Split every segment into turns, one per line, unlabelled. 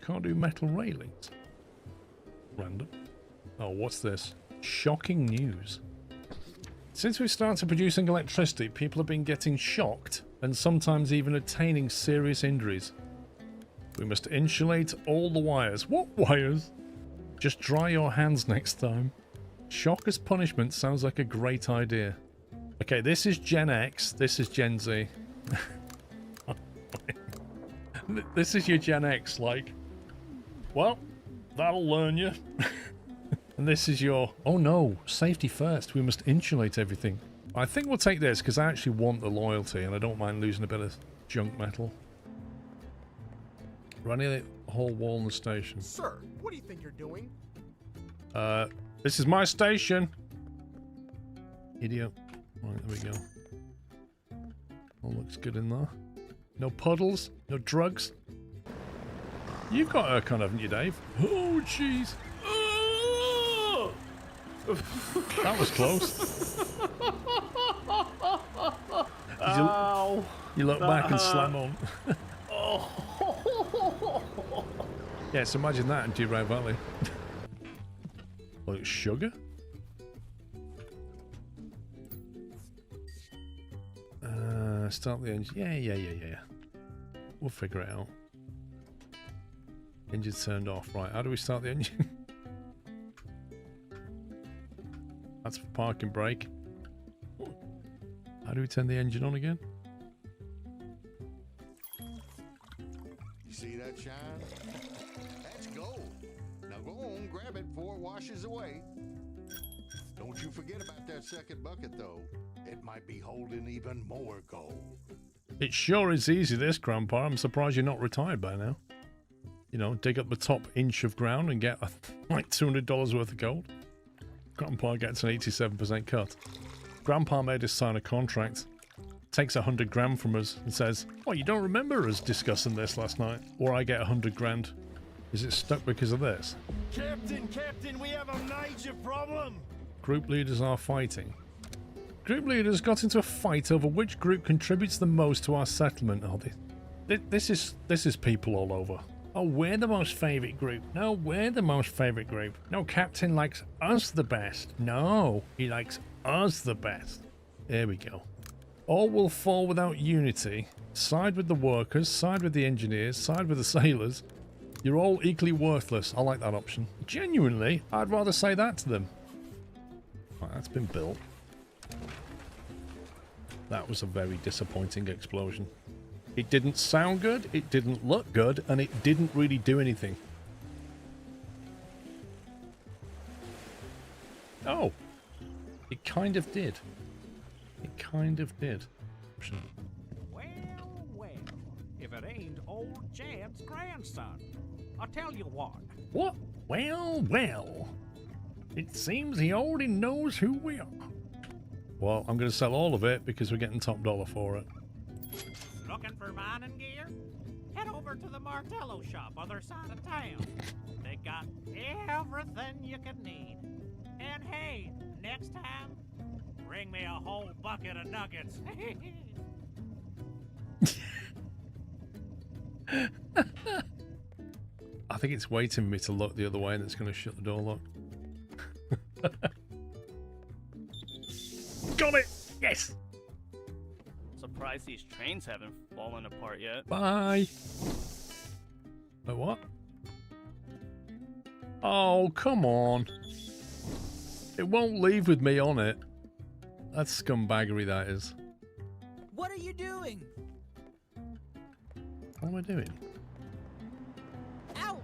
can't do metal railings. Random. Oh, what's this? Shocking news. Since we started producing electricity, people have been getting shocked and sometimes even attaining serious injuries. We must insulate all the wires. What wires? Just dry your hands next time. Shock as punishment sounds like a great idea. Okay, this is Gen X, this is Gen Z. This is your Gen X, like, well, that'll learn you. And this is your, oh no, safety first, we must insulate everything. I think we'll take this because I actually want the loyalty and I don't mind losing a bit of junk metal. Running the whole wall in the station.
Sir, what do you think you're doing?
This is my station. Idiot. Right, there we go. All looks good in there. No puddles, no drugs. You've got aircon, haven't you, Dave? Oh, jeez. That was close.
Ow.
You look back and slam on. Yeah, so imagine that in G-Ray Valley. Well, it's sugar? Start the engine. Yeah. We'll figure it out. Engine's turned off. Right, how do we start the engine? That's for parking brake. How do we turn the engine on again?
You see that shine? That's gold. Now go on, grab it before it washes away. Don't you forget about that second bucket, though. It might be holding even more gold.
It sure is easy, this, Grandpa. I'm surprised you're not retired by now. You know, dig up the top inch of ground and get like $200 worth of gold. Grandpa gets an 87% cut. Grandpa made us sign a contract. Takes 100 grand from us and says, oh, you don't remember us discussing this last night? Or I get 100 grand. Is it stuck because of this?
Captain, we have a major problem.
Group leaders are fighting. Group leaders got into a fight over which group contributes the most to our settlement. Oh, this is people all over. Oh, we're the most favourite group. No, we're the most favourite group. No, Captain likes us the best. No, he likes us the best. There we go. All will fall without unity. Side with the workers, side with the engineers, side with the sailors. You're all equally worthless. I like that option. Genuinely, I'd rather say that to them. Right, that's been built. That was a very disappointing explosion. It didn't sound good, it didn't look good, and it didn't really do anything. Oh, it kind of did. It kind of did.
Well, if it ain't old Jan's grandson, I'll tell you what.
What? Well. It seems he already knows who we are. Well, I'm going to sell all of it because we're getting top dollar for it.
Looking for mining gear? Head over to the Martello shop, other side of town. They got everything you could need. And hey, next time, bring me a whole bucket of nuggets.
I think it's waiting for me to look the other way and it's going to shut the door lock. Got it! Yes!
Surprised these trains haven't fallen apart yet.
Bye! Wait, what? Oh, come on. It won't leave with me on it. That's scumbaggery, that is.
What are you doing?
What am I doing?
Ow!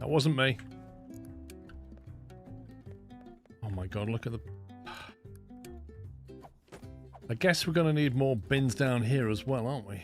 That wasn't me. Oh my god, look at the... I guess we're going to need more bins down here as well, aren't we?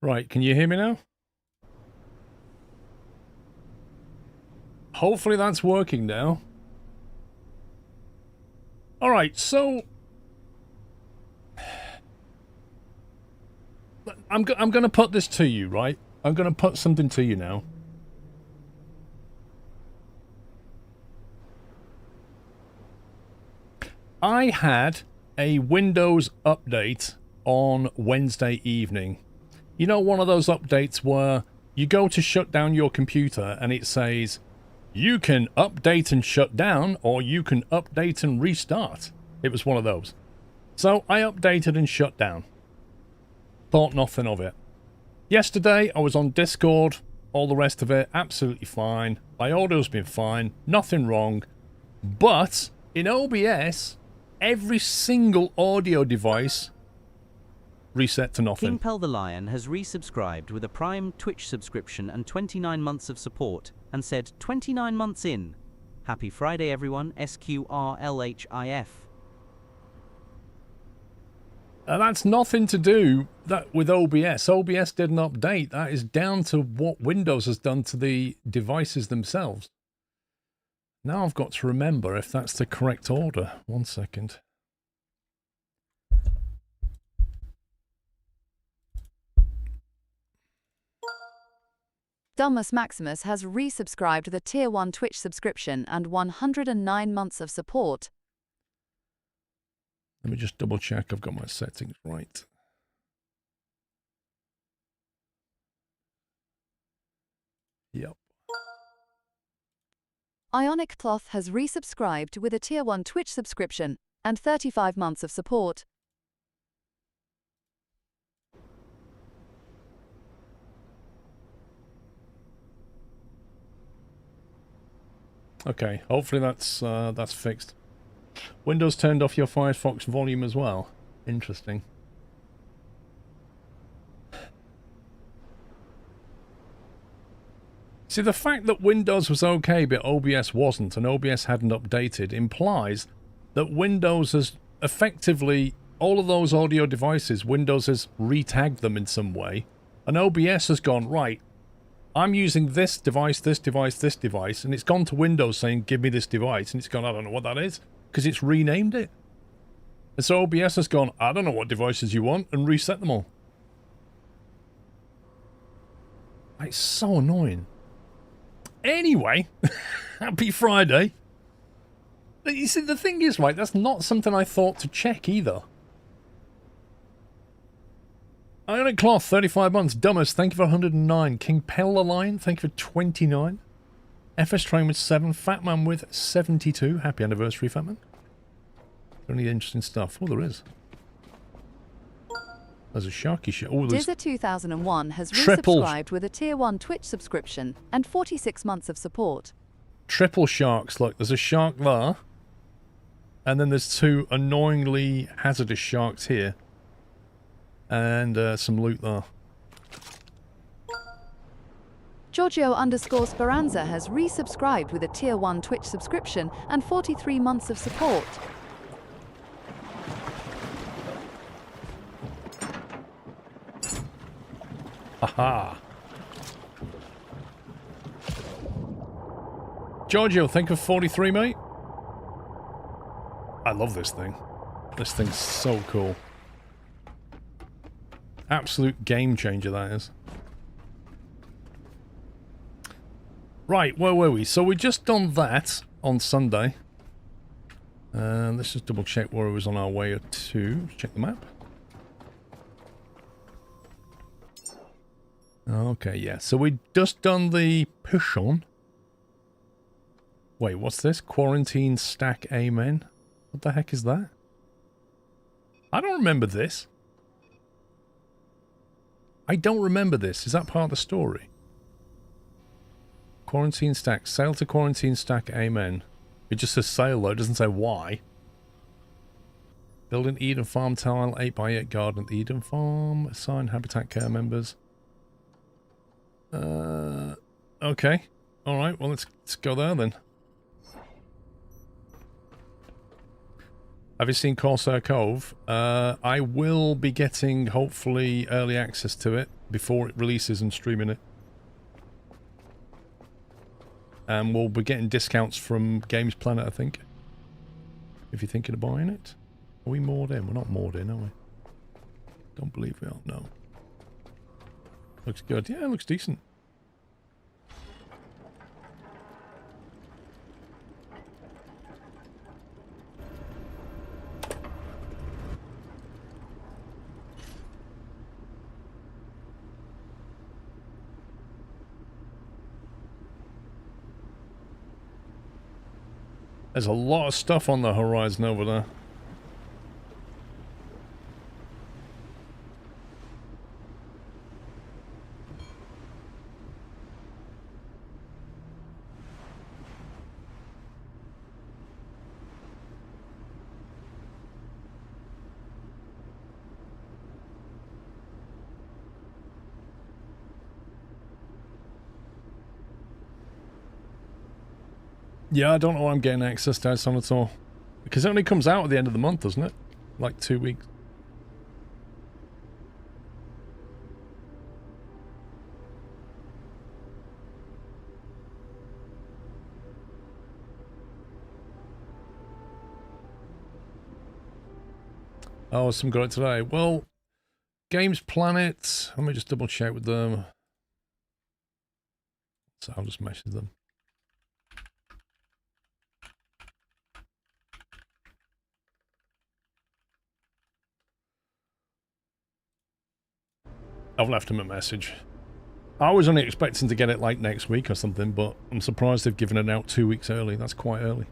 Right, can you hear me now? Hopefully that's working now. Alright, so... I'm going to put this to you, right? I'm going to put something to you now. I had a Windows update on Wednesday evening. You know, one of those updates where you go to shut down your computer and it says, you can update and shut down, or you can update and restart. It was one of those. So I updated and shut down. Thought nothing of it. Yesterday I was on Discord, all the rest of it, absolutely fine. My audio's been fine, nothing wrong. But in OBS, every single audio device reset to nothing.
King Pel the Lion has resubscribed with a Prime Twitch subscription and 29 months of support, and said 29 months in. Happy Friday everyone, SQRLHIF.
That's nothing to do with OBS. OBS didn't update. That is down to what Windows has done to the devices themselves. Now I've got to remember if that's the correct order. 1 second.
Dummus Maximus has resubscribed with a Tier 1 Twitch subscription and 109 months of support.
Let me just double check I've got my settings right. Yep.
Ionic Cloth has resubscribed with a Tier 1 Twitch subscription and 35 months of support.
Okay, hopefully that's fixed. Windows turned off your Firefox volume as well. Interesting. See, the fact that Windows was okay but OBS wasn't, and OBS hadn't updated, implies that Windows has effectively, all of those audio devices, Windows has retagged them in some way, and OBS has gone, right, I'm using this device, this device, this device, and it's gone to Windows saying, give me this device, and it's gone, I don't know what that is, because it's renamed it. And so OBS has gone, I don't know what devices you want, and reset them all. It's so annoying. Anyway, happy Friday. You see, the thing is, right, that's not something I thought to check either. Ionic Cloth, 35 months. Dumbest, thank you for 109. King Pel the Lion, thank you for 29. FS Train with 7. Fatman with 72. Happy anniversary, Fatman. Any interesting stuff? Oh, there is. There's a Sharky shit. Oh, there's...
Dizza 2001 has
Triple.
resubscribed with a Tier 1 Twitch subscription and 46 months of support.
Triple sharks. Look, there's a shark there. And then there's two annoyingly hazardous sharks here. And some loot there.
Giorgio_Speranza has resubscribed with a Tier 1 Twitch subscription and 43 months of support.
Haha. Giorgio, thank you for 43, mate. I love this thing. This thing's so cool. Absolute game changer, that is. Right, where were we? So we just done that on Sunday. Let's just double check where it was on our way to. Check the map. Okay, yeah. So we just done the push on. Wait, what's this? Quarantine stack amen. What the heck is that? I don't remember this. I don't remember this. Is that part of the story? Quarantine stack. Sail to quarantine stack amen. It just says sail though. It doesn't say why. Build an Eden Farm tile. 8x8 garden at the Eden Farm. Assign habitat care members. Okay. Alright, well let's go there then. Have you seen Corsair Cove? I will be getting, hopefully, early access to it before it releases and streaming it. And we'll be getting discounts from Games Planet, I think. If you're thinking of buying it. Are we moored in? We're not moored in, are we? Don't believe we are, no. Looks good. Yeah, it looks decent. There's a lot of stuff on the horizon over there. Yeah, I don't know why I'm getting access to this on at all. Because it only comes out at the end of the month, doesn't it? Like 2 weeks. Oh, some got it today. Well, Games Planet. Let me just double check with them. So I'll just message them. I've left him a message. I was only expecting to get it like next week or something, but I'm surprised they've given it out 2 weeks early. That's quite early.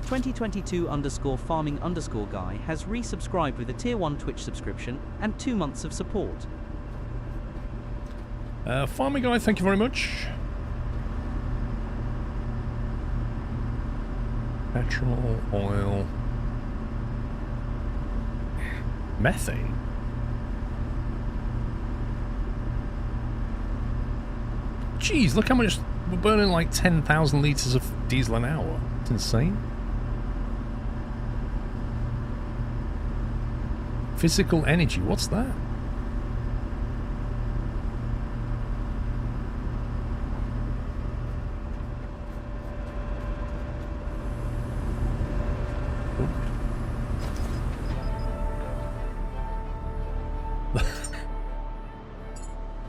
2022_farming_guy has resubscribed with a tier 1 Twitch subscription and 2 months of support.
Farming Guy, thank you very much. Petrol, oil, methane. Jeez, look how much we're burning, like 10,000 litres of diesel an hour. It's insane. Physical energy, what's that?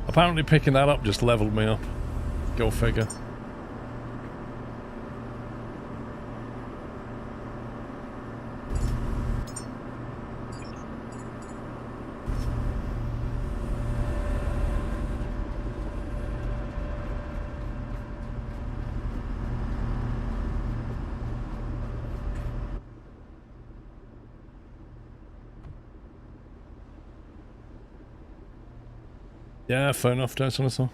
Apparently picking that up just leveled me up. Go figure. Yeah, fair enough, Jason.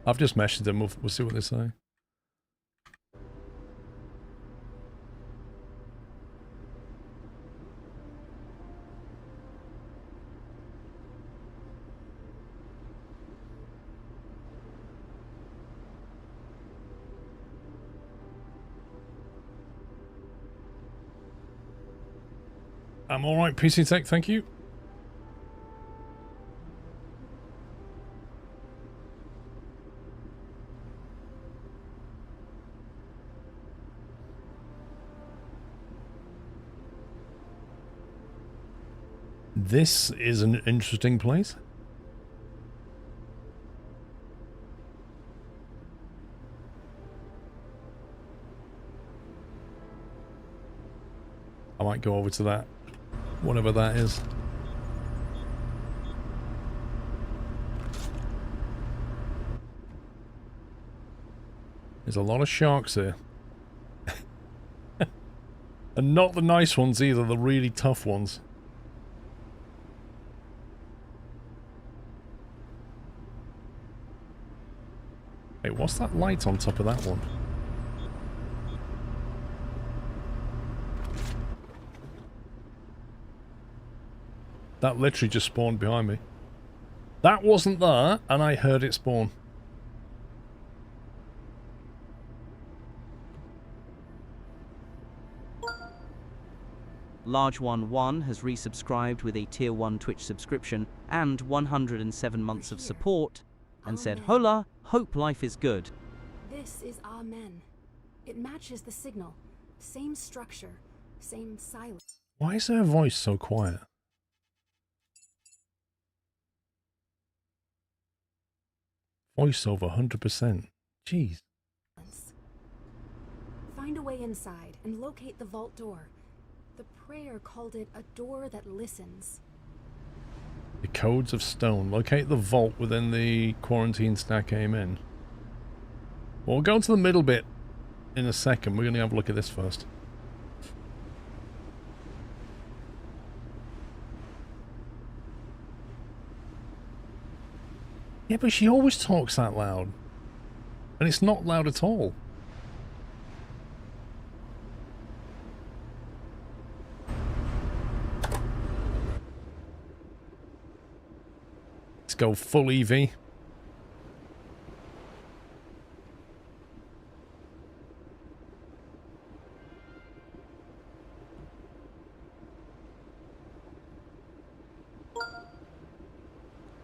I've just messaged them, we'll see what they say. I'm alright, PC Tech, thank you. This is an interesting place. I might go over to that, whatever that is. There's a lot of sharks here. And not the nice ones either, the really tough ones. Hey, what's that light on top of that one? That literally just spawned behind me. That wasn't there, and I heard it spawn.
Large 1 has resubscribed with a Tier 1 Twitch subscription and 107 months of support, and said, "Hola, hope life is good."
This is Amen. It matches the signal. Same structure, same silence.
Why is her voice so quiet? Voiceover 100%. Jeez.
Find a way inside and locate the vault door. The prayer called it a door that listens.
The codes of stone. Locate the vault within the quarantine stack. Amen. Well, we'll go to the middle bit in a second. We're going to have a look at this first. Yeah, but she always talks that loud. And it's not loud at all. Let's go full EV.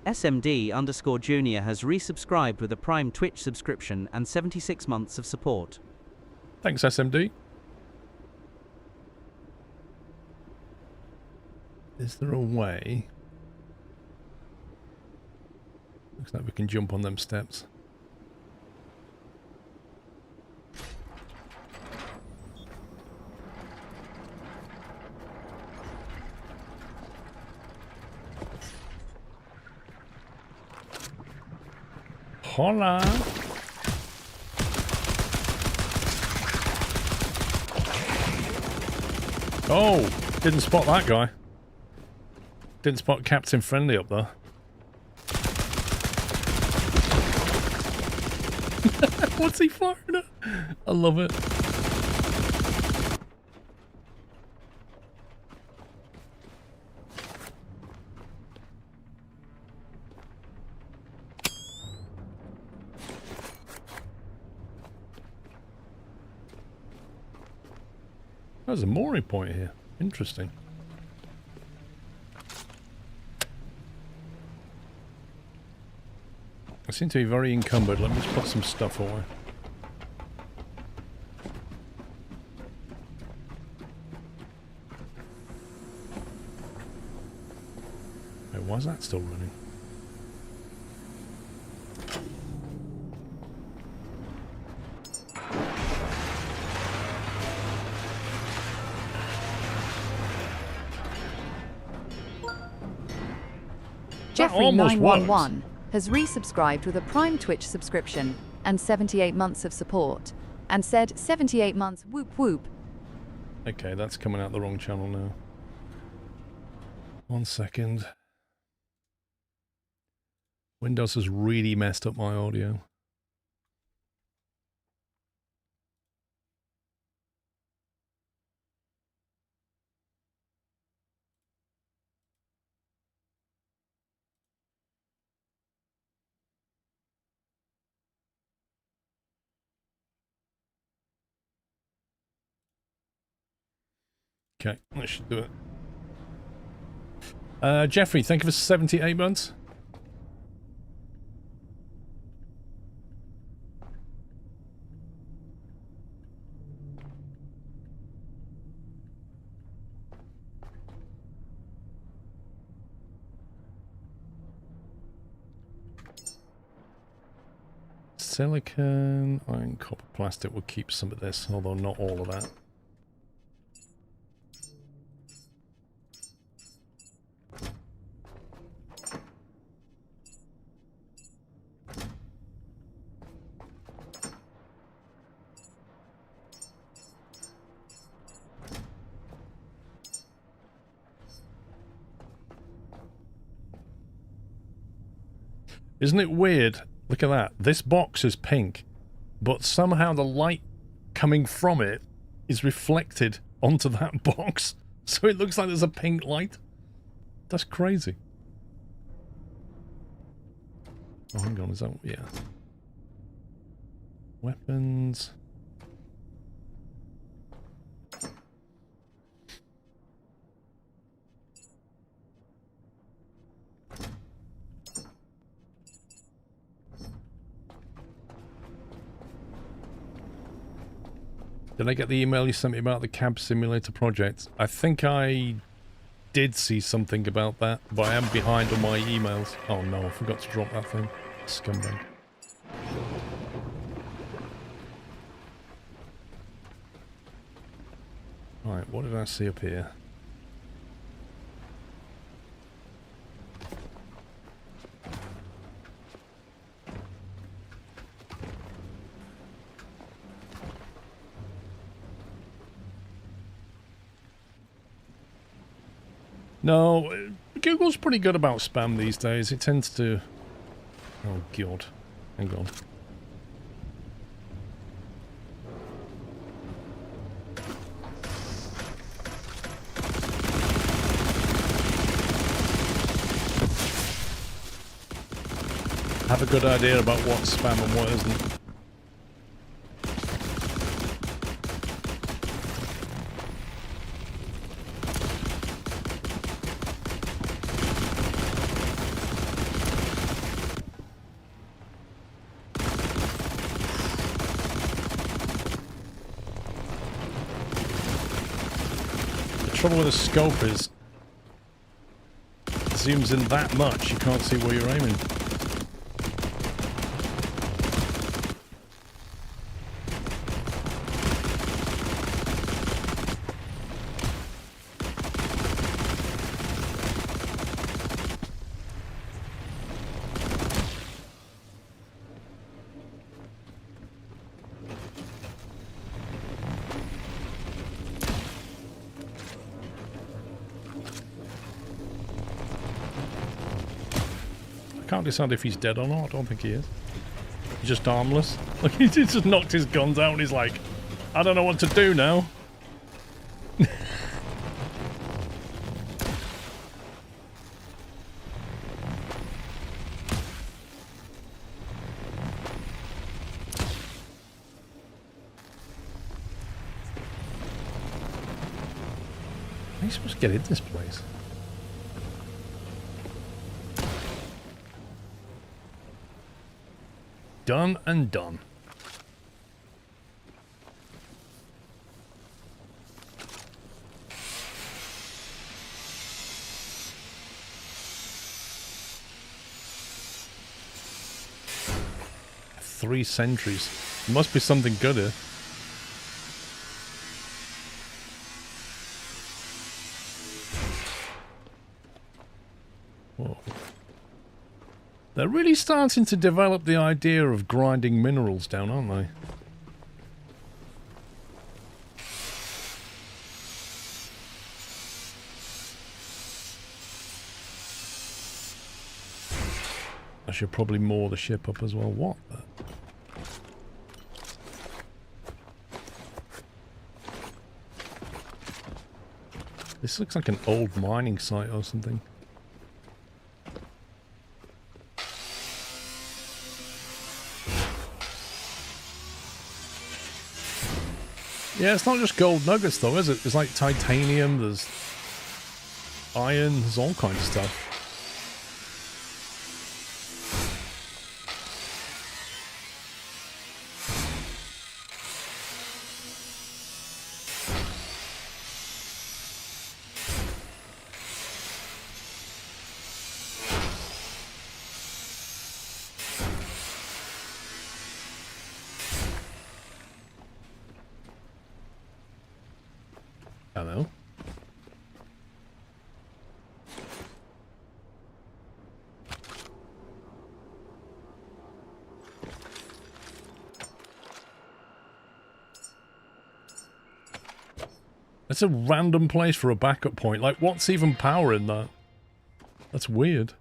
SMD_Junior has resubscribed with a Prime Twitch subscription and 76 months of support.
Thanks, SMD. Is there a way? Looks like we can jump on them steps. Hola! Oh! Didn't spot that guy. Didn't spot Captain Friendly up there. What's he firing at? I love it. There's a mooring point here. Interesting. I seem to be very encumbered. Let me just put some stuff away. Wait, why is that still running?
Jeffrey911 has resubscribed with a Prime Twitch subscription and 78 months of support, and said 78 months whoop whoop.
Okay, that's coming out the wrong channel now. 1 second. Windows has really messed up my audio. Okay, that should do it. Jeffrey, thank you for 78 months. Silicon, iron, copper, plastic will keep some of this, although not all of that. Isn't it weird? Look at that. This box is pink, but somehow the light coming from it is reflected onto that box. So it looks like there's a pink light. That's crazy. Oh, hang on. Is that... yeah. Weapons. Did I get the email you sent me about the cab simulator project? I think I did see something about that, but I am behind on my emails. Oh no, I forgot to drop that thing. Scumbag. Right, what did I see up here? No, Google's pretty good about spam these days. It tends to... Oh, God. Hang on. Have a good idea about what's spam and what isn't. The trouble with the scope is it zooms in that much you can't see where you're aiming. Can't decide if he's dead or not. I don't think he is. He's just harmless. Like, he just knocked his guns out and he's like, I don't know what to do now. How are you supposed to get in this place? Done and done. Three sentries. Must be something good here. Whoa. They're really starting to develop the idea of grinding minerals down, aren't they? I should probably moor the ship up as well. What the? This looks like an old mining site or something. Yeah, it's not just gold nuggets though, is it? There's like titanium, there's iron, there's all kinds of stuff. Hello. It's a random place for a backup point. Like, what's even powering that? That's weird.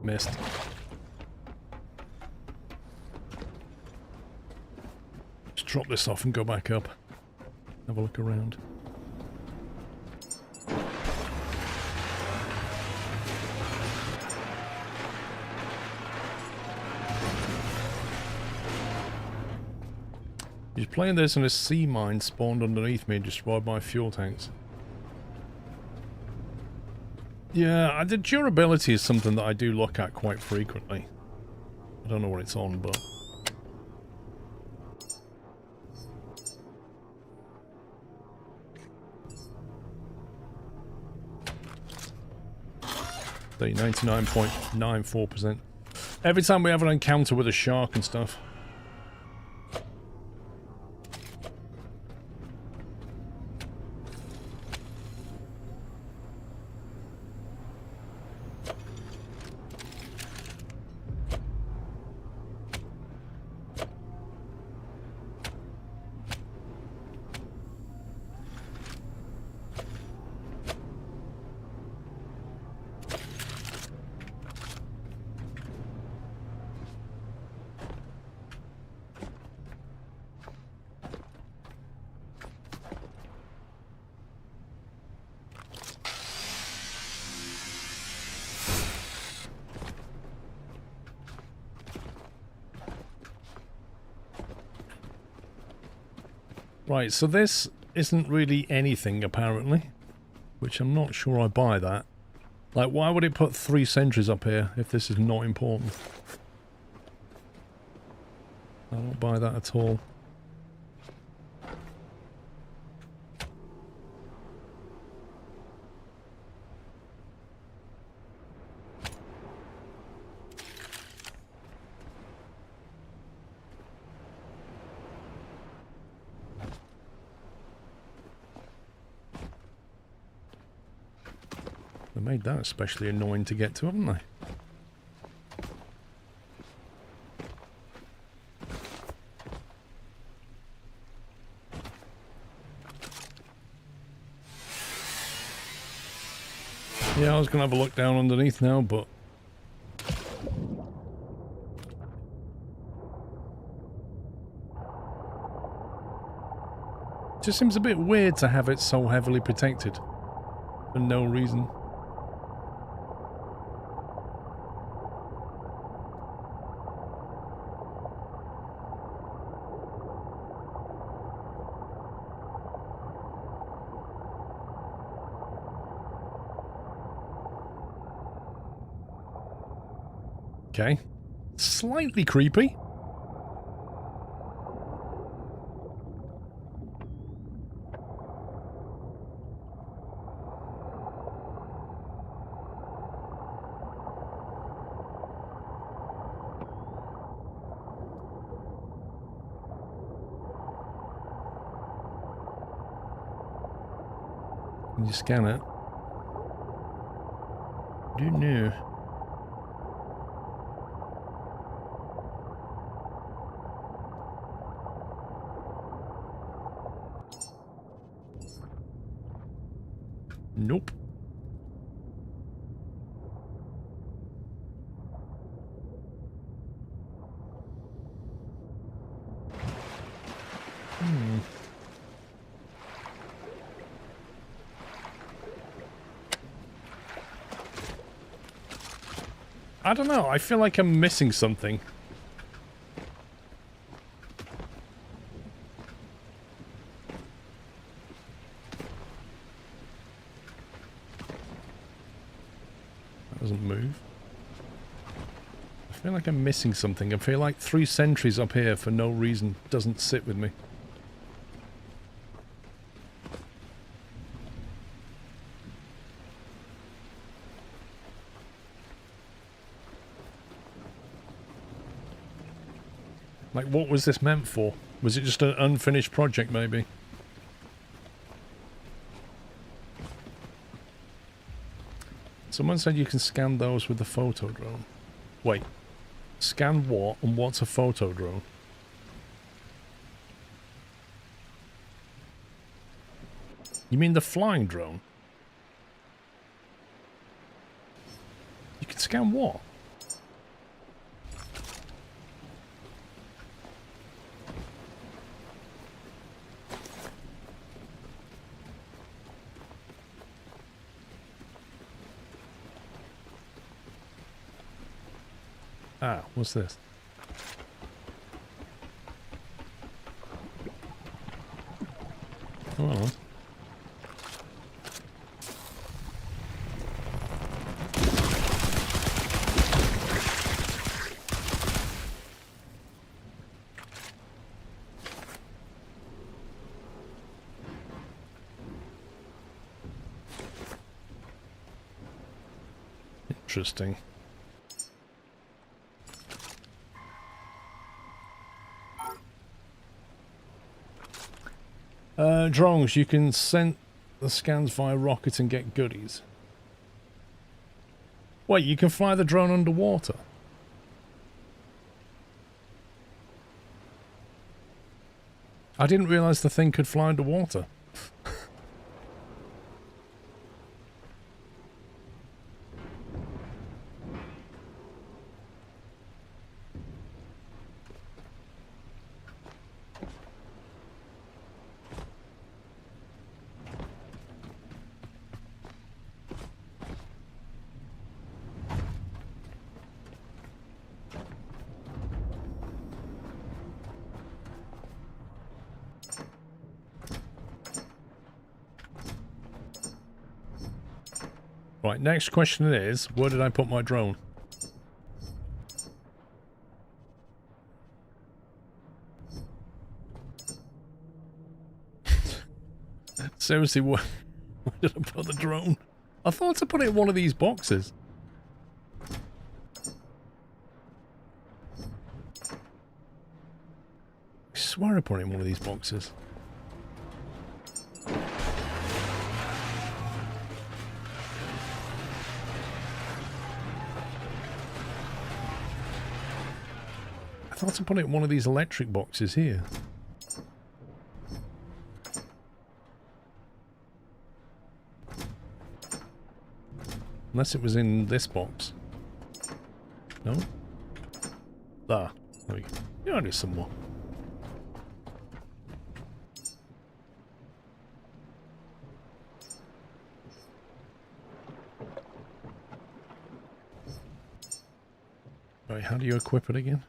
Missed. Just drop this off and go back up. Have a look around. He's playing this and a sea mine spawned underneath me and destroyed my fuel tanks. Yeah, the durability is something that I do look at quite frequently. I don't know what it's on, but... The 99.94%. Every time we have an encounter with a shark and stuff. Right, so this isn't really anything, apparently. Which I'm not sure I buy that. Like, why would it put 3 sentries up here if this is not important? I don't buy that at all. They made that especially annoying to get to, haven't they? Yeah, I was going to have a look down underneath now, but... it just seems a bit weird to have it so heavily protected. For no reason. Okay. Slightly creepy. Can you scan it? Don't know. Nope. I don't know, I feel like I'm missing something. That doesn't move. I feel like I'm missing something. I feel like 3 sentries up here for no reason doesn't sit with me. Like, what was this meant for? Was it just an unfinished project, maybe? Someone said you can scan those with the photo drone. Wait. Scan what, and what's a photo drone? You mean the flying drone? You can scan what? Ah, what's this? Oh. Interesting. Drones, you can send the scans via rocket and get goodies. Wait, you can fly the drone underwater? I didn't realise the thing could fly underwater. Right, next question is, where did I put my drone? Seriously, where did I put the drone? I thought I put it in one of these boxes. I swear I put it in one of these boxes. I thought I put it in one of these electric boxes here. Unless it was in this box. No? There. There we go. Yeah, there's some more. Right, how do you equip it again?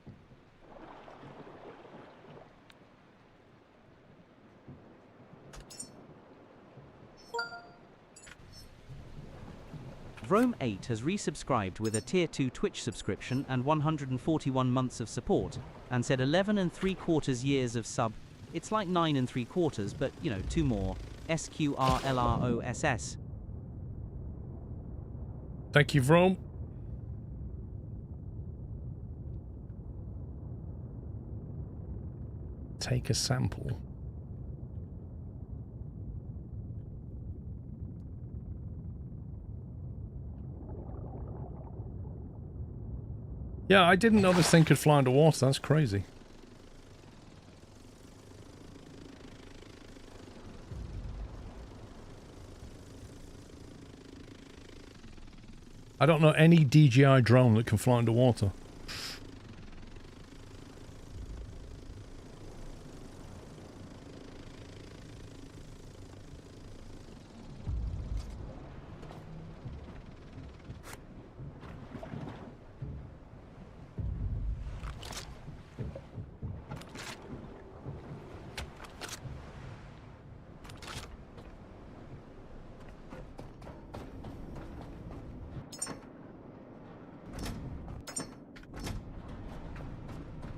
Rome 8 has resubscribed with a Tier 2 Twitch subscription and 141 months of support, and said 11 3/4 years of sub. It's like 9 3/4, but, you know, 2 more. SQRLROSS.
Thank you, Rome. Take a sample. Yeah, I didn't know this thing could fly underwater. That's crazy. I don't know any DJI drone that can fly underwater.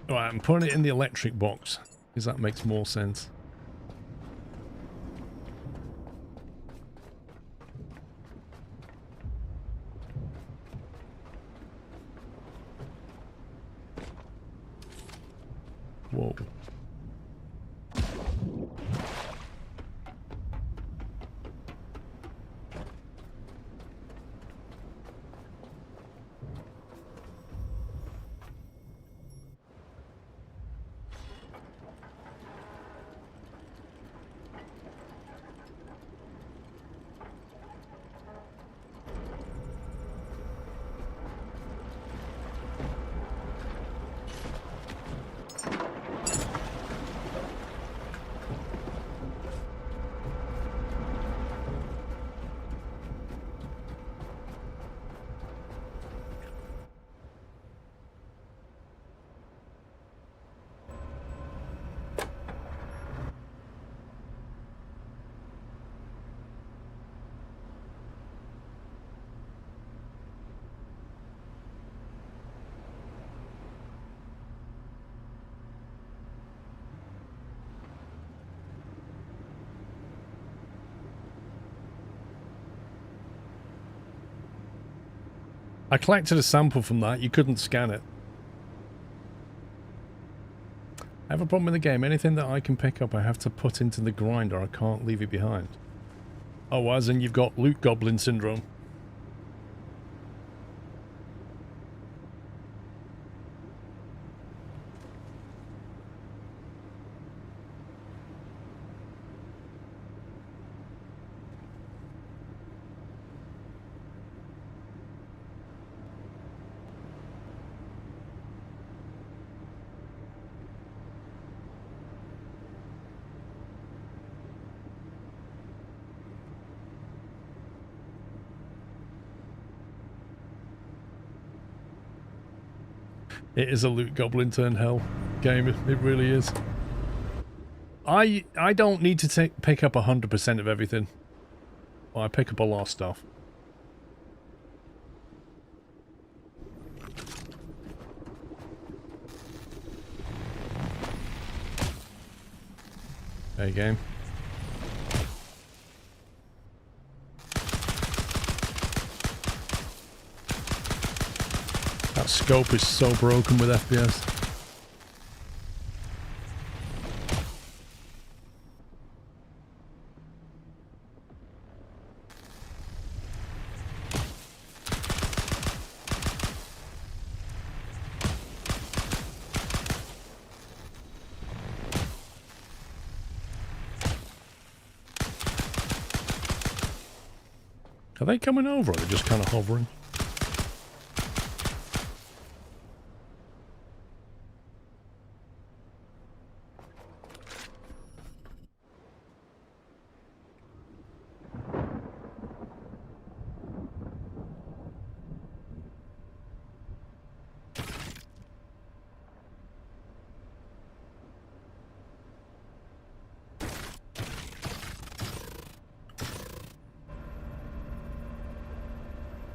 Right, I'm putting it in the electric box, because that makes more sense. Whoa. I collected a sample from that. You couldn't scan it. I have a problem with the game. Anything that I can pick up, I have to put into the grinder. I can't leave it behind. Oh, as in you've got loot goblin syndrome. It is a loot goblin turned hell game. It really is. I don't need to pick up 100% of everything. Well, I pick up a lot of stuff. There you go. That scope is so broken with FPS. Are they coming over or are they just kind of hovering?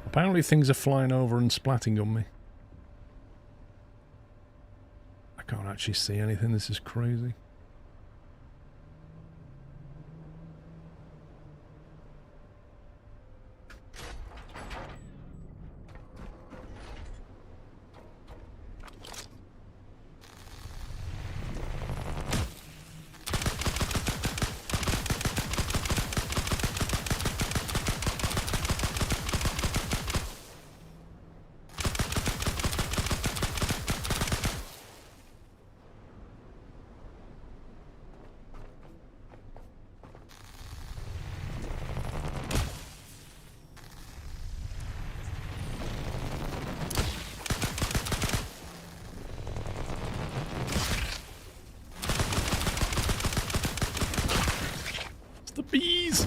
Apparently things are flying over and splatting on me. I can't actually see anything. This is crazy. The bees!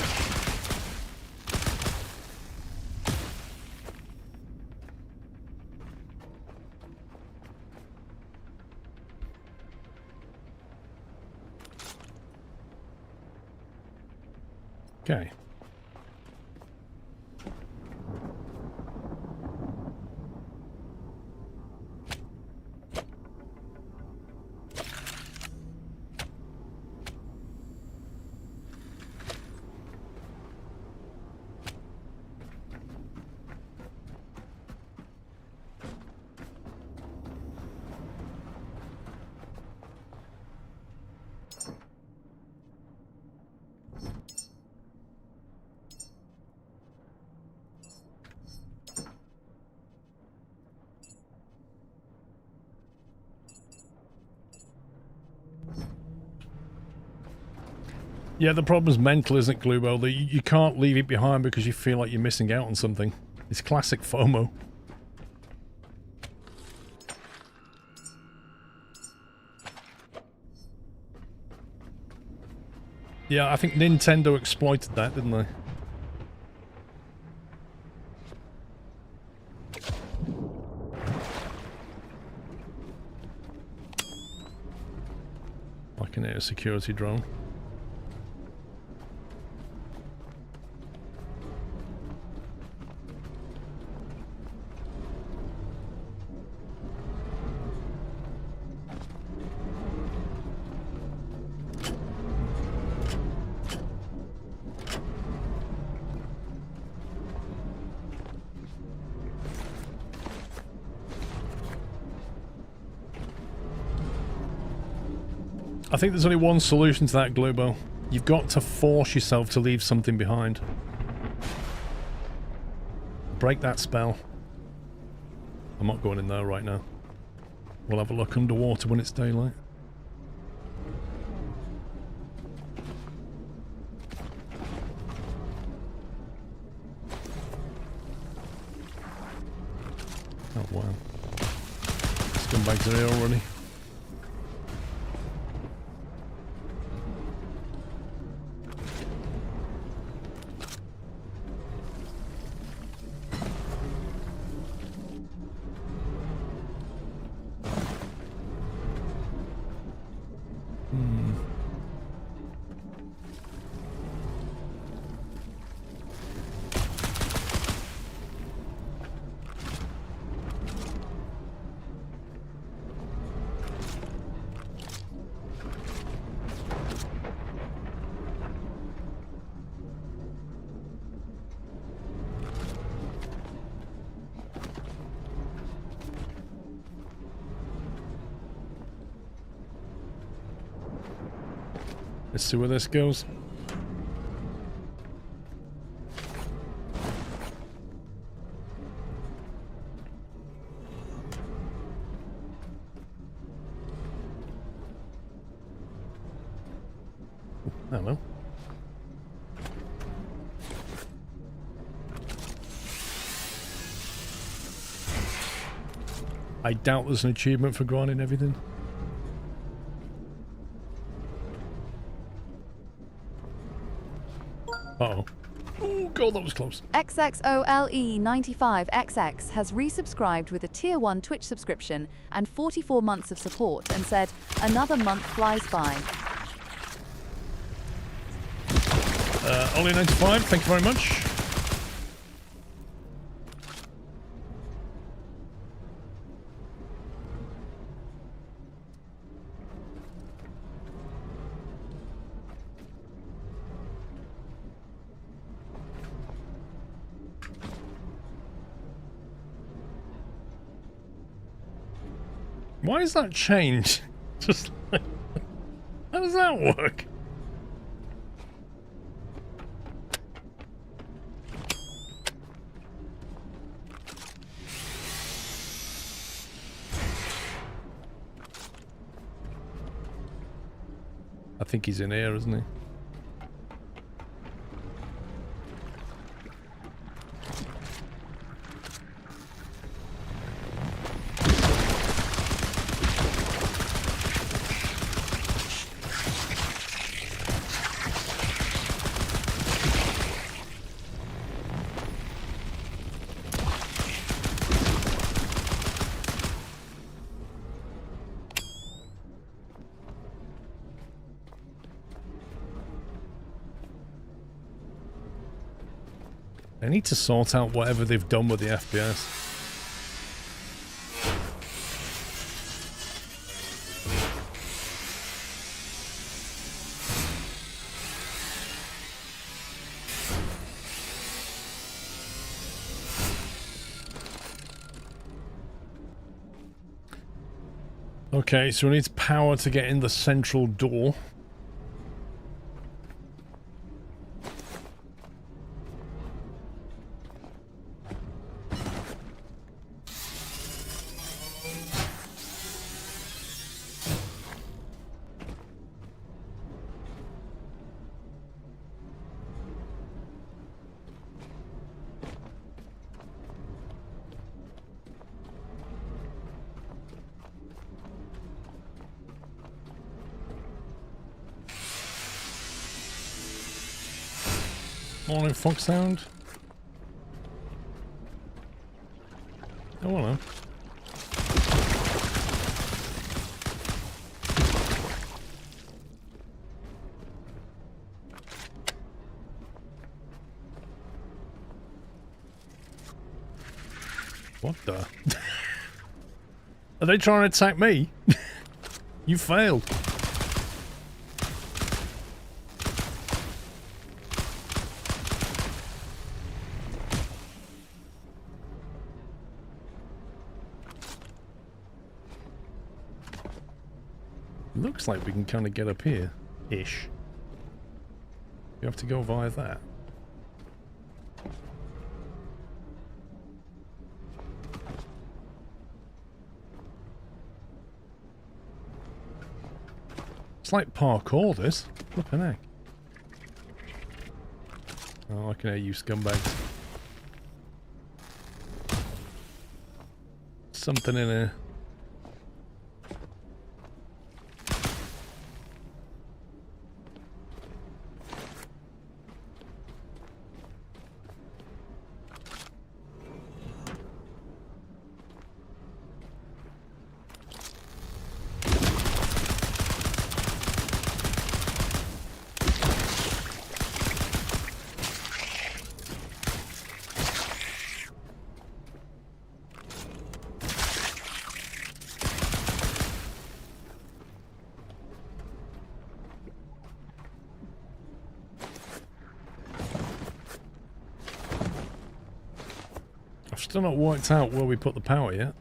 Okay. Yeah, the problem's mental, isn't it, Glubo? You can't leave it behind because you feel like you're missing out on something. It's classic FOMO. Yeah, I think Nintendo exploited that, didn't they? I can hear a security drone. I think there's only one solution to that, Globo. You've got to force yourself to leave something behind. Break that spell. I'm not going in there right now. We'll have a look underwater when it's daylight. Oh wow. Scumbags are here already. Let's see where this goes. Hello. I doubt there's an achievement for grinding everything. Uh-oh. Oh god, that was close.
XXOLE95XX has resubscribed with a Tier 1 Twitch subscription and 44 months of support and said, another month flies by.
Ollie95, thank you very much. Why does that change? Just like, how does that work? I think he's in here, isn't he? They need to sort out whatever they've done with the FPS. Okay, so we need power to get in the central door. Morning, Fox Sound. Oh, hello. What the? Are they trying to attack me? You failed. Looks like we can kind of get up here. Ish. You have to go via that. It's like parkour, this. Flippin' heck. Oh, I can hear you scumbags. Something in here. Still not worked out where we put the power yet.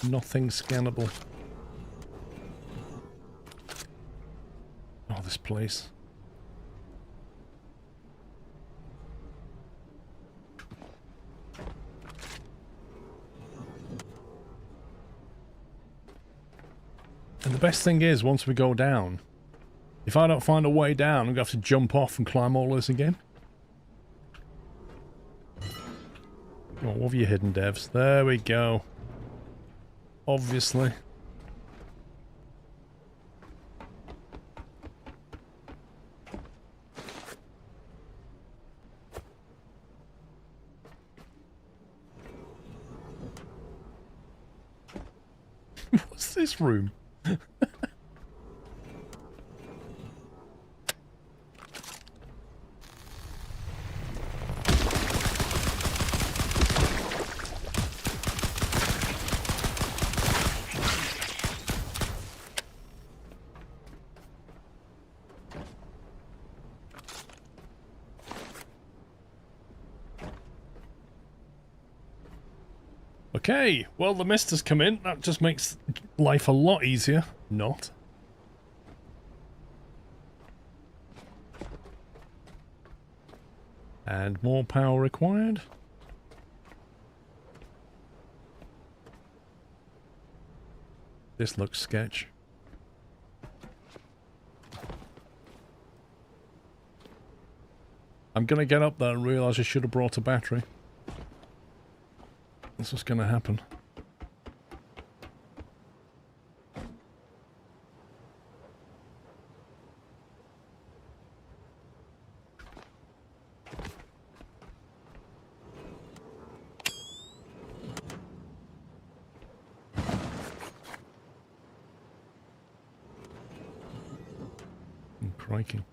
Nothing scannable. Oh, this place. And the best thing is, once we go down, if I don't find a way down, I'm going to have to jump off and climb all this again. Oh, what have you hidden, devs? There we go. Obviously. What's this room? Okay, well the mist has come in. That just makes life a lot easier. Not. And more power required. This looks sketch. I'm gonna get up there and realise I should have brought a battery. That's what's going to happen. Crikey.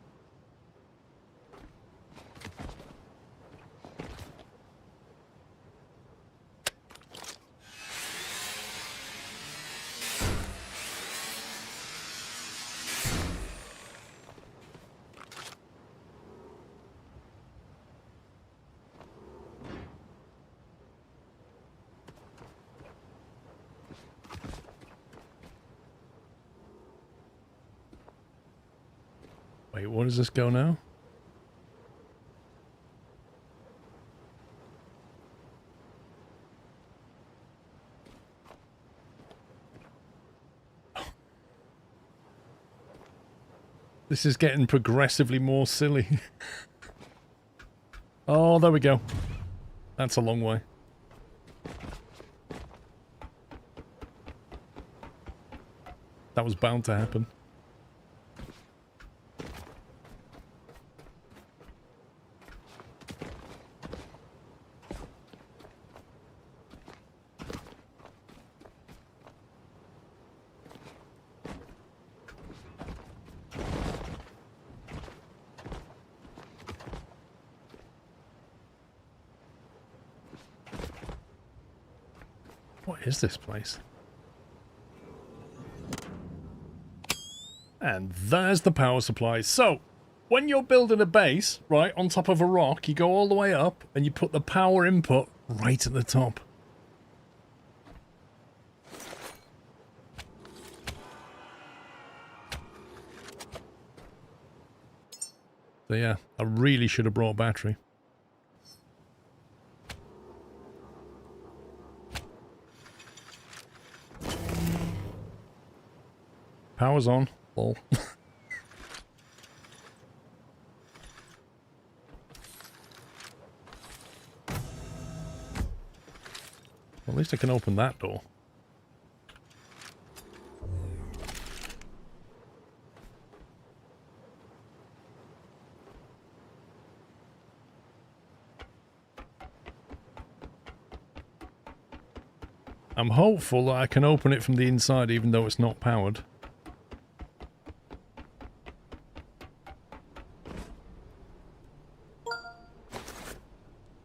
Wait, where does this go now? This is getting progressively more silly. Oh, there we go. That's a long way. That was bound to happen. What is this place? And there's the power supply. So, when you're building a base, right, on top of a rock, you go all the way up and you put the power input right at the top. So yeah, I really should have brought a battery. Power's on. Lol. At least I can open that door. I'm hopeful that I can open it from the inside even though it's not powered.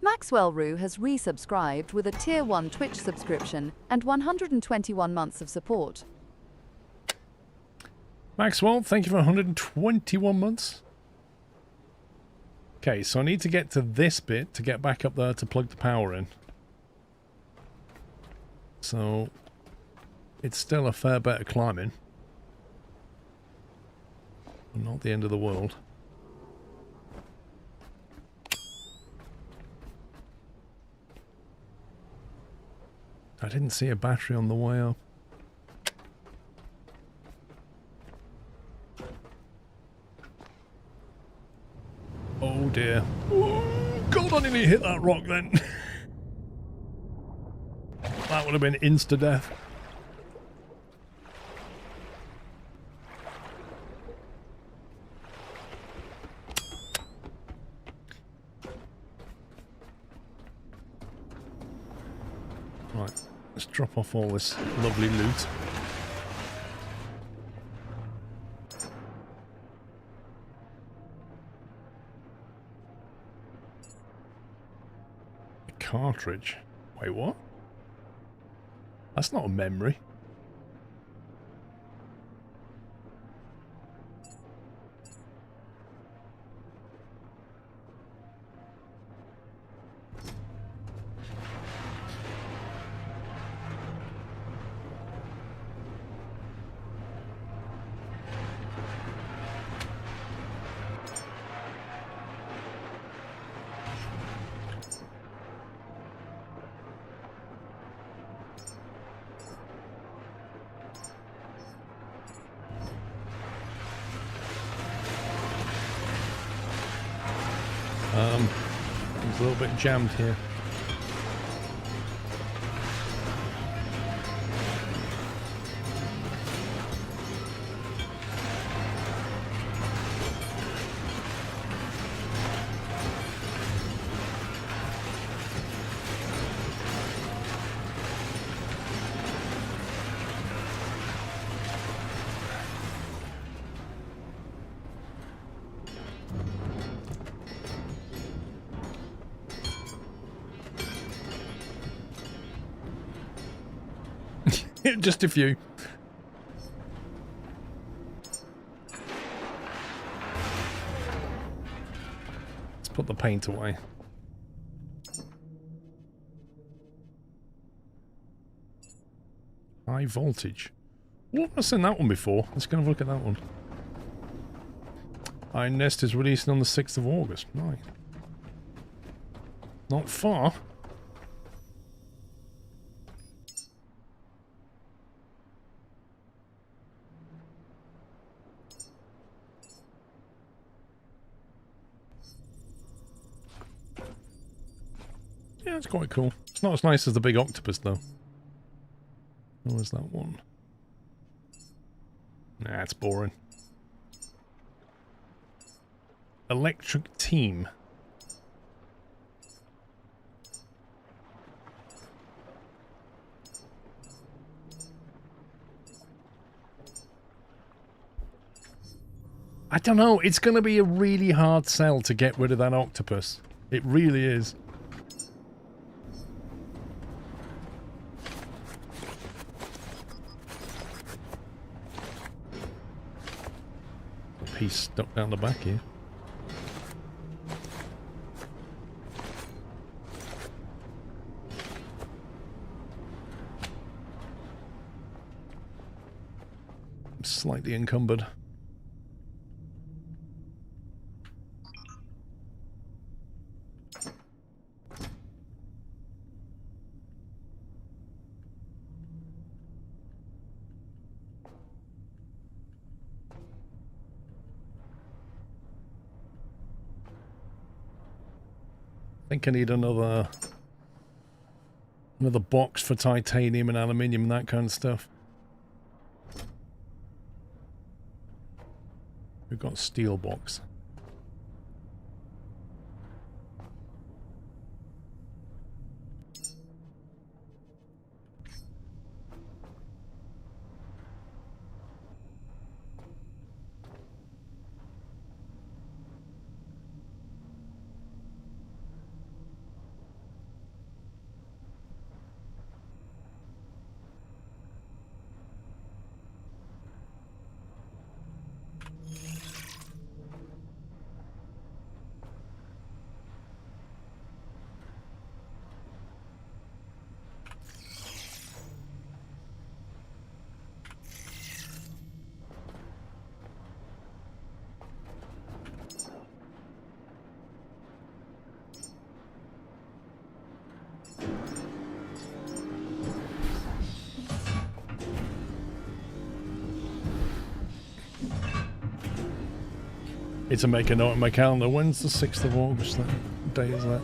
Maxwell Rue has resubscribed with a Tier 1 Twitch subscription and 121 months of support.
Maxwell, thank you for 121 months. Okay, so I need to get to this bit to get back up there to plug the power in. So, it's still a fair bit of climbing. Not the end of the world. I didn't see a battery on the way up. Oh dear. Oh, God, I nearly hit that rock then. That would have been insta-death. Right, let's drop off all this lovely loot. A cartridge. Wait, what? That's not a memory. It's a little bit jammed here. Just a few. Let's put the paint away. High voltage. Oh, I've seen that one before. Let's go and look at that one. Iron Nest is releasing on the 6th of August. Right. Not far. Yeah, it's quite cool. It's not as nice as the big octopus, though. Where's that one? Nah, it's boring. Electric Team. I don't know. It's going to be a really hard sell to get rid of that octopus. It really is. piece stuck down the back here. I'm slightly encumbered. I think I need another box for titanium and aluminium and that kind of stuff. We've got steel box. Need to make a note in my calendar. When's the 6th of August? What day is that?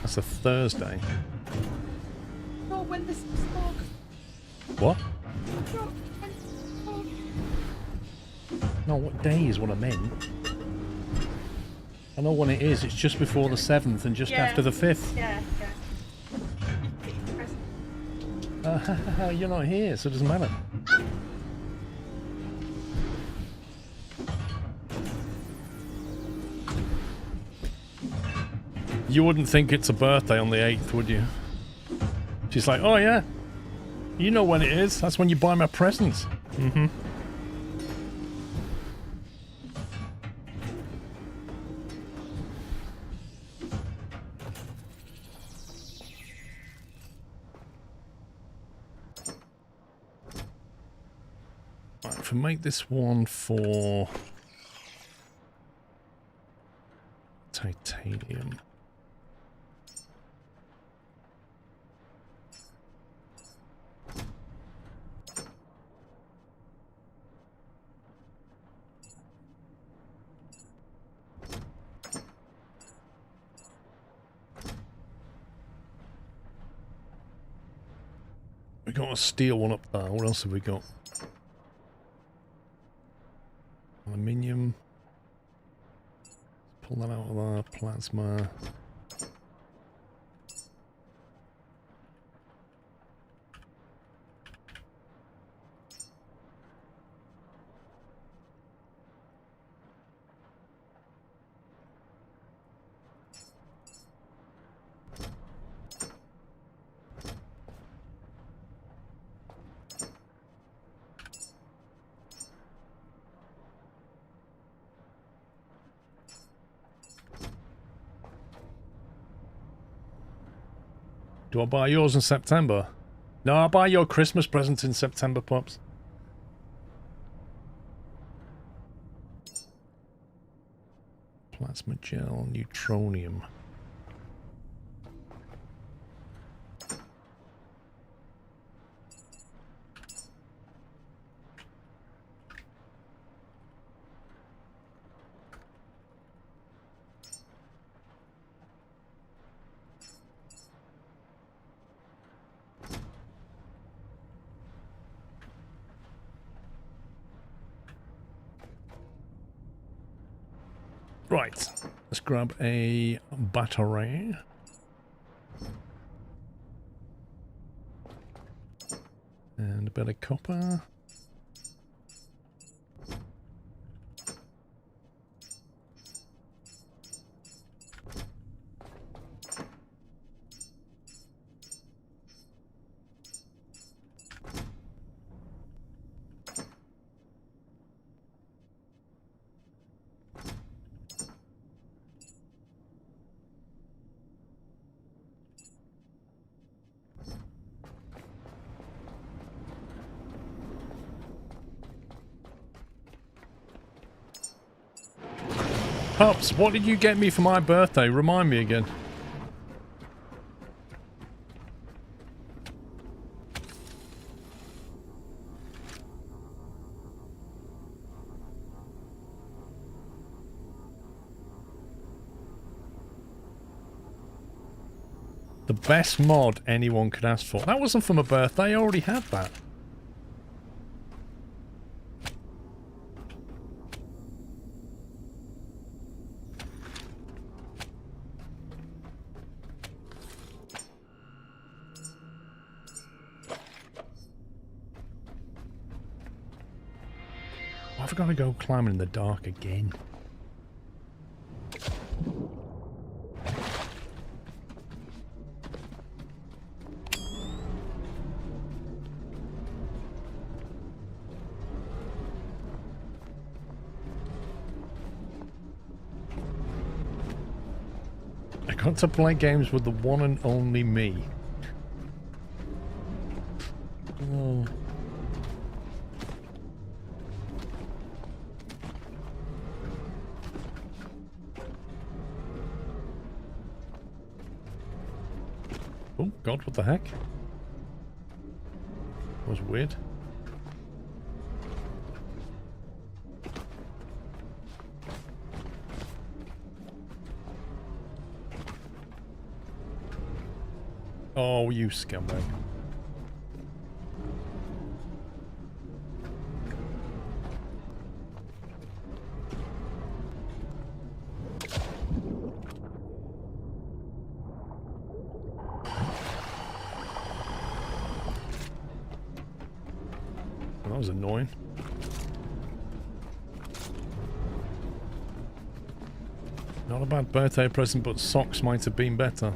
That's a Thursday.
No, when the 6th of August.
What?
No, when the 6th of August.
No, what day is what I meant. I know when it is. It's just before the 7th and just after the 5th.
Yeah.
You're not here, so it doesn't matter. You wouldn't think it's a birthday on the 8th, would you? She's like, oh yeah, you know when it is. That's when you buy my presents. Mm-hmm. Right, if we make this one for titanium. We got a steel one up there. What else have we got? Aluminium. Pull that out of there. Plasma. Do I buy yours in September? No, I'll buy your Christmas presents in September, Pops. Plasma gel, neutronium. Right, let's grab a battery. And a bit of copper. Pups, what did you get me for my birthday? Remind me again. The best mod anyone could ask for. That wasn't for my birthday, I already had that. I've got to go climbing in the dark again. I got to play games with the one and only me. Oh. Oh god, what the heck? That was weird. Oh, you scumbag. That was annoying. Not a bad birthday present, but socks might have been better.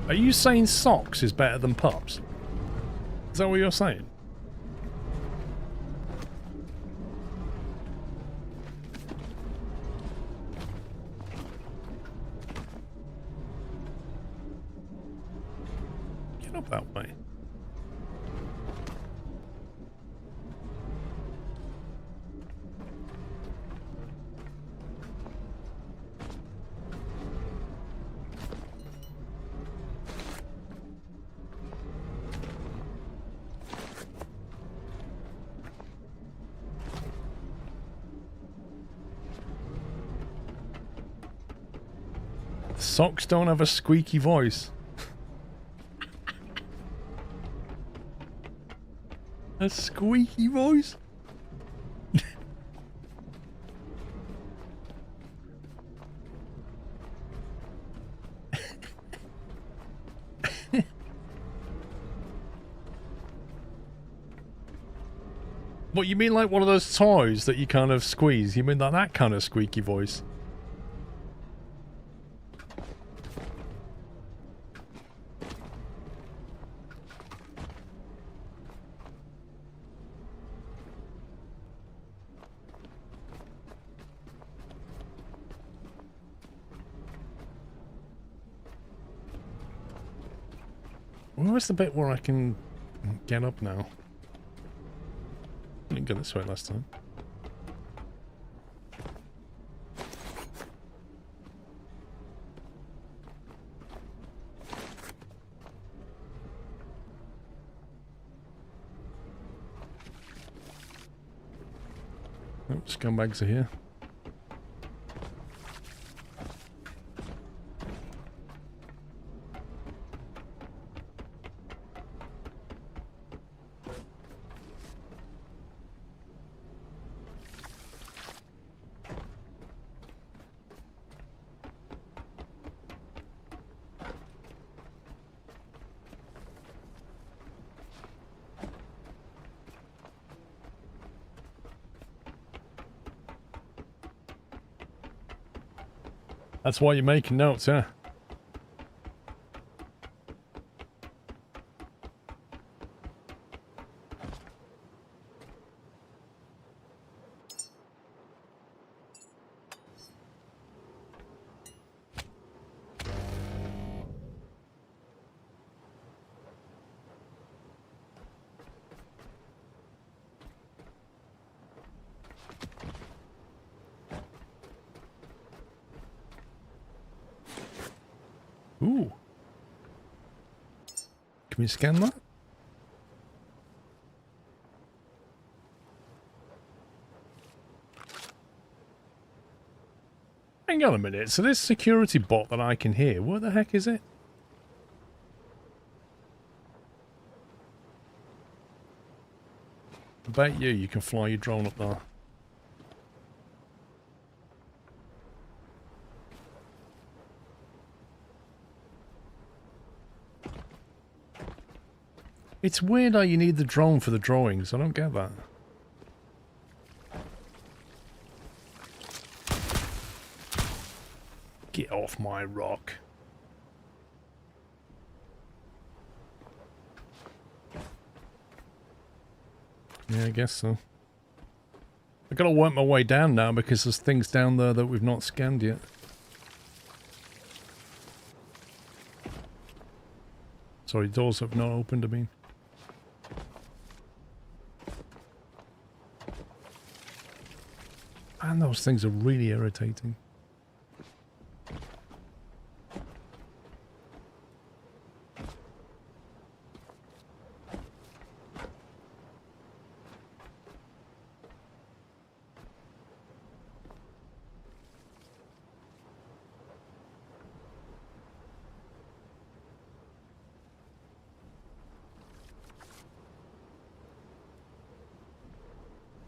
Are you saying socks is better than pups? Is that what you're saying? Get up that way. Socks don't have a squeaky voice. A squeaky voice? What, you mean like one of those toys that you kind of squeeze? You mean like that kind of squeaky voice? Where's the bit where I can get up now? I didn't go this way last time. Oh, scumbags are here. That's why you're making notes, yeah. Ooh. Can we scan that? Hang on a minute. So this security bot that I can hear, what the heck is it? I bet you can fly your drone up there. It's weird how you need the drone for the drawings. I don't get that. Get off my rock. Yeah, I guess so. I've got to work my way down now because there's things down there that we've not scanned yet. Sorry, doors have not opened, I mean. Man, those things are really irritating.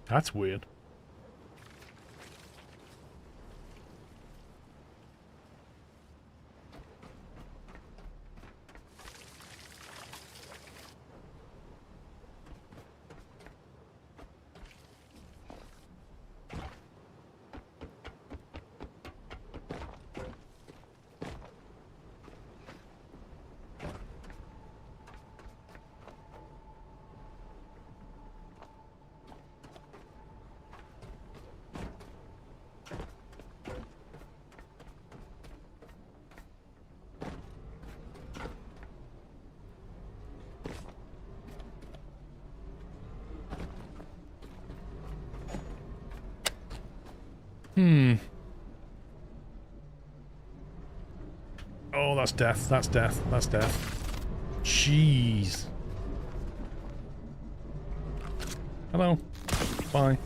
That's weird. Oh, that's death. That's death. That's death. Jeez. Hello. Bye.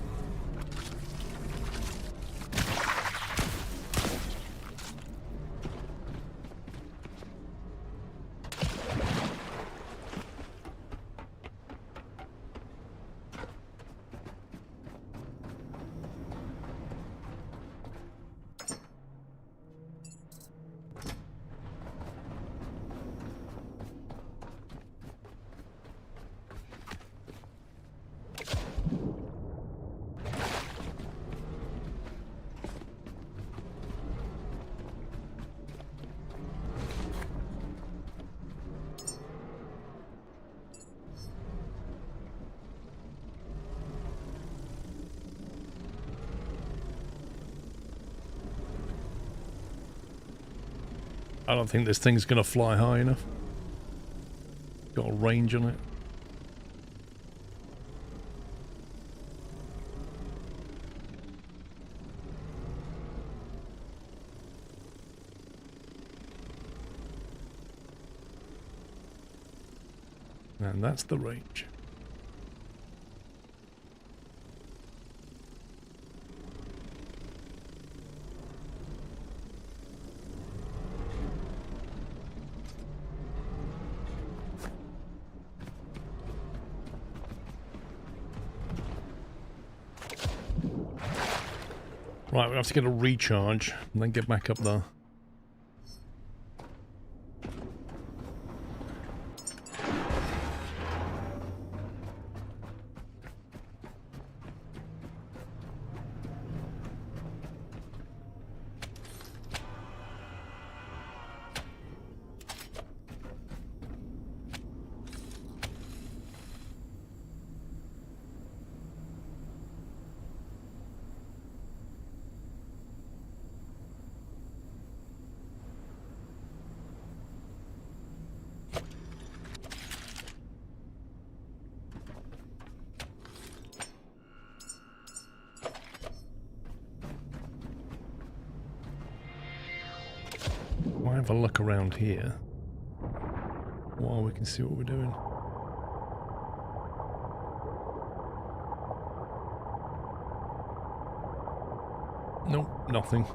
I don't think this thing's gonna fly high enough. Got a range on it. And that's the range. Right, we have to get a recharge and then get back up there. have a look around here while we can see what we're doing. Nope, nothing.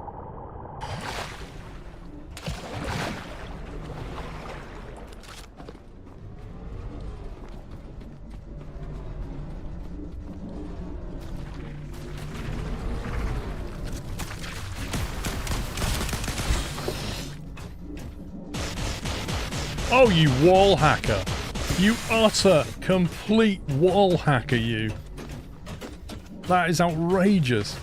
Oh, you wall hacker. You utter, complete wall hacker, you. That is outrageous.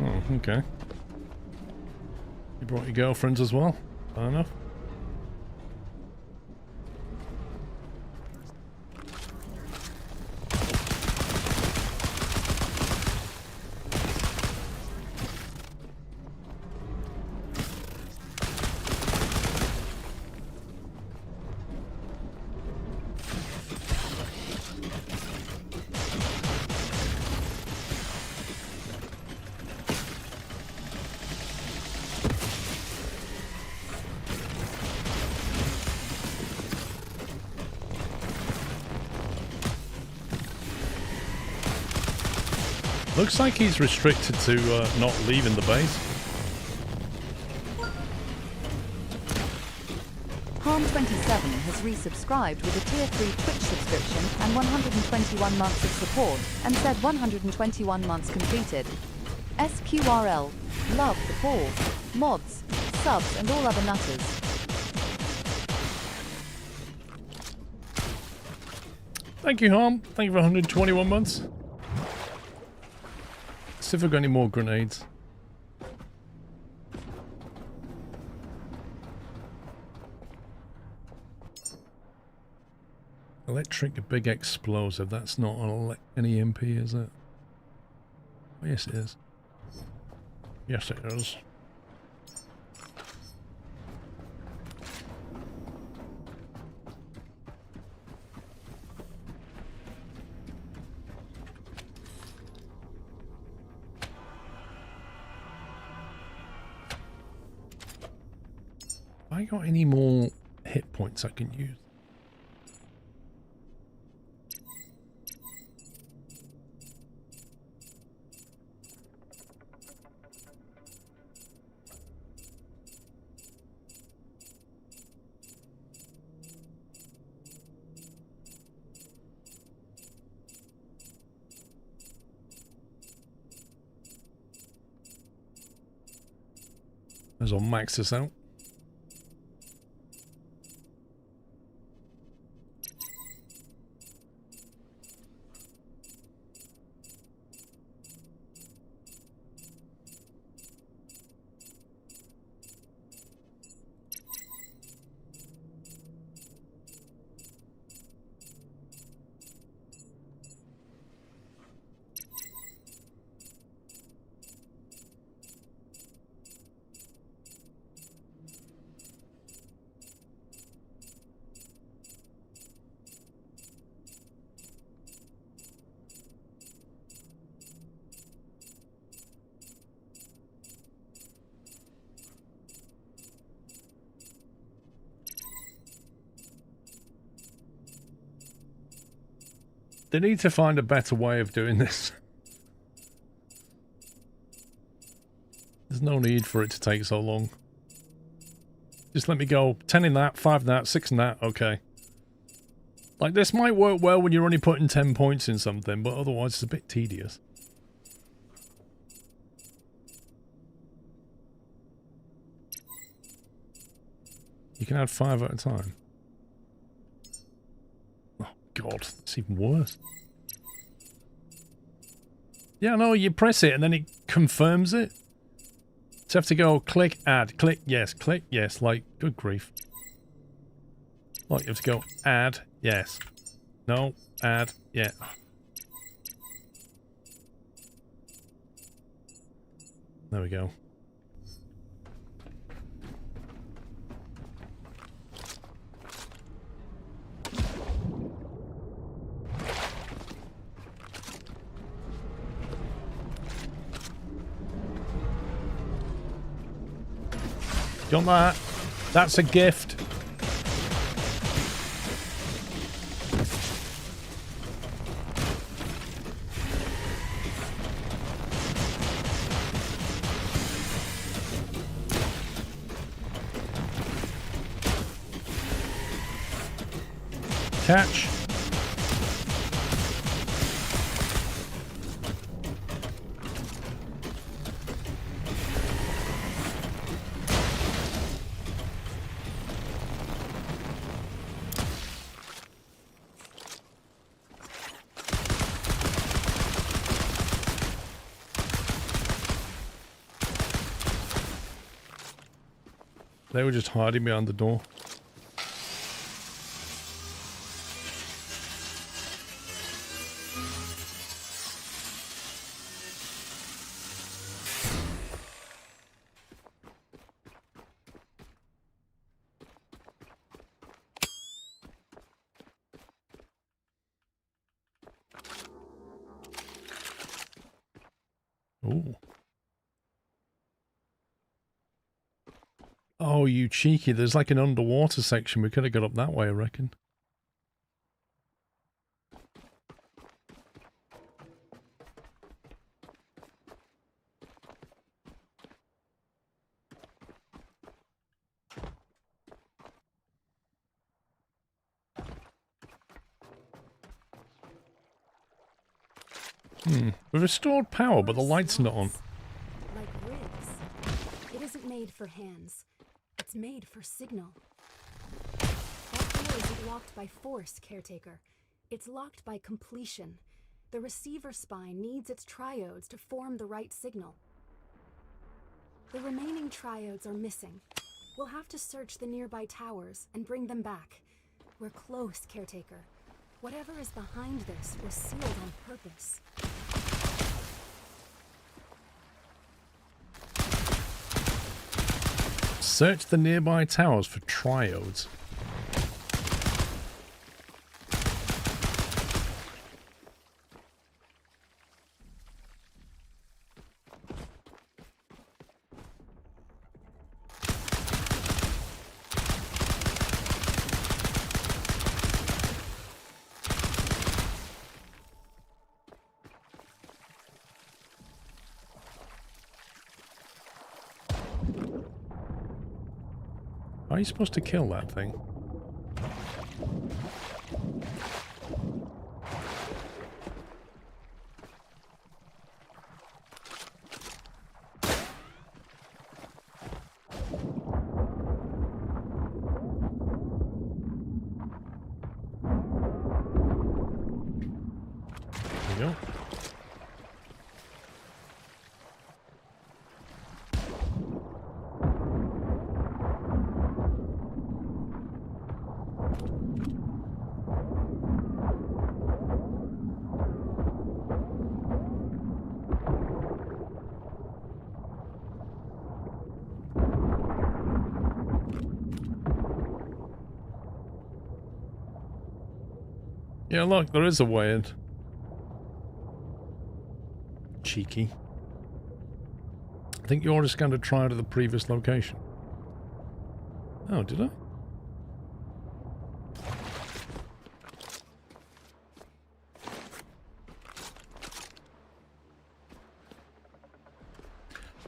Oh, okay. You brought your girlfriends as well? Fair enough. Looks like he's restricted to not leaving the base.
Harm27 has resubscribed with a tier 3 Twitch subscription and 121 months of support and said 121 months completed. SQRL. Love the pause. Mods. Subs and all other nutters.
Thank you, Harm. Thank you for 121 months. See if I've got any more grenades. Electric big explosive. That's not an EMP, is it? Oh, yes, it is. Yes, it is. Have I got any more hit points I can use? As I'll max this out. They need to find a better way of doing this. There's no need for it to take so long. Just let me go 10 in that, 5 in that, 6 in that, okay. Like, this might work well when you're only putting 10 points in something, but otherwise it's a bit tedious. You can add 5 at a time. Oh god, that's even worse. Yeah, no, you press it and then it confirms it. So you have to go click, add, click, yes, like, good grief. Like, you have to go add, yes. No, add, yeah. There we go. Got that. That's a gift. Catch. They were just hiding behind the door. Ooh. Oh, you cheeky. There's like an underwater section. We could have got up that way, I reckon. We've restored power, but the light's not on.
Like ribs. It isn't made for hands. It's made for signal. That door isn't locked by force, Caretaker. It's locked by completion. The receiver spine needs its triodes to form the right signal. The remaining triodes are missing. We'll have to search the nearby towers and bring them back. We're close, Caretaker. Whatever is behind this was sealed on purpose.
Search the nearby towers for triodes. How are you supposed to kill that thing? There we go. Yeah, look, there is a way in. Cheeky. I think you already scanned a triode at the previous location. Oh, did I?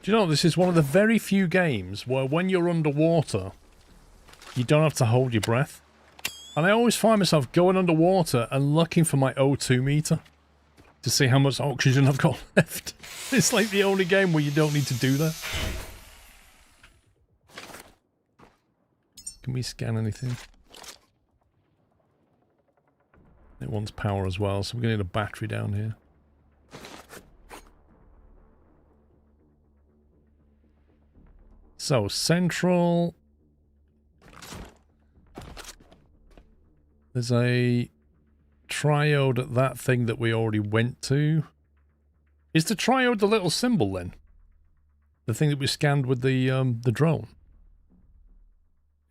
Do you know, this is one of the very few games where when you're underwater, you don't have to hold your breath. And I always find myself going underwater and looking for my O2 meter to see how much oxygen I've got left. It's like the only game where you don't need to do that. Can we scan anything? It wants power as well, so we're going to need a battery down here. So, central... There's a triode at that thing that we already went to. Is the triode the little symbol then? The thing that we scanned with the drone?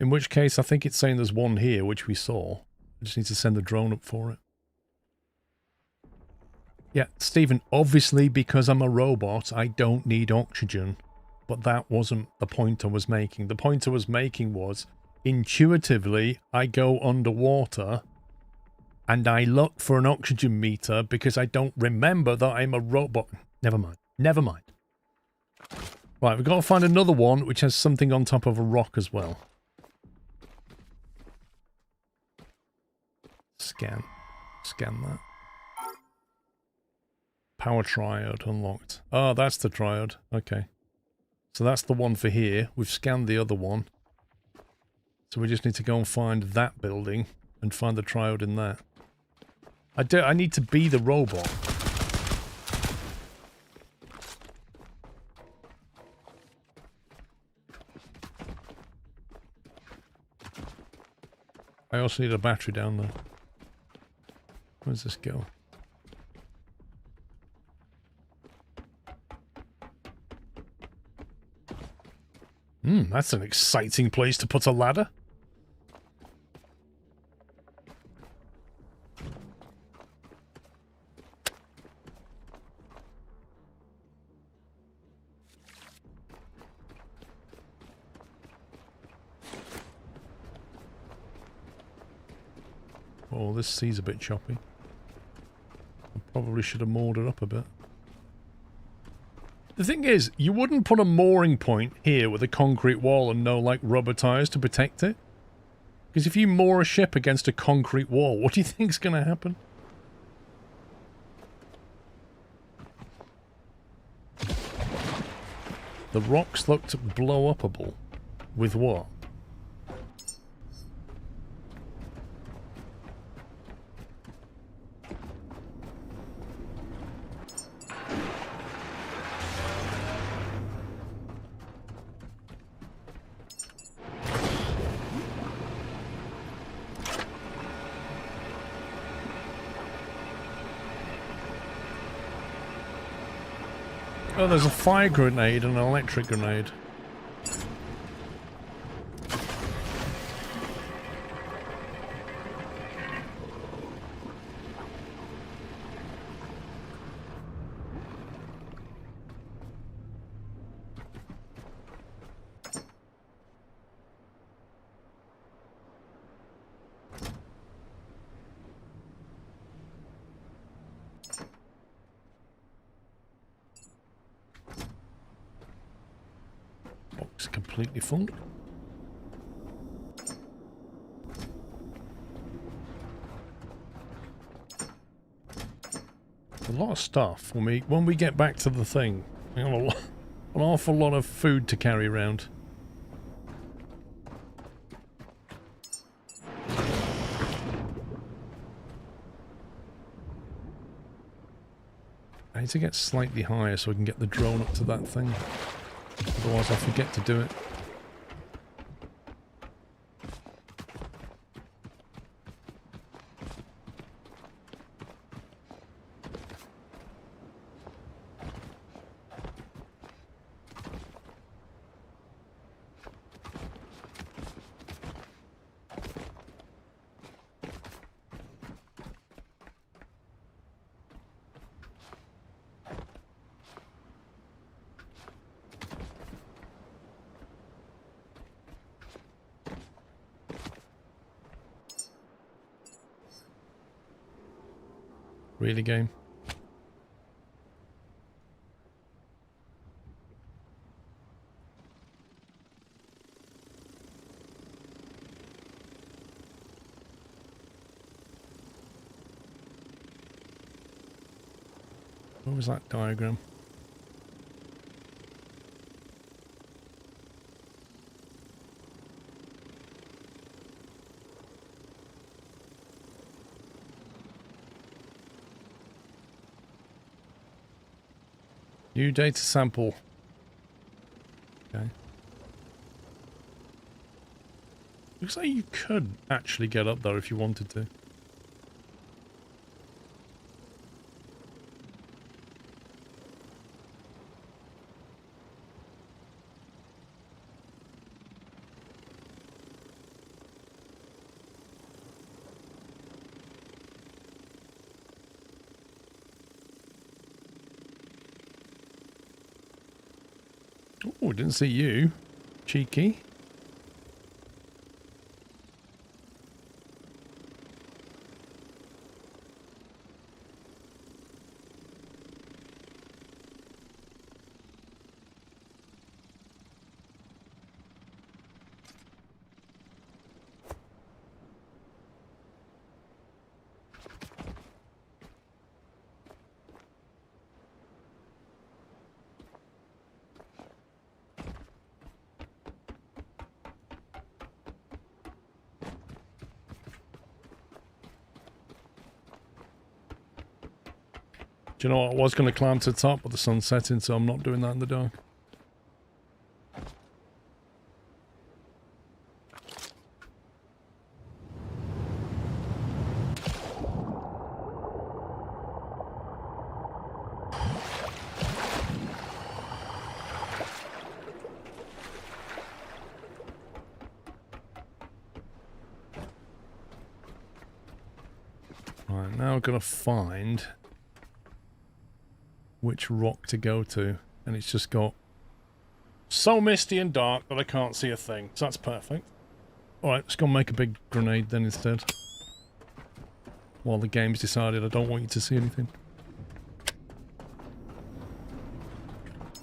In which case, I think it's saying there's one here, which we saw. I just need to send the drone up for it. Yeah, Stephen, obviously because I'm a robot, I don't need oxygen. but that wasn't the point I was making. The point I was making was, intuitively, I go underwater and I look for an oxygen meter because I don't remember that I'm a robot. Never mind. Never mind. Right, we've got to find another one which has something on top of a rock as well. Scan. Scan that. Power triode unlocked. Oh, that's the triode. Okay. So that's the one for here. We've scanned the other one. So we just need to go and find that building and find the triode in that. I need to be the robot. I also need a battery down there. Where's this go? That's an exciting place to put a ladder. Oh, this sea's a bit choppy. I probably should have moored it up a bit. The thing is, you wouldn't put a mooring point here with a concrete wall and no, like, rubber tires to protect it. Because if you moor a ship against a concrete wall, what do you think's going to happen? The rocks looked blow-upable. With what? Oh, there's a fire grenade and an electric grenade. Box completely full. A lot of stuff when we get back to the thing. We have an awful lot of food to carry around. I need to get slightly higher so I can get the drone up to that thing. Otherwise I'll forget to do it. Really, game? What was that diagram? New data sample. Okay. Looks like you could actually get up there if you wanted to. Oh, didn't see you. Cheeky. Do you know what? I was going to climb to the top, but the sun's setting, so I'm not doing that in the dark. Right, now I've got to find which rock to go to, and it's just got so misty and dark that I can't see a thing, so that's perfect. Alright, let's go make a big grenade then instead, while the game's decided I don't want you to see anything.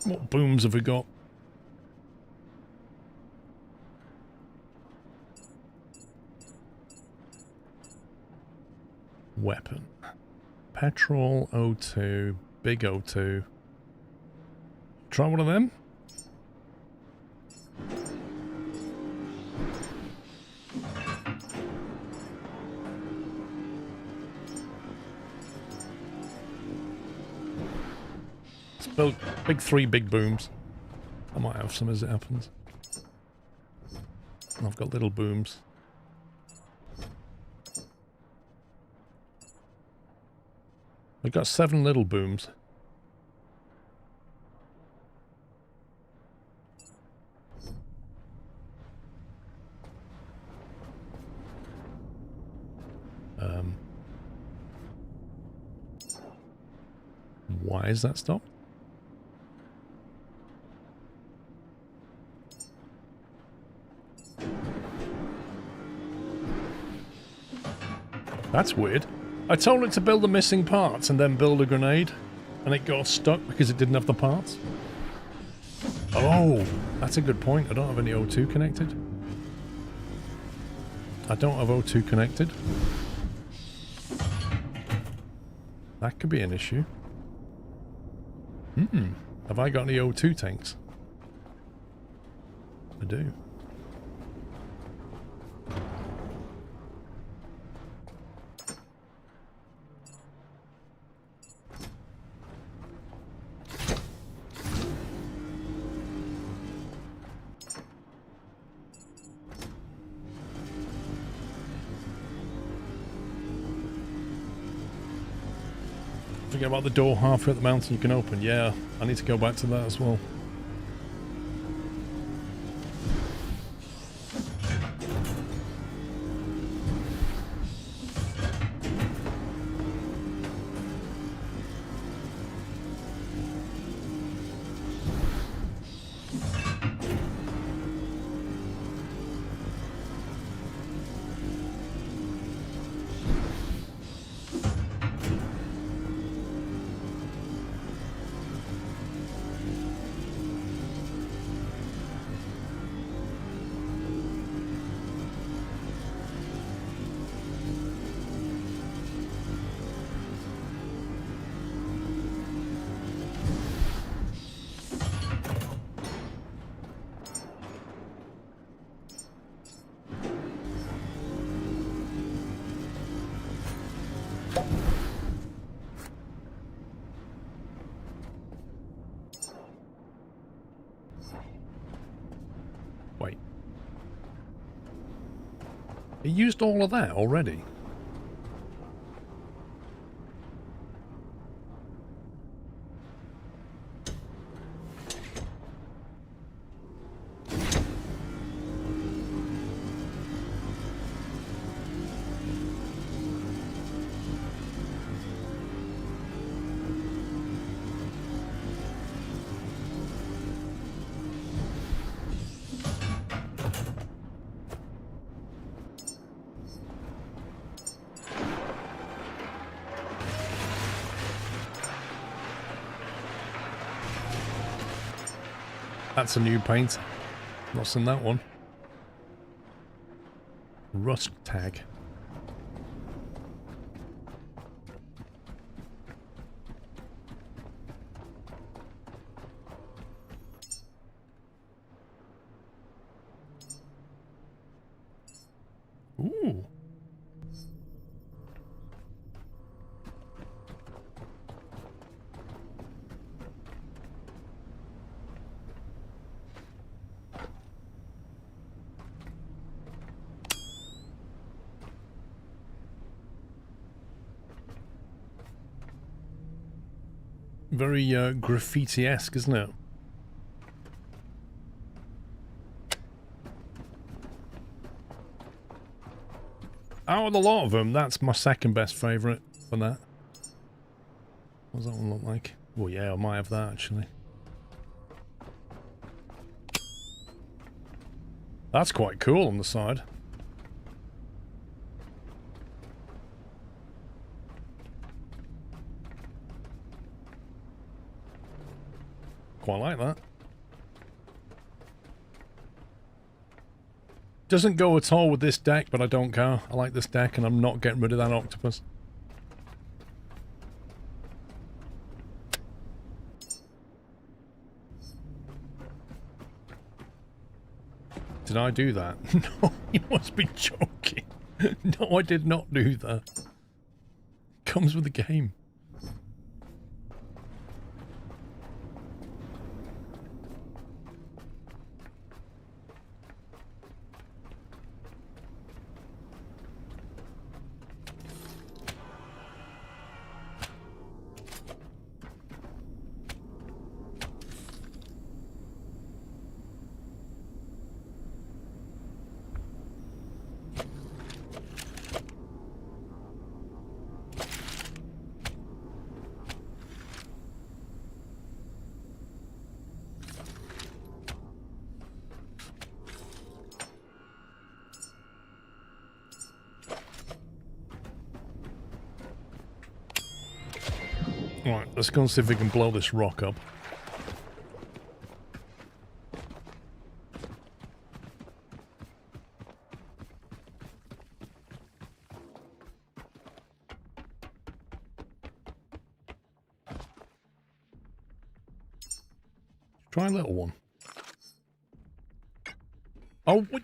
What booms have we got? Weapon. Petrol, O2, big O2. Try one of them. Let's build three big booms. I might have some as it happens. I've got little booms. I've got 7 little booms. Why is that stopped? That's weird. I told it to build the missing parts and then build a grenade, and it got stuck because it didn't have the parts. Oh, that's a good point. I don't have any O2 connected. I don't have O2 connected. That could be an issue. Have I got any O2 tanks? I do. Forget about the door halfway up the mountain you can open. Yeah, I need to go back to that as well. Wait. It used all of that already? That's a new paint. Not seen that one. Rust tag. Ooh. Very graffiti-esque, isn't it? Out of the lot of them, that's my second best favourite for that. What does that one look like? Well, yeah, I might have that actually. That's quite cool on the side. Quite like that. Doesn't go at all with this deck, but I don't care. I like this deck and I'm not getting rid of that octopus. Did I do that? No, you must be joking. No, I did not do that. Comes with the game. Right, let's go and see if we can blow this rock up. Try a little one. Oh, what?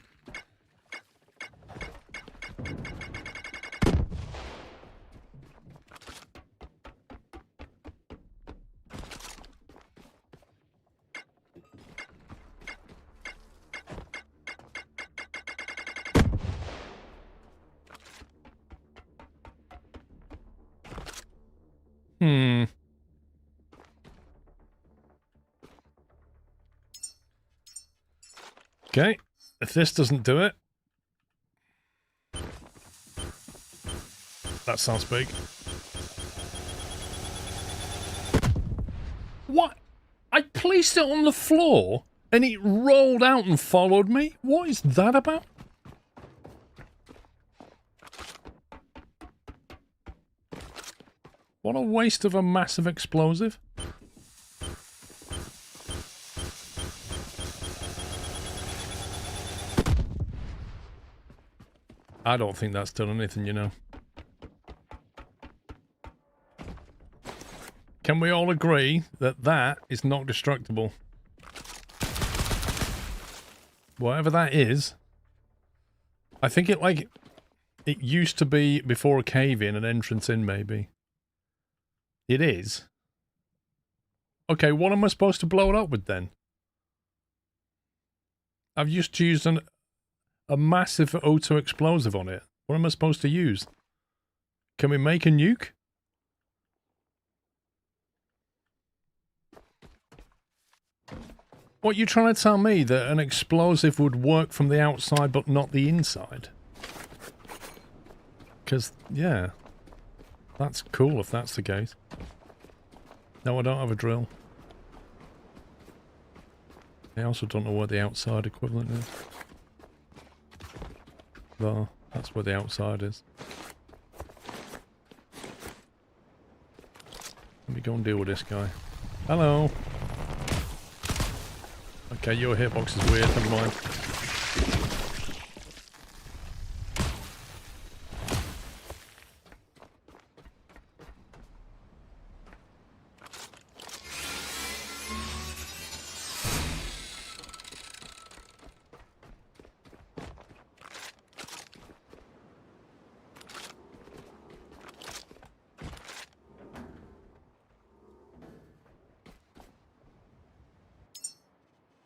Okay, if this doesn't do it... That sounds big. What? I placed it on the floor and it rolled out and followed me? What is that about? What a waste of a massive explosive. I don't think that's done anything, you know. Can we all agree that that is not destructible? Whatever that is. I think it, like, it used to be before a cave-in, an entrance in, maybe. It is. Okay, what am I supposed to blow it up with, then? I've just used a massive auto explosive on it. What am I supposed to use? Can we make a nuke? What, you trying to tell me that an explosive would work from the outside but not the inside? Because, yeah. That's cool if that's the case. No, I don't have a drill. I also don't know where the outside equivalent is. Well, that's where the outside is. Let me go and deal with this guy. Hello. Okay, your hitbox is weird, never mind.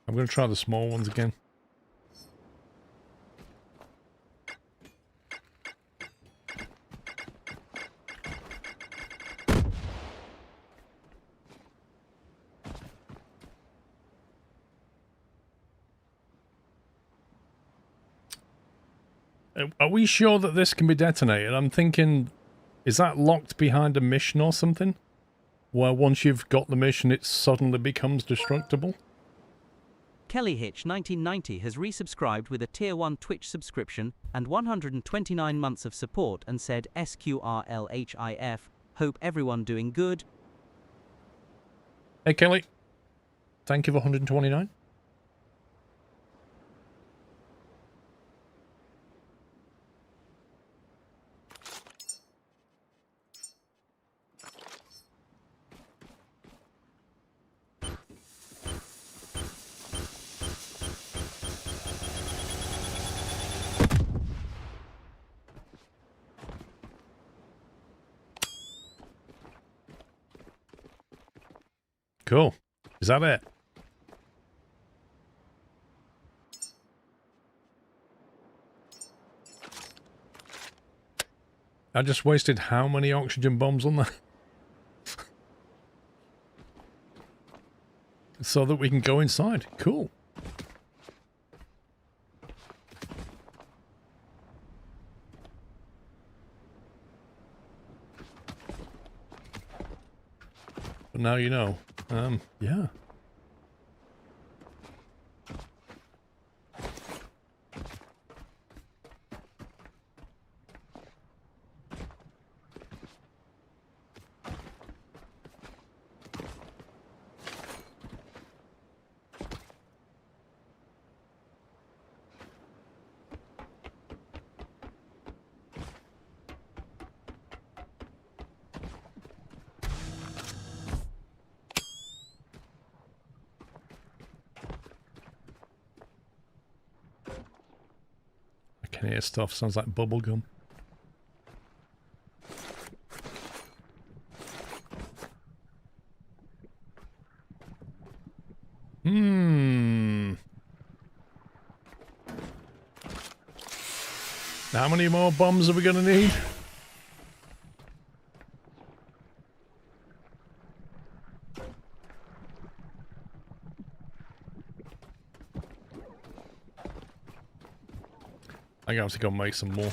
I'm going to try the small ones again. Are we sure that this can be detonated? I'm thinking, is that locked behind a mission or something? Where once you've got the mission, it suddenly becomes destructible?
Kelly Hitch 1990 has resubscribed with a Tier 1 Twitch subscription and 129 months of support and said SQRLHIF, hope everyone doing good.
Hey Kelly, thank you for 129. Cool. Is that it? I just wasted how many oxygen bombs on that? So that we can go inside. Cool. But now you know. Yeah. I can hear stuff, sounds like bubblegum. How many more bombs are we gonna need? I'm gonna have to go make some more.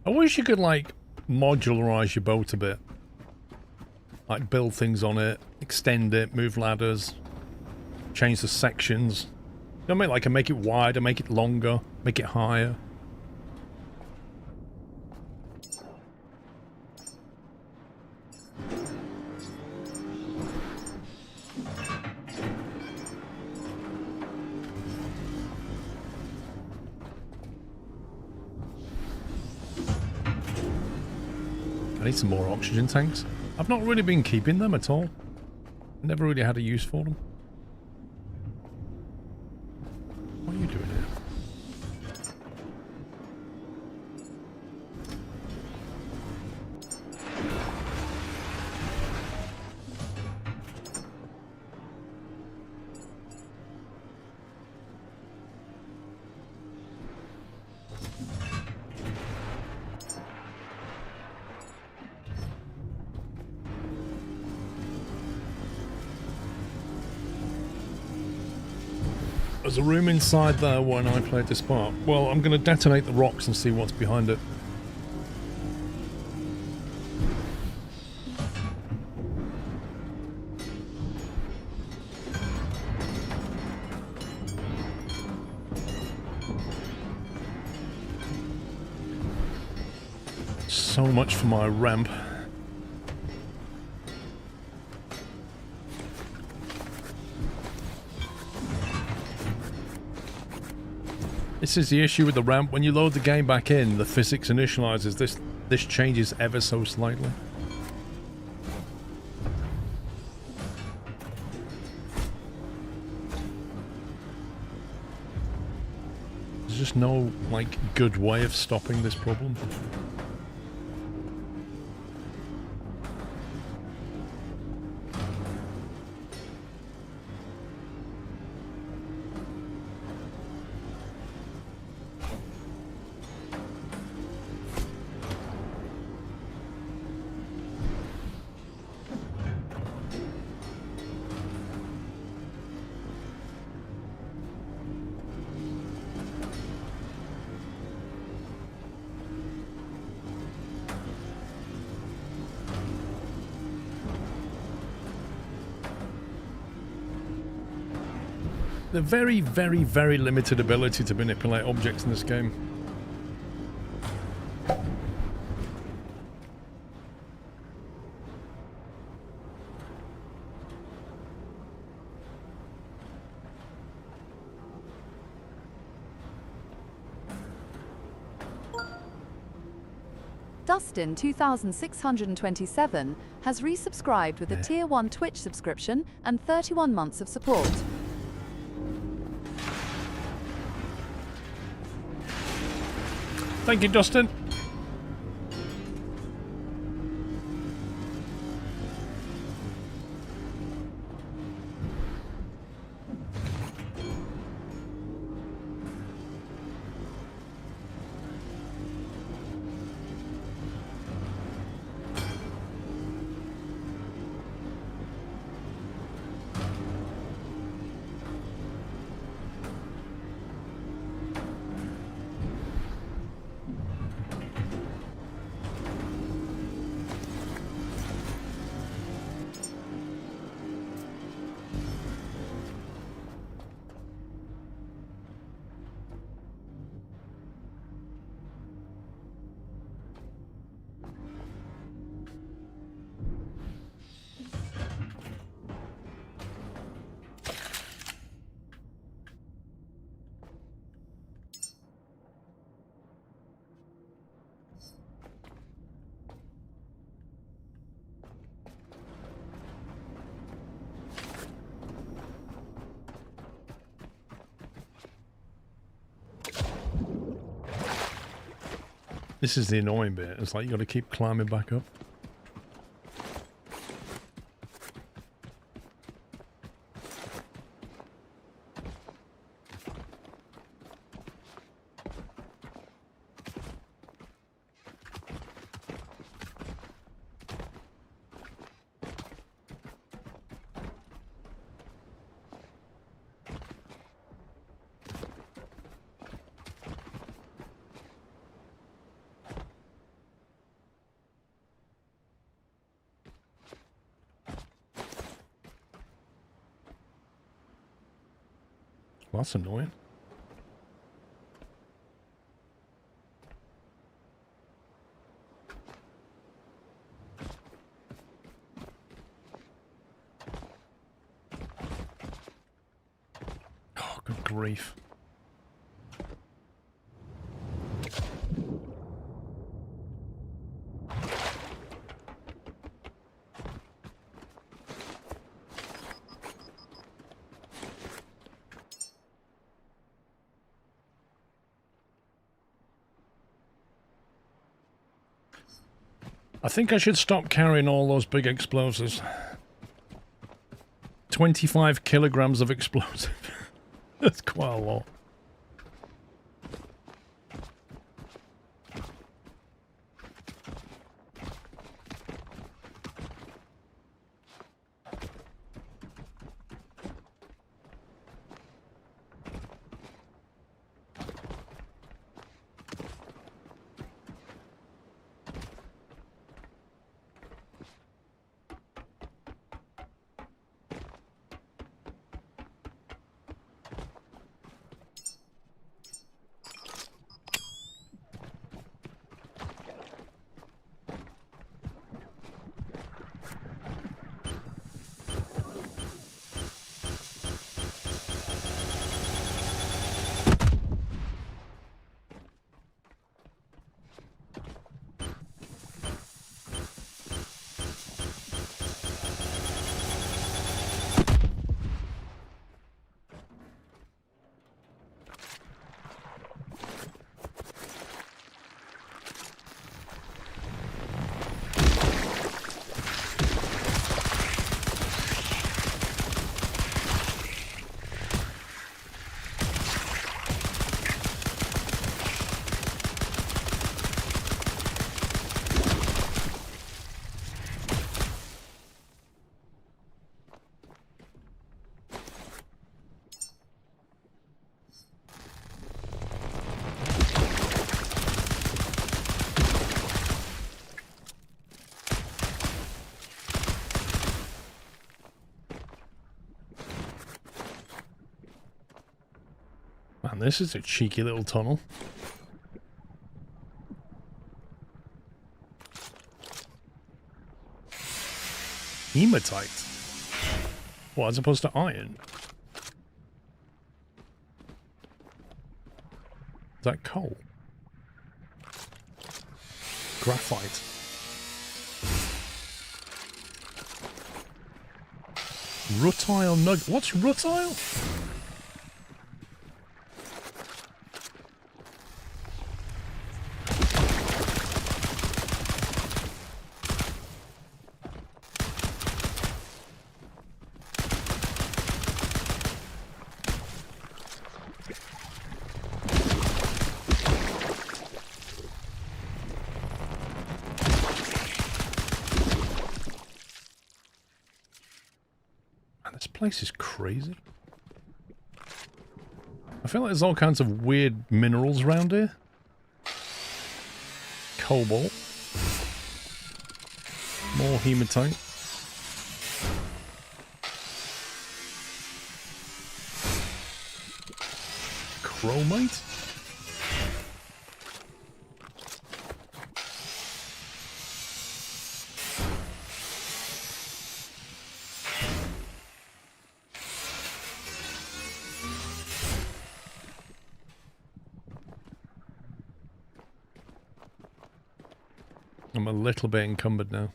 I wish you could, like, modularize your boat a bit. Like, build things on it, extend it, move ladders, change the sections. You know what I mean? Like, I make it wider, make it longer, make it higher. I need some more oxygen tanks. I've not really been keeping them at all. I never really had a use for them. What are you doing here? There's a room inside there when I played this part. Well, I'm going to detonate the rocks and see what's behind it. So much for my ramp. This is the issue with the ramp. When you load the game back in, the physics initializes. This changes ever so slightly. There's just no, like, good way of stopping this problem. The very, very, very limited ability to manipulate objects in this game.
Dustin 2627 has resubscribed with a Tier 1 Twitch subscription and 31 months of support.
Thank you, Dustin. This is the annoying bit. It's like you got to keep climbing back up. Well, that's annoying. Oh, good grief. I think I should stop carrying all those big explosives. 25 kilograms of explosive. That's quite a lot. And this is a cheeky little tunnel. Hematite. What, as opposed to iron? Is that coal? Graphite. Rutile nugget. What's rutile? This place is crazy. I feel like there's all kinds of weird minerals around here. Cobalt. More hematite. Chromite? I'm a little bit encumbered now.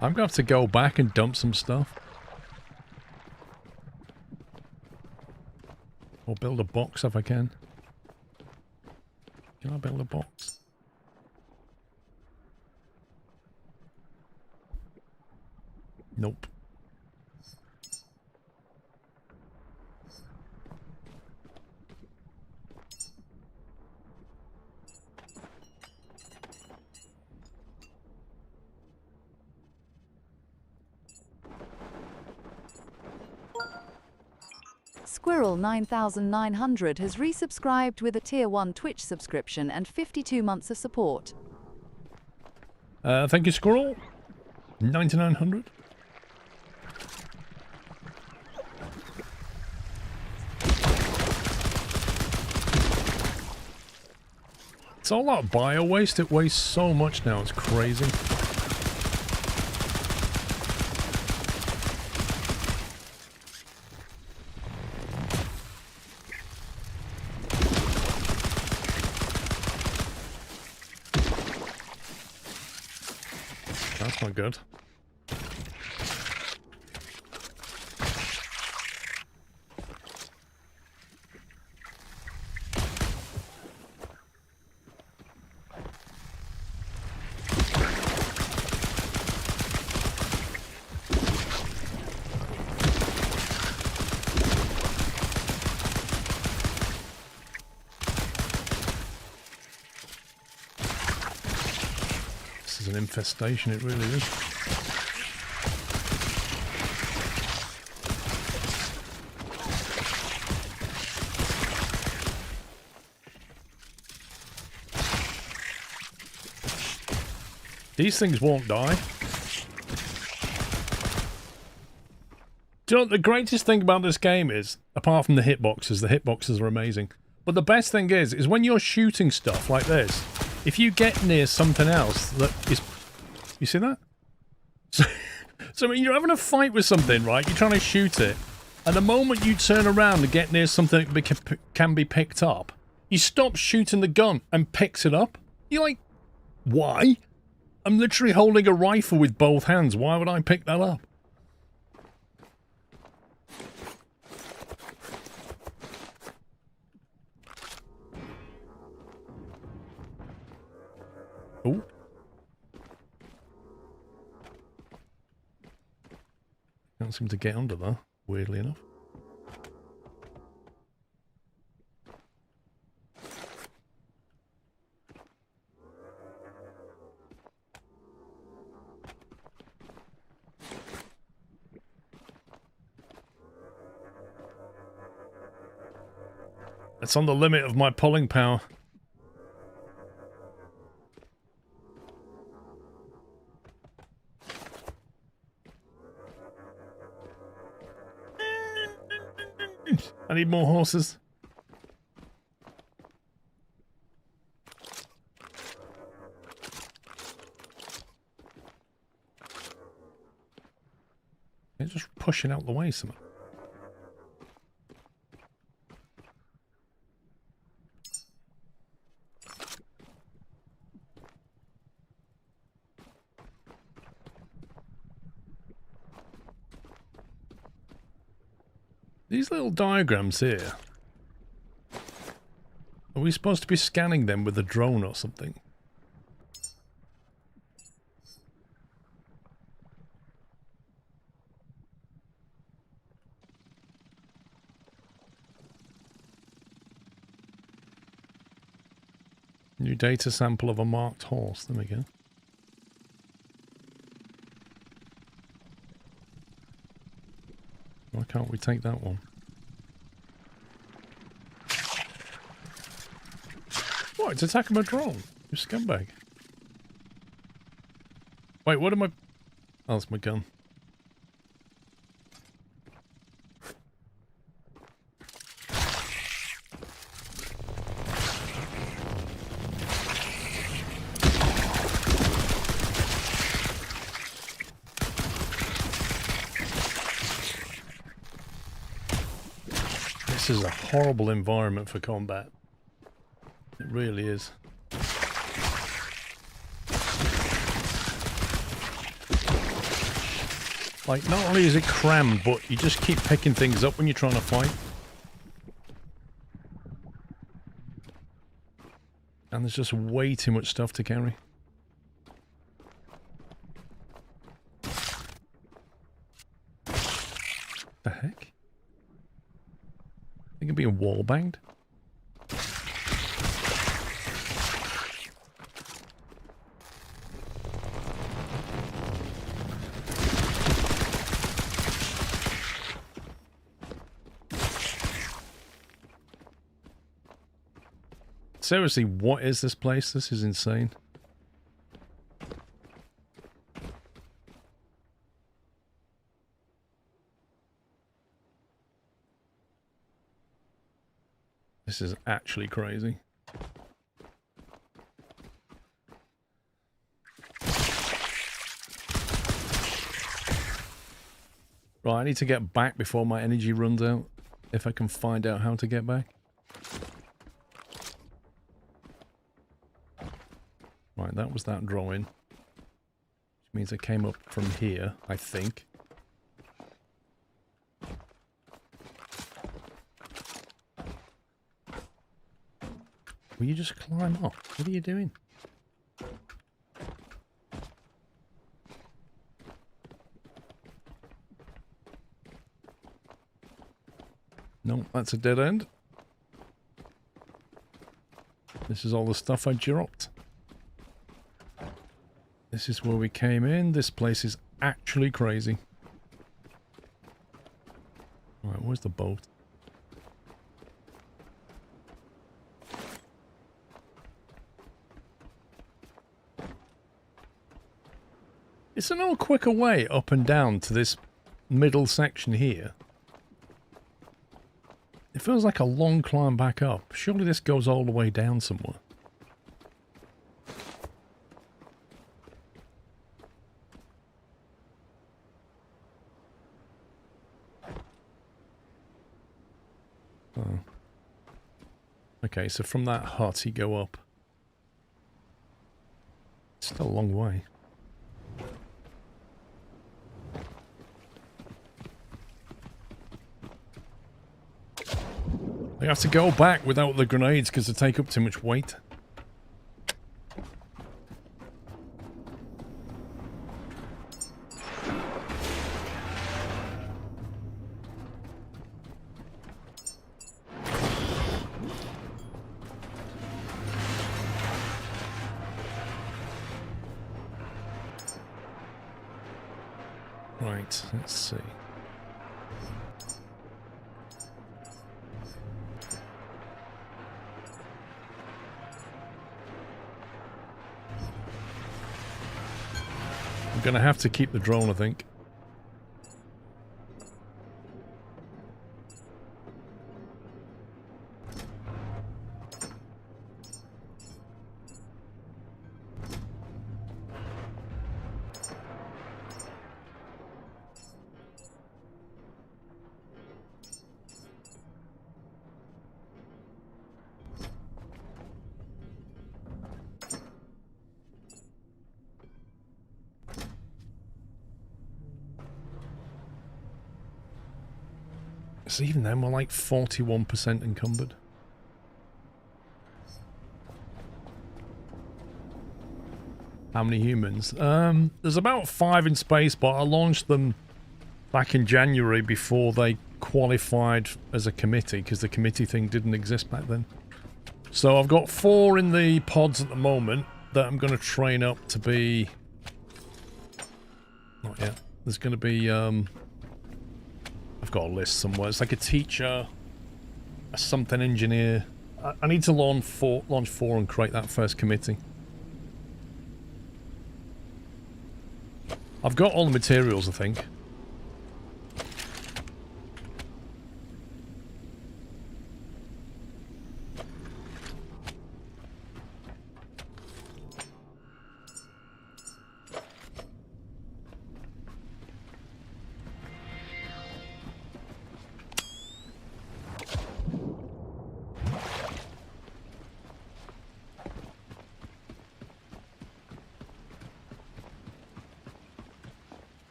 I'm gonna have to go back and dump some stuff. Or build a box if I can. Can I build a box? Nope.
Squirrel 9900 has resubscribed with a Tier 1 Twitch subscription and 52 months of support.
Thank you, Squirrel. 9900. It's all that bio waste. It wastes so much now. It's crazy. That's not good. This is an infestation, it really is. These things won't die. Do you know what the greatest thing about this game is? Apart from the hitboxes are amazing. But the best thing is when you're shooting stuff like this, if you get near something else that is... You see that? So when you're having a fight with something, right? You're trying to shoot it. And the moment you turn around and get near something that can be picked up, you stop shooting the gun and picks it up. You're like, why? I'm literally holding a rifle with both hands. Why would I pick that up? Oh. Can't seem to get under that, weirdly enough. It's on the limit of my pulling power. I need more horses. They're just pushing out the way somehow. These little diagrams here. Are we supposed to be scanning them with a drone or something? New data sample of a marked horse. There we go. Why can't we take that one? What? It's attacking my drone. You scumbag. Wait, what am I... Oh, that's my gun. This is a horrible environment for combat. It really is. Like, not only is it crammed, but you just keep picking things up when you're trying to fight. And there's just way too much stuff to carry. The heck? Think of being wall banged? Seriously, what is this place? This is insane. This is actually crazy. Right, I need to get back before my energy runs out. If I can find out how to get back. Right, that was that drawing. Which means I came up from here, I think. Will you just climb up? What are you doing? No, that's a dead end. This is all the stuff I dropped. This is where we came in. This place is actually crazy. Alright, where's the boat? It's an all quicker way up and down to this middle section here. It feels like a long climb back up. Surely this goes all the way down somewhere. Oh. Okay, so from that hut you go up. It's still a long way. I have to go back without the grenades because they take up too much weight. Right, let's see. Gonna have to keep the drone, I think. So even then, we're like 41% encumbered. How many humans? There's about 5 in space, but I launched them back in January before they qualified as a committee, because the committee thing didn't exist back then. So I've got 4 in the pods at the moment that I'm going to train up to be... Not yet. There's going to be... I've got a list somewhere. It's like a teacher, a something engineer. I need to launch 4 and create that first committee. I've got all the materials, I think.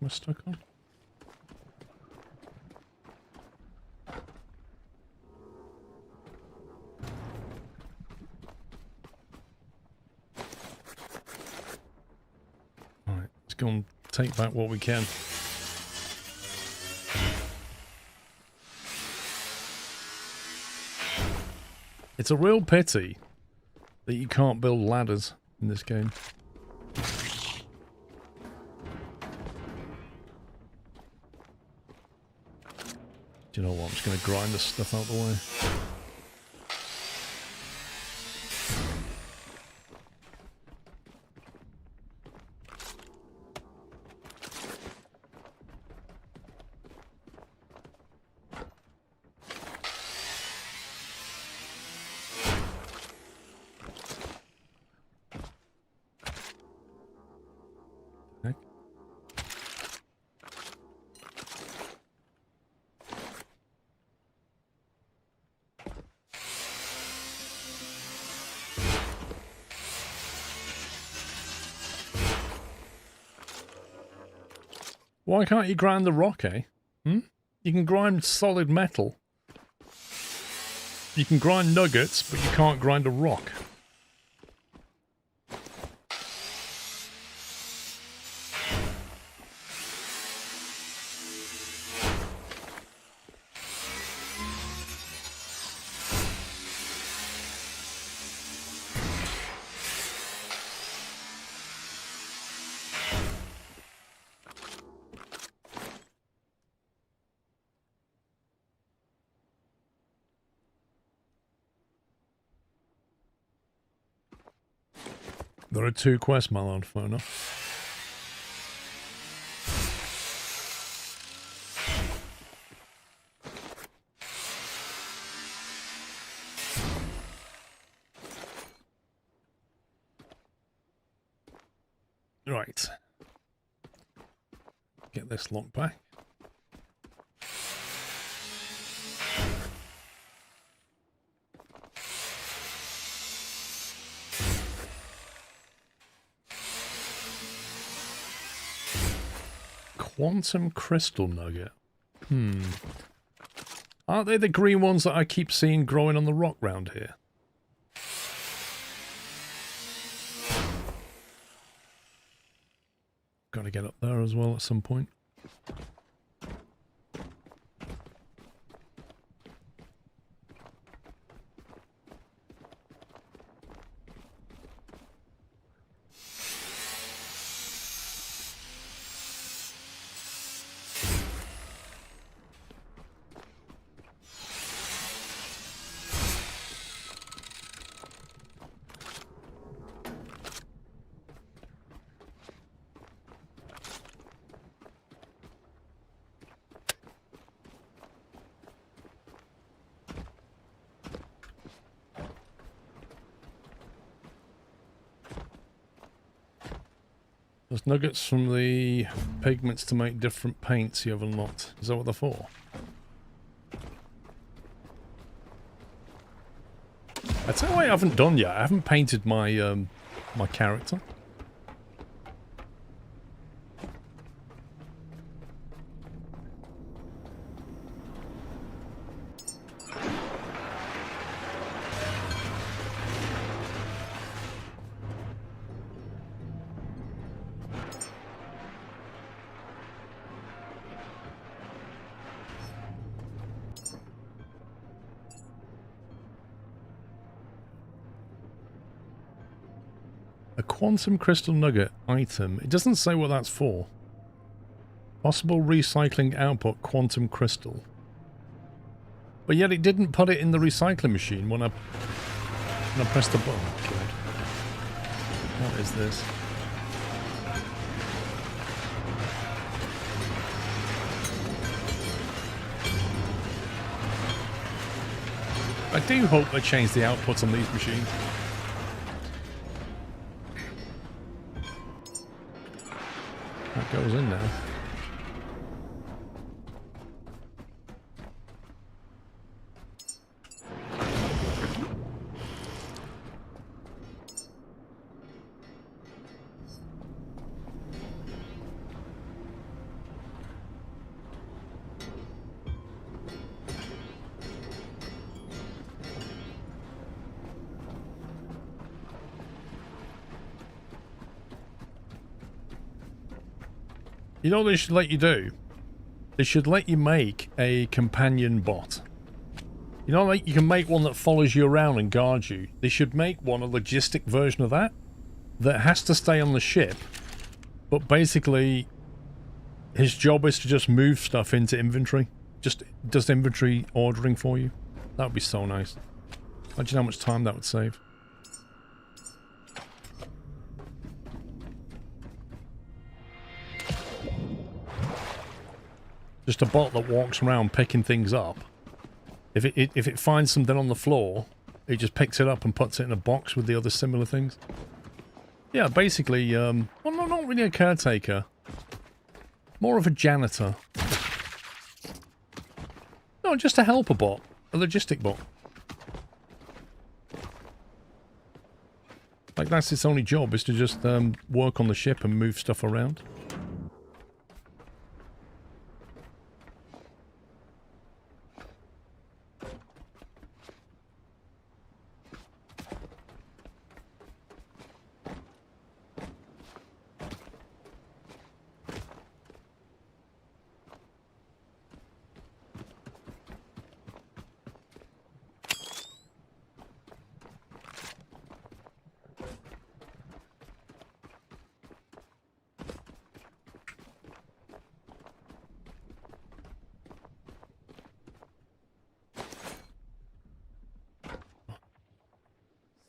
Am I stuck on? Alright, let's go and take back what we can. It's a real pity that you can't build ladders in this game. Do you know what? I'm just going to grind this stuff out the way. Why can't you grind the rock, eh? Hmm? You can grind solid metal. You can grind nuggets, but you can't grind a rock. There are 2 quests, Malon, fair enough. Right. Get this locked back. Quantum crystal nugget. Aren't they the green ones that I keep seeing growing on the rock round here? Got to get up there as well at some point. There's nuggets from the pigments to make different paints you have unlocked. Is that what they're for? I tell you what I haven't done yet. I haven't painted my my character. A quantum crystal nugget item. It doesn't say what that's for. Possible recycling output quantum crystal. But yet it didn't put it in the recycling machine when I pressed the button. Okay. What is this? I do hope they change the outputs on these machines. That goes in now. You know what they should let you do? They should let you make a companion bot. You know, like you can make one that follows you around and guards you. They should make one, a logistic version of that, that has to stay on the ship, but basically his job is to just move stuff into inventory. Just does inventory ordering for you. That would be so nice. Imagine how much time that would save. Just a bot that walks around picking things up. If it finds something on the floor, it just picks it up and puts it in a box with the other similar things. Yeah, basically, well, no, not really a caretaker. More of a janitor. No, just a helper bot. A logistic bot. Like, that's its only job, is to just work on the ship and move stuff around.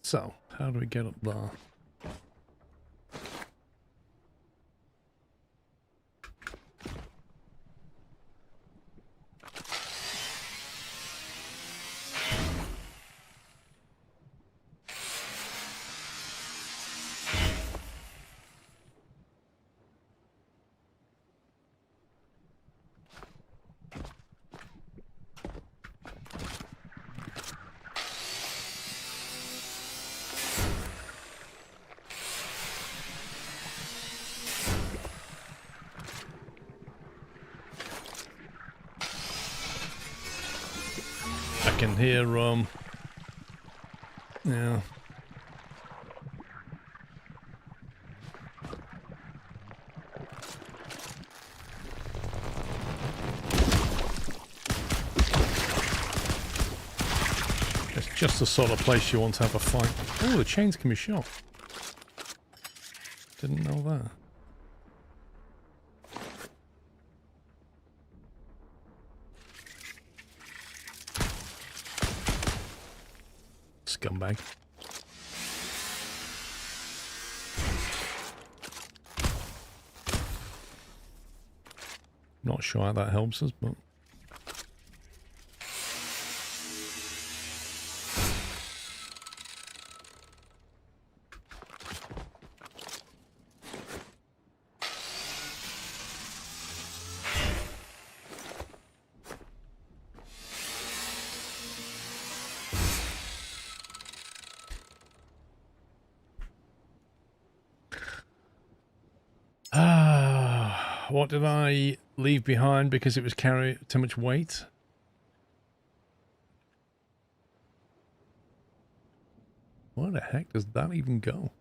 So, how do we get up there? Can hear yeah. It's just the sort of place you want to have a fight. Oh, the chains can be shot. Didn't know that. Scumbag. Not sure how that helps us, but... What did I leave behind because it was carrying too much weight? Where the heck does that even go?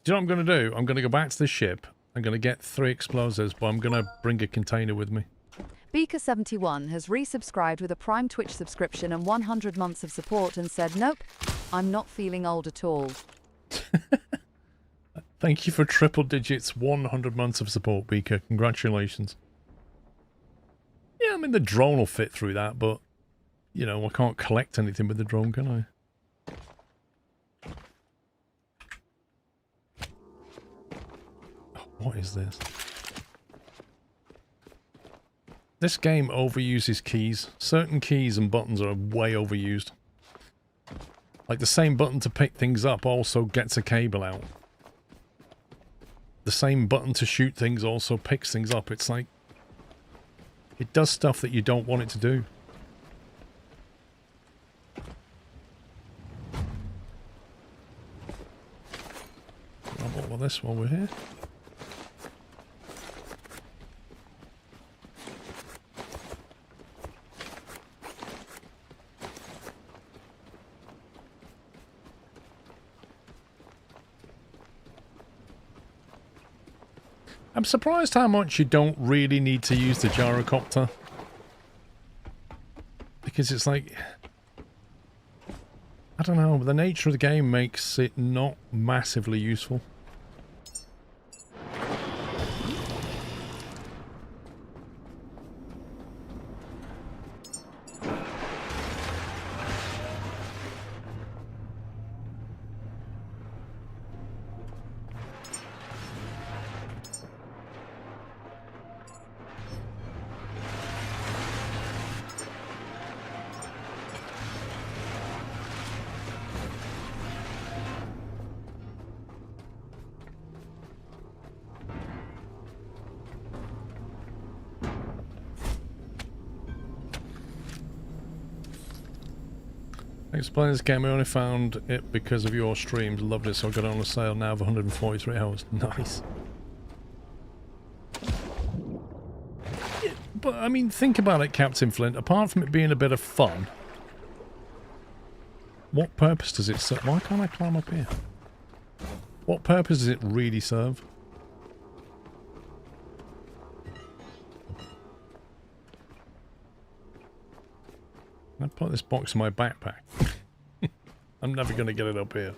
Do you know what I'm going to do? I'm going to go back to the ship. I'm going to get 3 explosives, but I'm going to bring a container with me.
Beaker71 has resubscribed with a Prime Twitch subscription and 100 months of support and said, nope, I'm not feeling old at all.
Thank you for triple digits, 100 months of support, Beaker. Congratulations. Yeah, I mean, the drone will fit through that, but, you know, I can't collect anything with the drone, can I? What is this? This game overuses keys. Certain keys and buttons are way overused. Like the same button to pick things up also gets a cable out. The same button to shoot things also picks things up. It's like... it does stuff that you don't want it to do. Grab all of this while we're here. I'm surprised how much you don't really need to use the gyrocopter. Because it's like... I don't know, the nature of the game makes it not massively useful. Thanks for playing this game. I only found it because of your streams. Loved it, so I got it on a sale now of 143 hours. Nice. Yeah, but, I mean, think about it, Captain Flint. Apart from it being a bit of fun, what purpose does it serve? Why can't I climb up here? What purpose does it really serve? I'd put this box in my backpack. I'm never going to get it up here.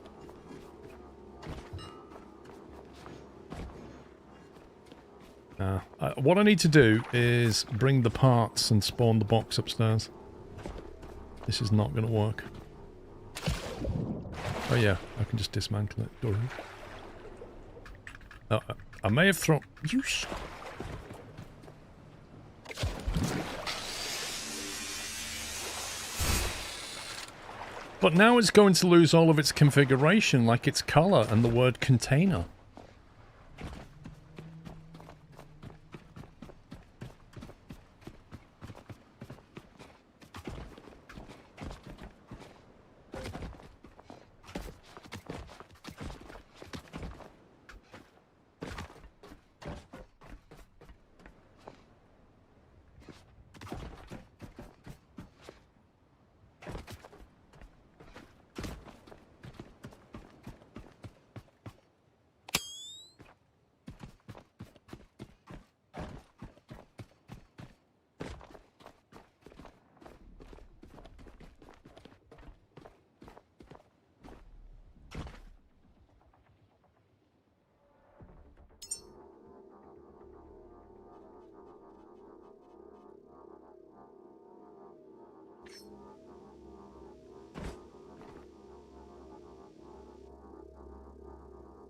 What I need to do is bring the parts and spawn the box upstairs. This is not going to work. Oh yeah, I can just dismantle it. Go ahead. I may have thrown... You But now it's going to lose all of its configuration, like its color and the word container.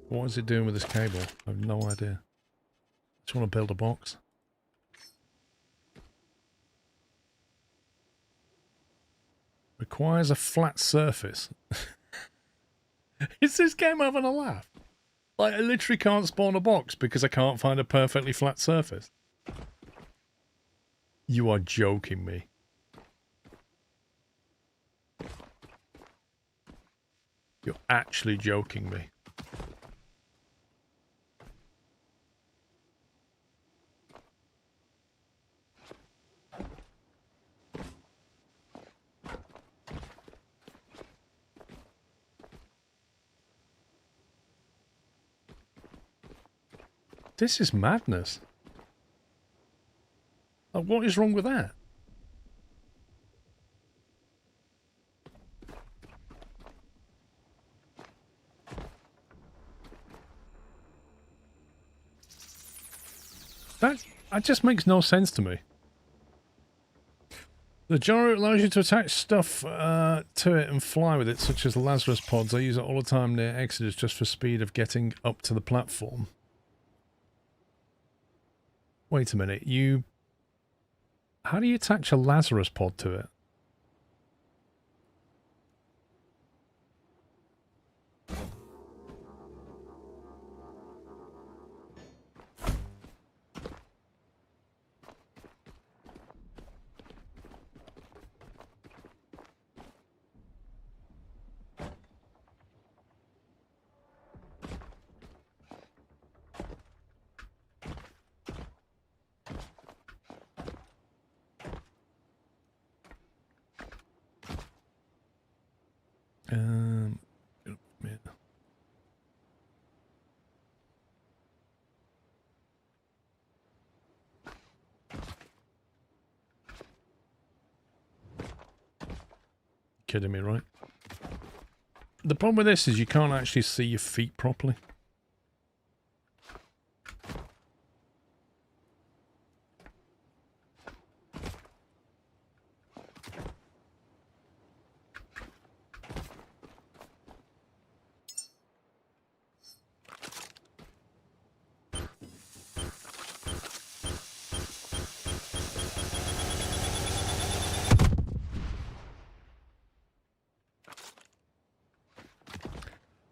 What is it doing with this cable? I have no idea. Just want to build a box. Requires a flat surface. Is this game having a laugh? Like, I literally can't spawn a box because I can't find a perfectly flat surface. You are joking me. actually joking me? This is madness. Like, what is wrong with that? That just makes no sense to me. The gyro allows you to attach stuff to it and fly with it, such as Lazarus pods. I use it all the time near Exodus just for speed of getting up to the platform. Wait a minute, how do you attach a Lazarus pod to it? Yeah. Kidding me, right? The problem with this is you can't actually see your feet properly.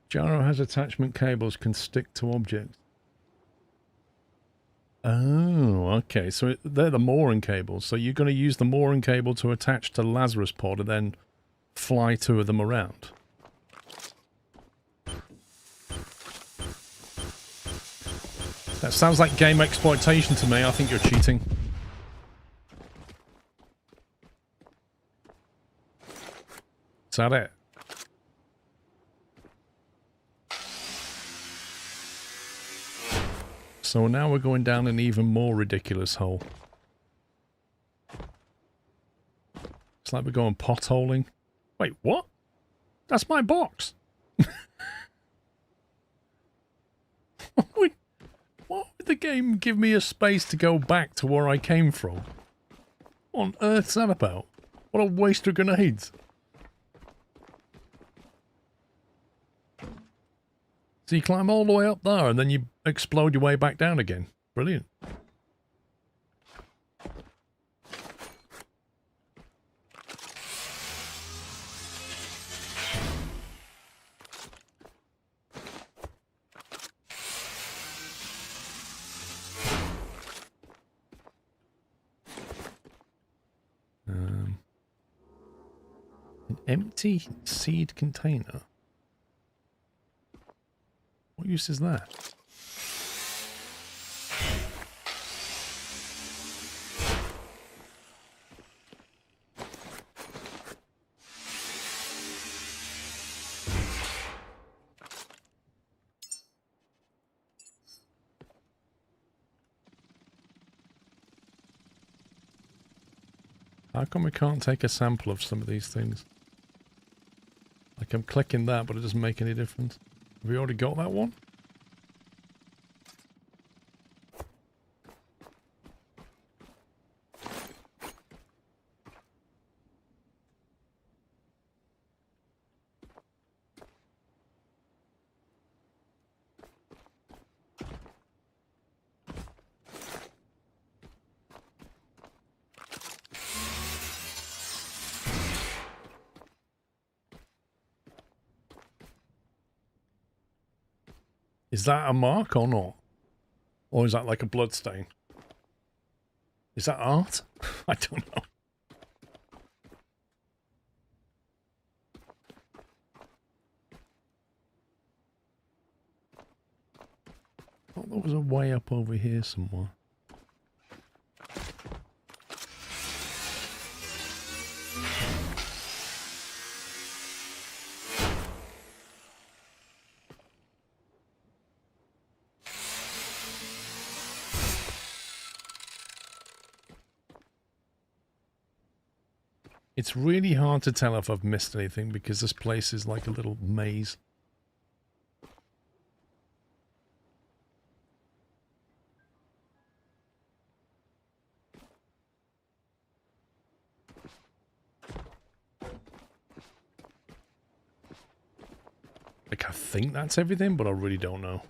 Gyro has attachment cables, can stick to objects. Oh, okay. So they're the mooring cables. So you're going to use the mooring cable to attach to Lazarus pod and then fly two of them around. That sounds like game exploitation to me. I think you're cheating. Is that it? So now we're going down an even more ridiculous hole. It's like we're going potholing. Wait, what? That's my box. What would the game give me a space to go back to where I came from? What on earth's that about? What a waste of grenades. So you climb all the way up there and then you explode your way back down again. Brilliant. An empty seed container. What use is that? How come we can't take a sample of some of these things? Like I'm clicking that, but it doesn't make any difference. Have we already got that one? Is that a mark or not? Or is that like a blood stain? Is that art? I don't know. was a way up over here somewhere. It's really hard to tell if I've missed anything because this place is like a little maze. Like, I think that's everything, but I really don't know.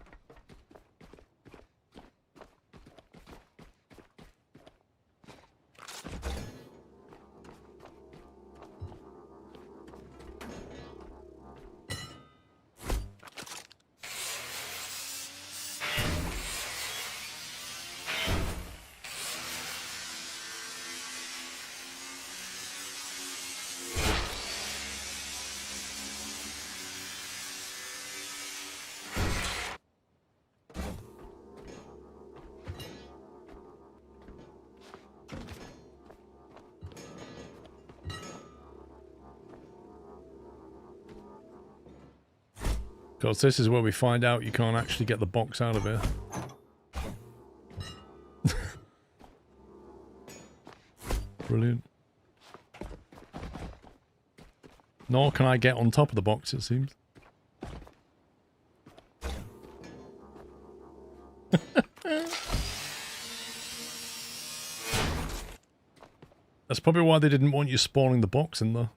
Because this is where we find out you can't actually get the box out of here. Brilliant. Nor can I get on top of the box, it seems. That's probably why they didn't want you spawning the box in there.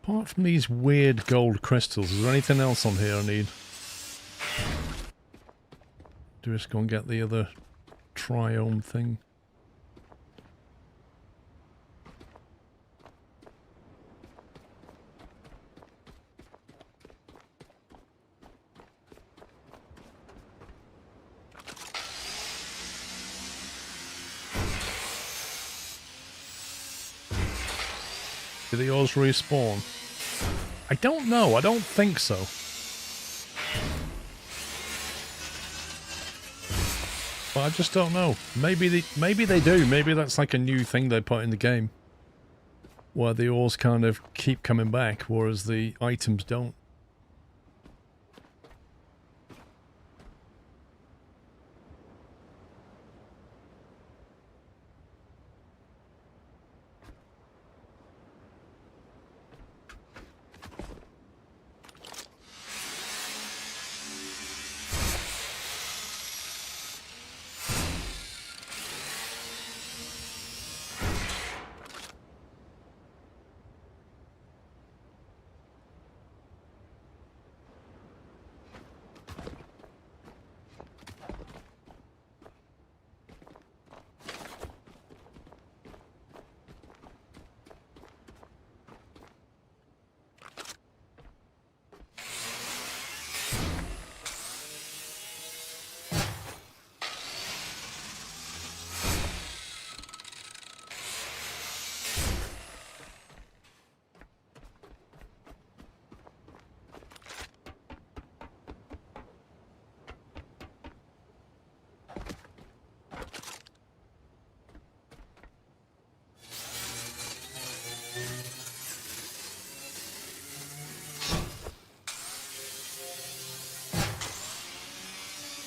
Apart from these weird gold crystals, is there anything else on here I need? Just go and get the other triome thing. Do they always respawn? I don't know. I don't think so. But I just don't know. Maybe they do. Maybe that's like a new thing they put in the game, where the ores kind of keep coming back, whereas the items don't.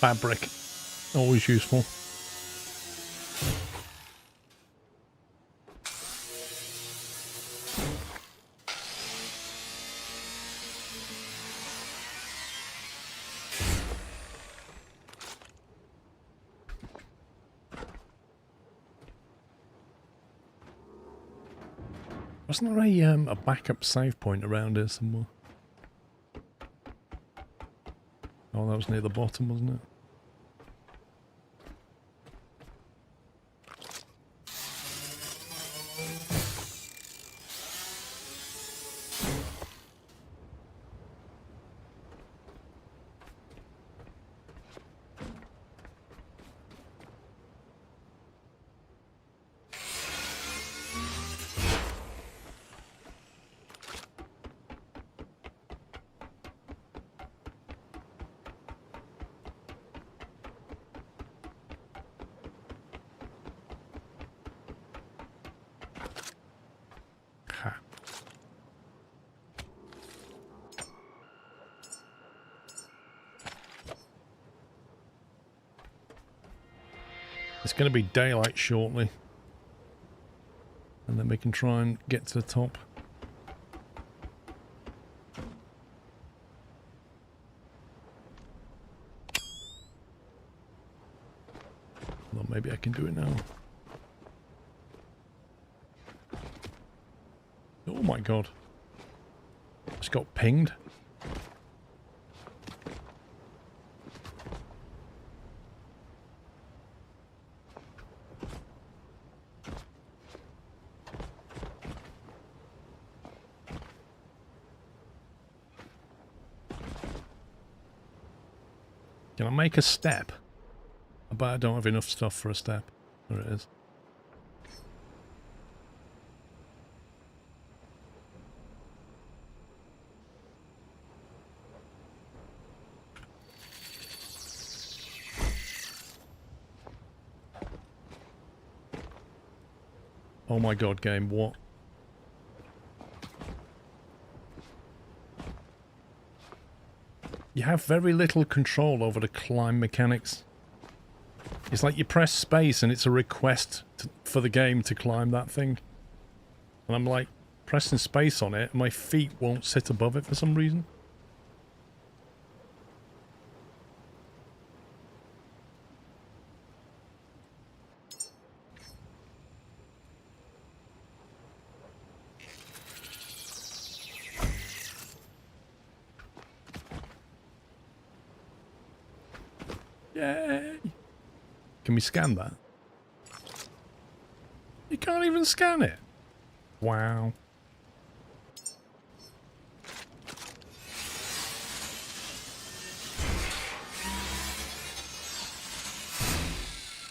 Fabric. Always useful. Wasn't there a backup save point around here somewhere? Oh, that was near the bottom, wasn't it? It's going to be daylight shortly. And then we can try and get to the top. Well, maybe I can do it now. Oh my god. Just got pinged. Can I make a step? But I don't have enough stuff for a step. There it is. Oh my god, game, what? You have very little control over the climb mechanics. It's like you press space and it's a request for the game to climb that thing. And I'm like pressing space on it and my feet won't sit above it for some reason. Yay! Can we scan that? You can't even scan it. Wow.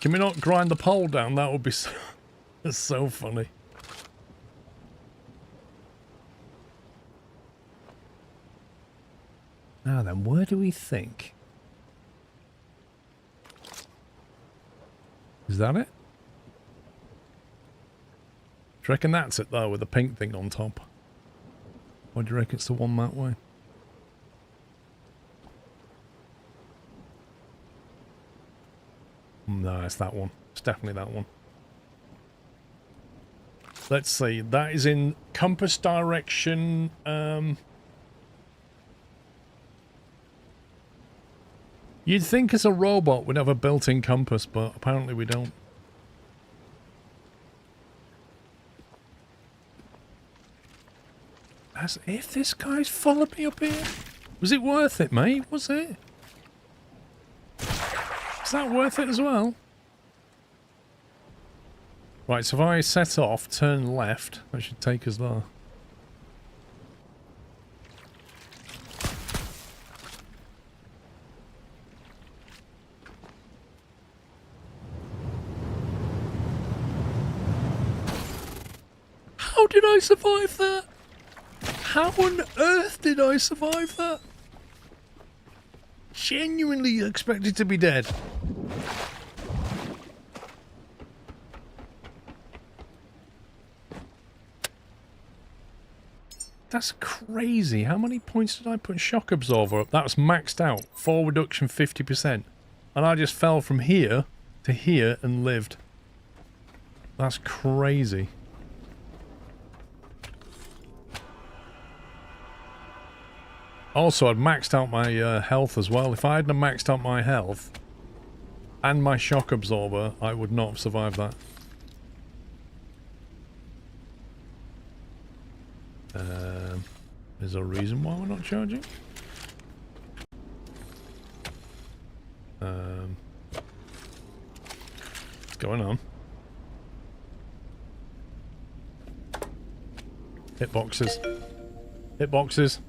Can we not grind the pole down? That would be so, that's so funny. Now then, where do we think? Is that it? Do you reckon that's it though, with the pink thing on top? Or do you reckon it's the one that way? No, it's that one. It's definitely that one. Let's see. That is in compass direction. You'd think as a robot we'd have a built-in compass, but apparently we don't. As if this guy's followed me up here. Was it worth it, mate? Was it? Is that worth it as well? Right, so if I set off, turn left, that should take us there. How did I survive that? How on earth did I survive that? Genuinely expected to be dead. That's crazy. How many points did I put shock absorber up? That was maxed out. Fall reduction 50%. And I just fell from here to here and lived. That's crazy. Also, I'd maxed out my health as well. If I hadn't maxed out my health and my shock absorber, I would not have survived that. Is there a reason why we're not charging? What's going on? Hitboxes. Hitboxes.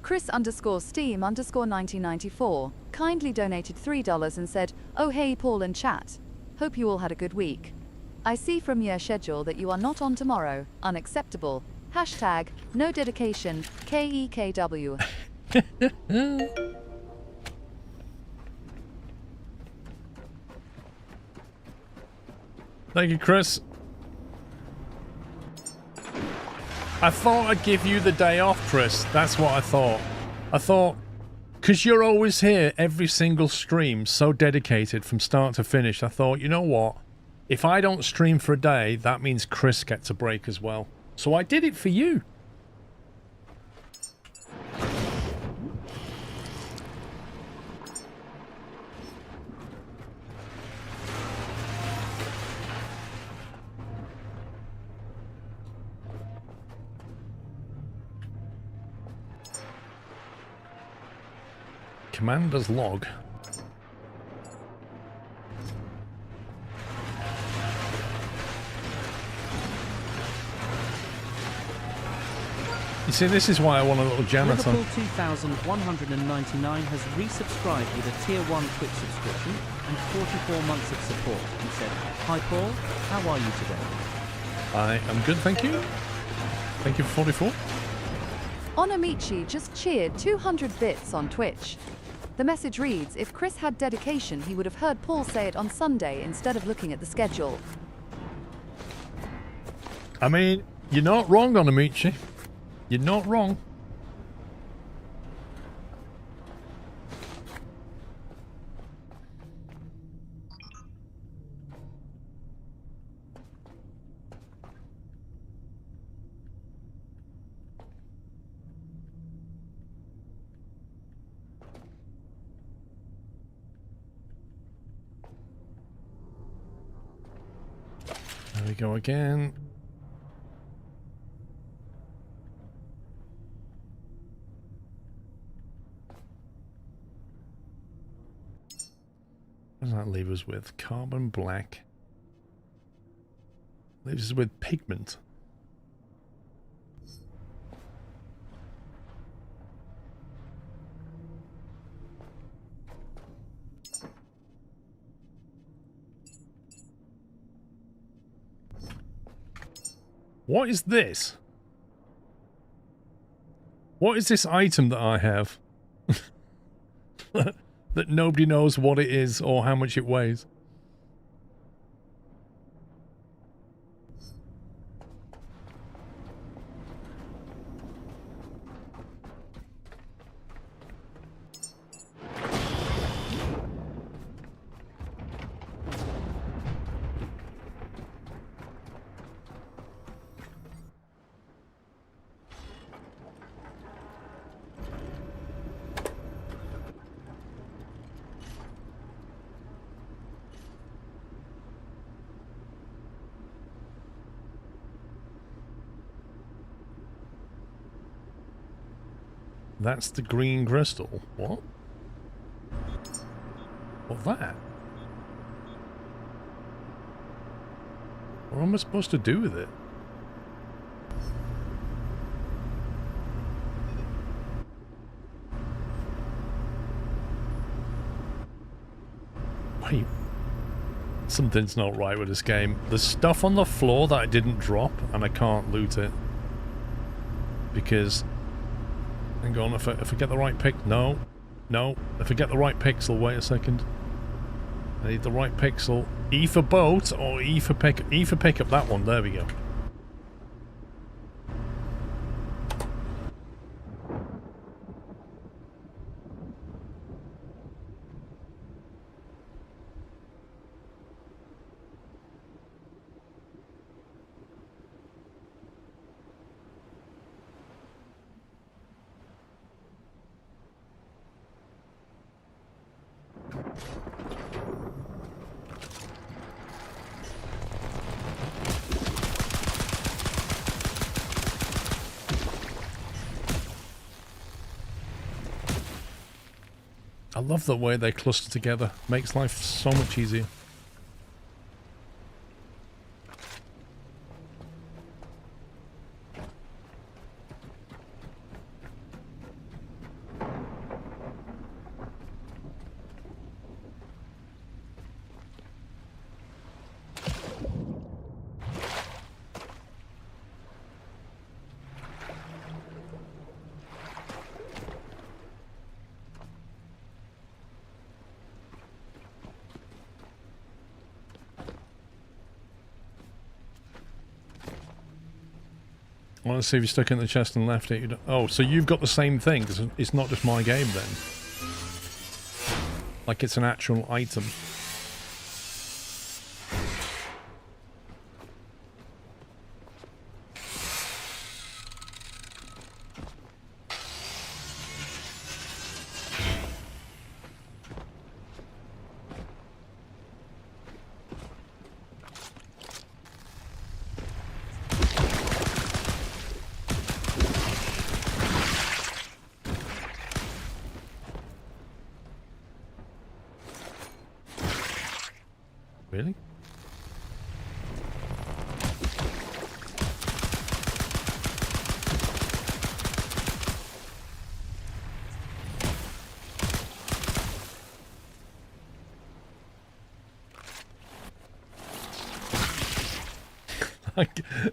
Chris_Steam_1994 kindly donated $3 and said, "Oh hey Paul and chat. Hope you all had a good week. I see from your schedule that you are not on tomorrow. Unacceptable. Hashtag no dedication KEKW."
Thank you, Chris. I thought I'd give you the day off, Chris. That's what I thought. I thought Because you're always here every single stream, so dedicated from start to finish. I thought, you know what? If I don't stream for a day, that means Chris gets a break as well. So I did it for you. Commander's log. You see, this is why I want a little janitor.
Liverpool 2199 has resubscribed with a tier 1 Twitch subscription and 44 months of support and said, "Hi Paul, how are you today?"
I am good, thank you. Thank you for 44.
Onamichi just cheered 200 bits on Twitch. The message reads, if Chris had dedication, he would have heard Paul say it on Sunday instead of looking at the schedule.
I mean, you're not wrong, Onamichi. You're not wrong. There we go again. What does that leave us with? Carbon black. Leaves us with pigment. What is this? What is this item that I have? That nobody knows what it is or how much it weighs. That's the green crystal. What? What's that? What am I supposed to do with it? Wait. Something's not right with this game. There's stuff on the floor that I didn't drop and I can't loot it. Because... Hang on, if I get the right pick... No. No. If I get the right pixel, wait a second. I need the right pixel. E for boat or E for pick... E for pickup, that one. There we go. I love the way they cluster together. Makes life so much easier. I want to see if you stuck it in the chest and left it. Oh, so you've got the same thing. It's not just my game then. Like it's an actual item. Really?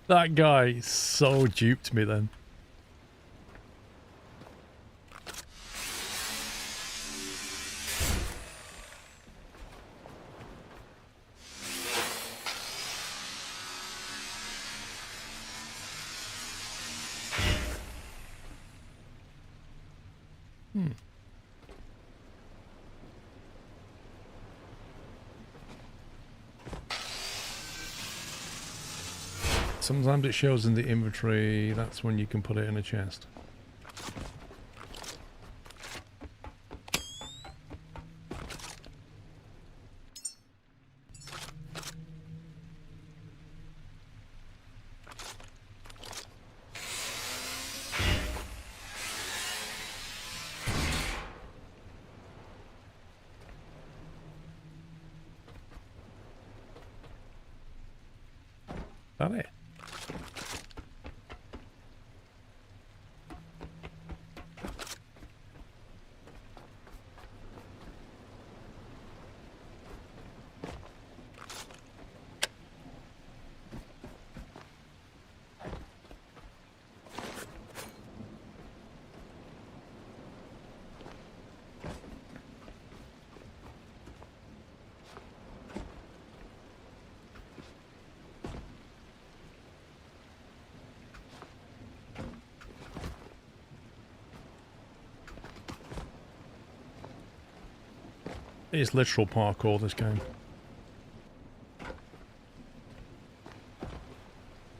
That guy so duped me then. Sometimes it shows in the inventory, that's when you can put it in a chest. That it? It is literal parkour, this game.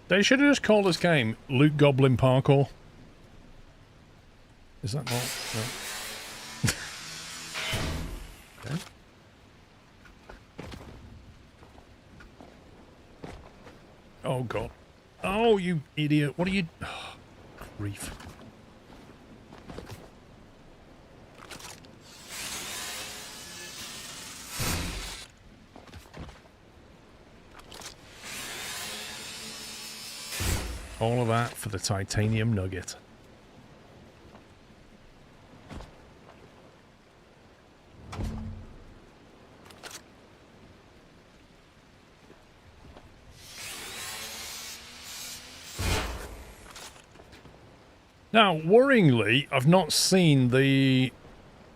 They should have just called this game Loot Goblin Parkour. Is that not? No. Okay. Oh god. Oh, you idiot. What are you... Oh, grief. All of that for the titanium nugget. Now, worryingly, I've not seen the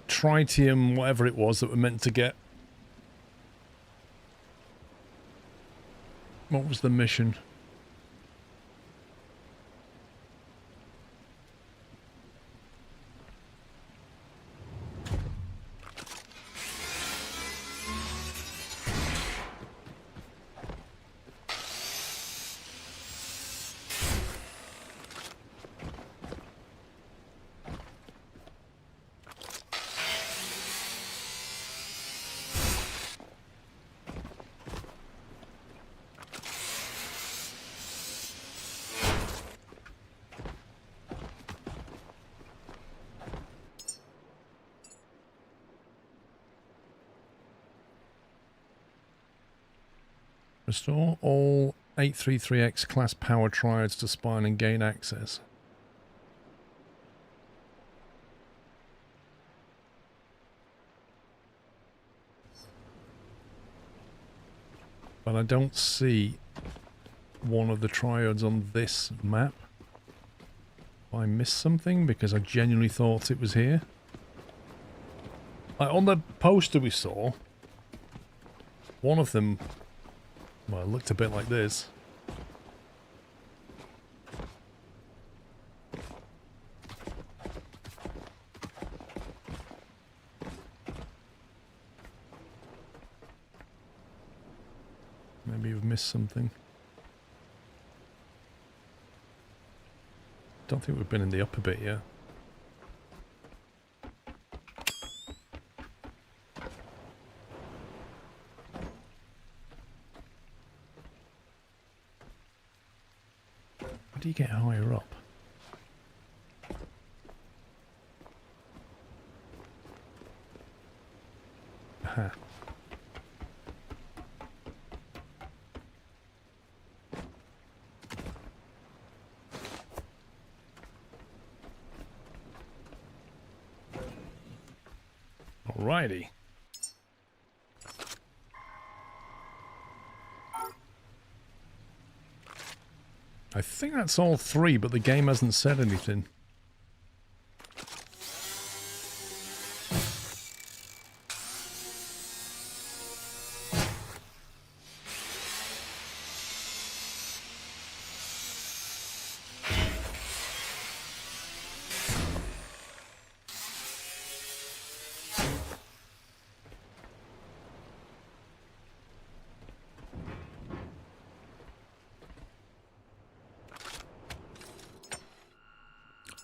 tritium, whatever it was that we're meant to get. What was the mission? Restore all 833X class power triads to spine and gain access. But I don't see one of the triads on this map. I missed something because I genuinely thought it was here. Like on the poster we saw, one of them, well, it looked a bit like this. Maybe you've missed something. Don't think we've been in the upper bit yet. How do you get higher up? Aha. Alrighty. I think that's all 3, but the game hasn't said anything.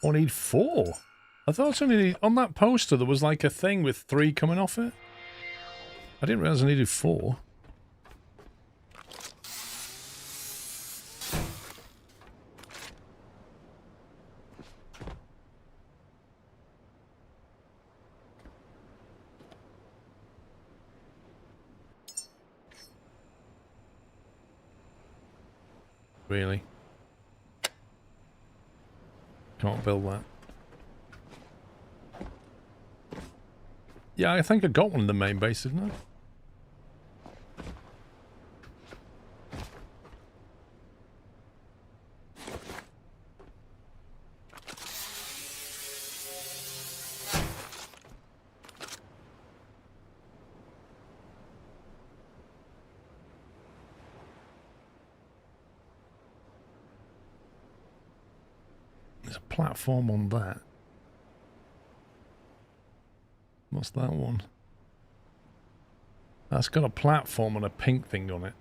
I need 4. I thought I needed, on that poster there was like a thing with 3 coming off it. I didn't realize I needed 4. Really? Can't build that. Yeah, I think I got one in the main base, didn't I? Platform on that. What's that one? That's got a platform and a pink thing on it.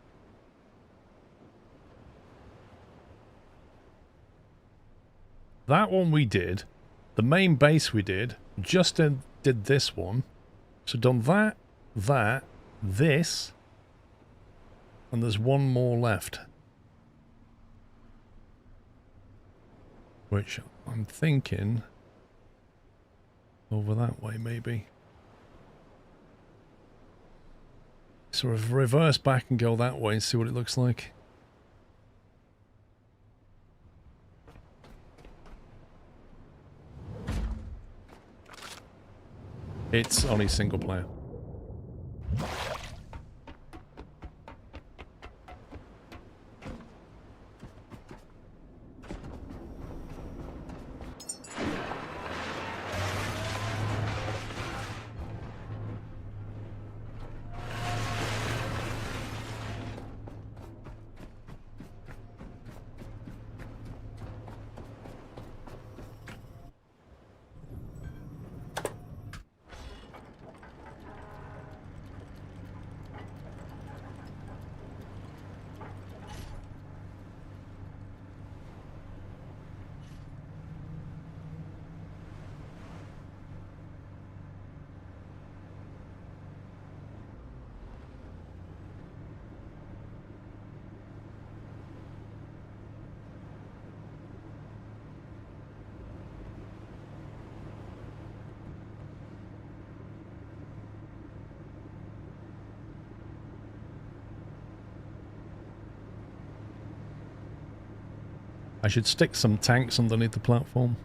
That one we did. The main base we did. Just did this one. So done that, this, and there's one more left. Which I'm thinking over that way, maybe. Sort of reverse back and go that way and see what it looks like. It's only single player. I should stick some tanks underneath the platform.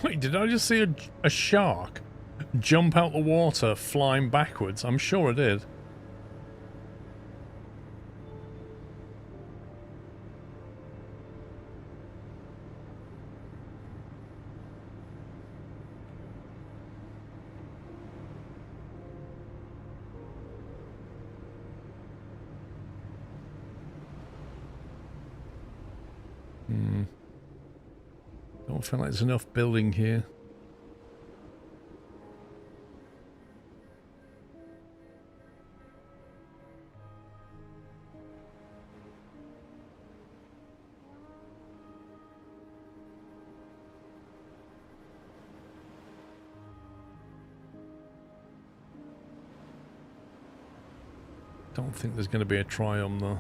Wait, did I just see a shark jump out the water flying backwards? I'm sure I did. Don't feel like there's enough building here. Don't think there's going to be a triumph though.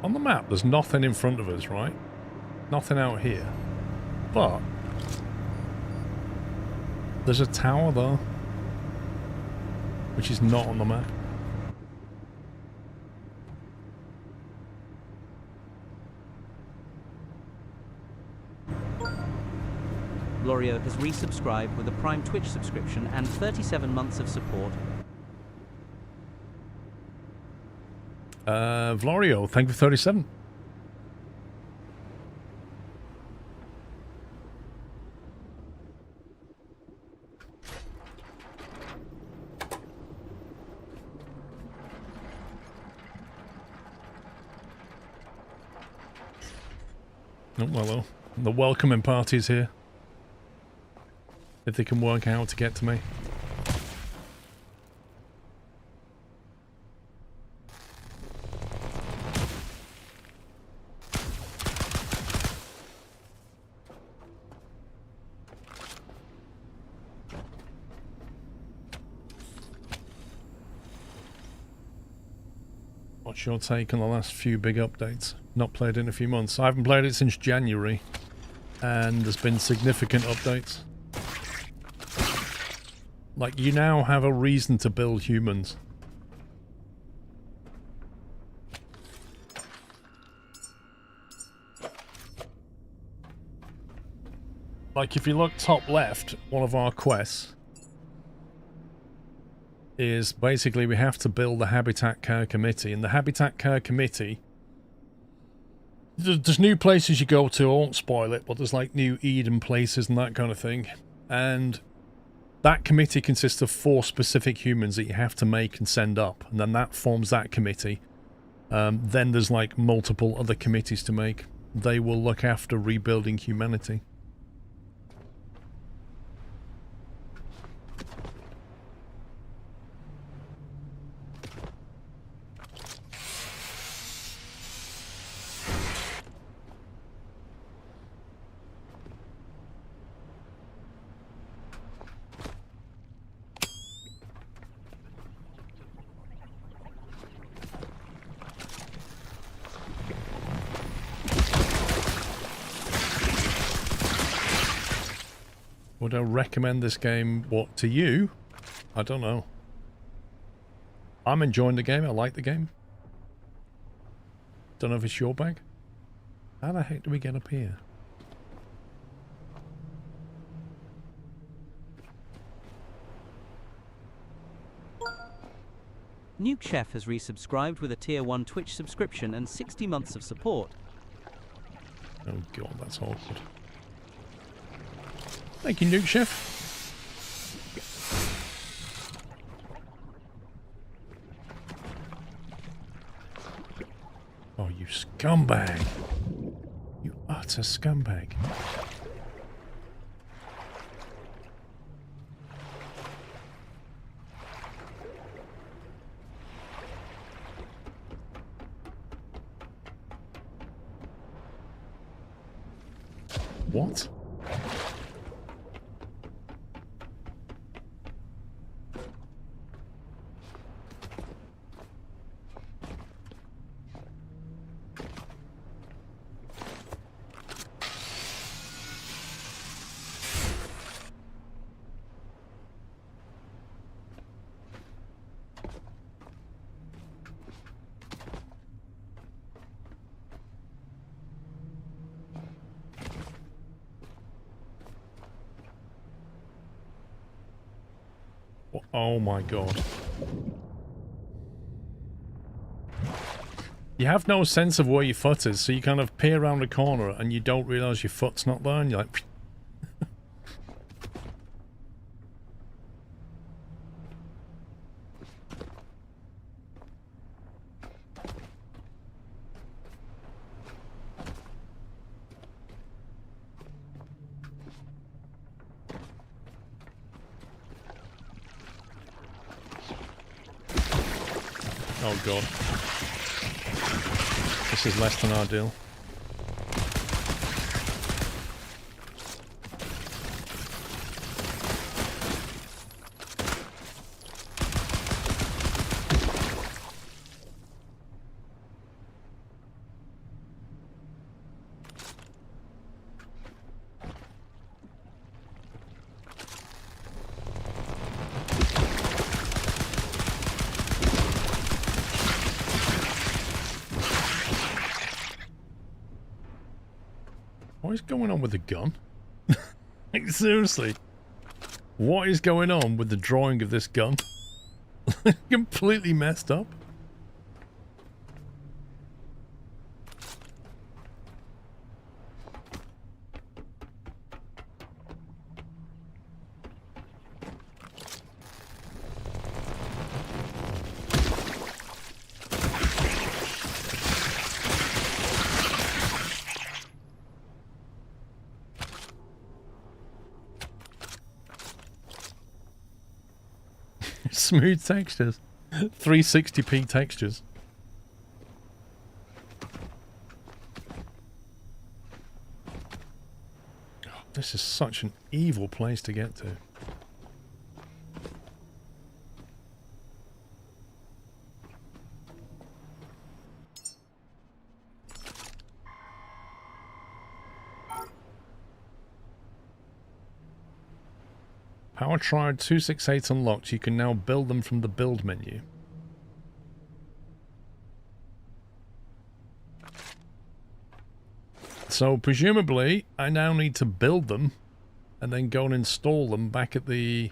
On the map, there's nothing in front of us, right? Nothing out here. But there's a tower though, which is not on the map.
Glorio has resubscribed with a Prime Twitch subscription and 37 months of support.
Vlorio, thank you for 37. Oh, well, the welcoming party's here. If they can work out to get to me. What's your take on the last few big updates? Not played in a few months. I haven't played it since January, and there's been significant updates. Like, you now have a reason to build humans. Like, if you look top left, one of our quests is basically we have to build the Habitat Care Committee. And the Habitat Care Committee, there's new places you go to, I won't spoil it, but there's like new Eden places and that kind of thing. And that committee consists of 4 specific humans that you have to make and send up. And then that forms that committee. Then there's like multiple other committees to make. They will look after rebuilding humanity. Would I recommend this game, what, to you? I don't know. I'm enjoying the game, I like the game. Don't know if it's your bag. How the heck do we get up here?
Nuke Chef has resubscribed with a Tier 1 Twitch subscription and 60 months of support.
Oh god, that's awkward. Thank you, Nuke Chef. Oh, you scumbag. You utter scumbag. What? Oh my god. You have no sense of where your foot is, so you kind of peer around a corner and you don't realise your foot's not there, and you're like... Oh god. This is less than ideal. What is going on with the gun? Like, seriously. What is going on with the drawing of this gun? Completely messed up. Smooth textures. 360p textures. Oh, this is such an evil place to get to. Power Triad 268 unlocked. You can now build them from the build menu. So presumably I now need to build them and then go and install them back at the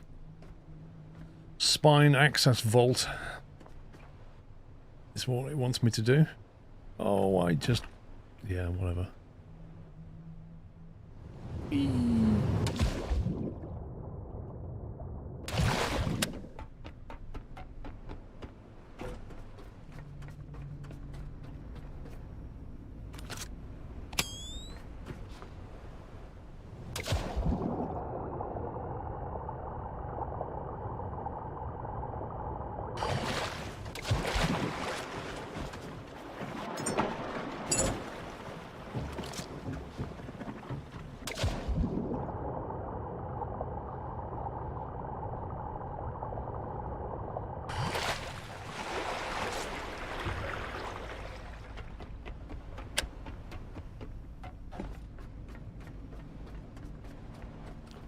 spine access vault. Is what it wants me to do. Oh, I just... yeah, whatever.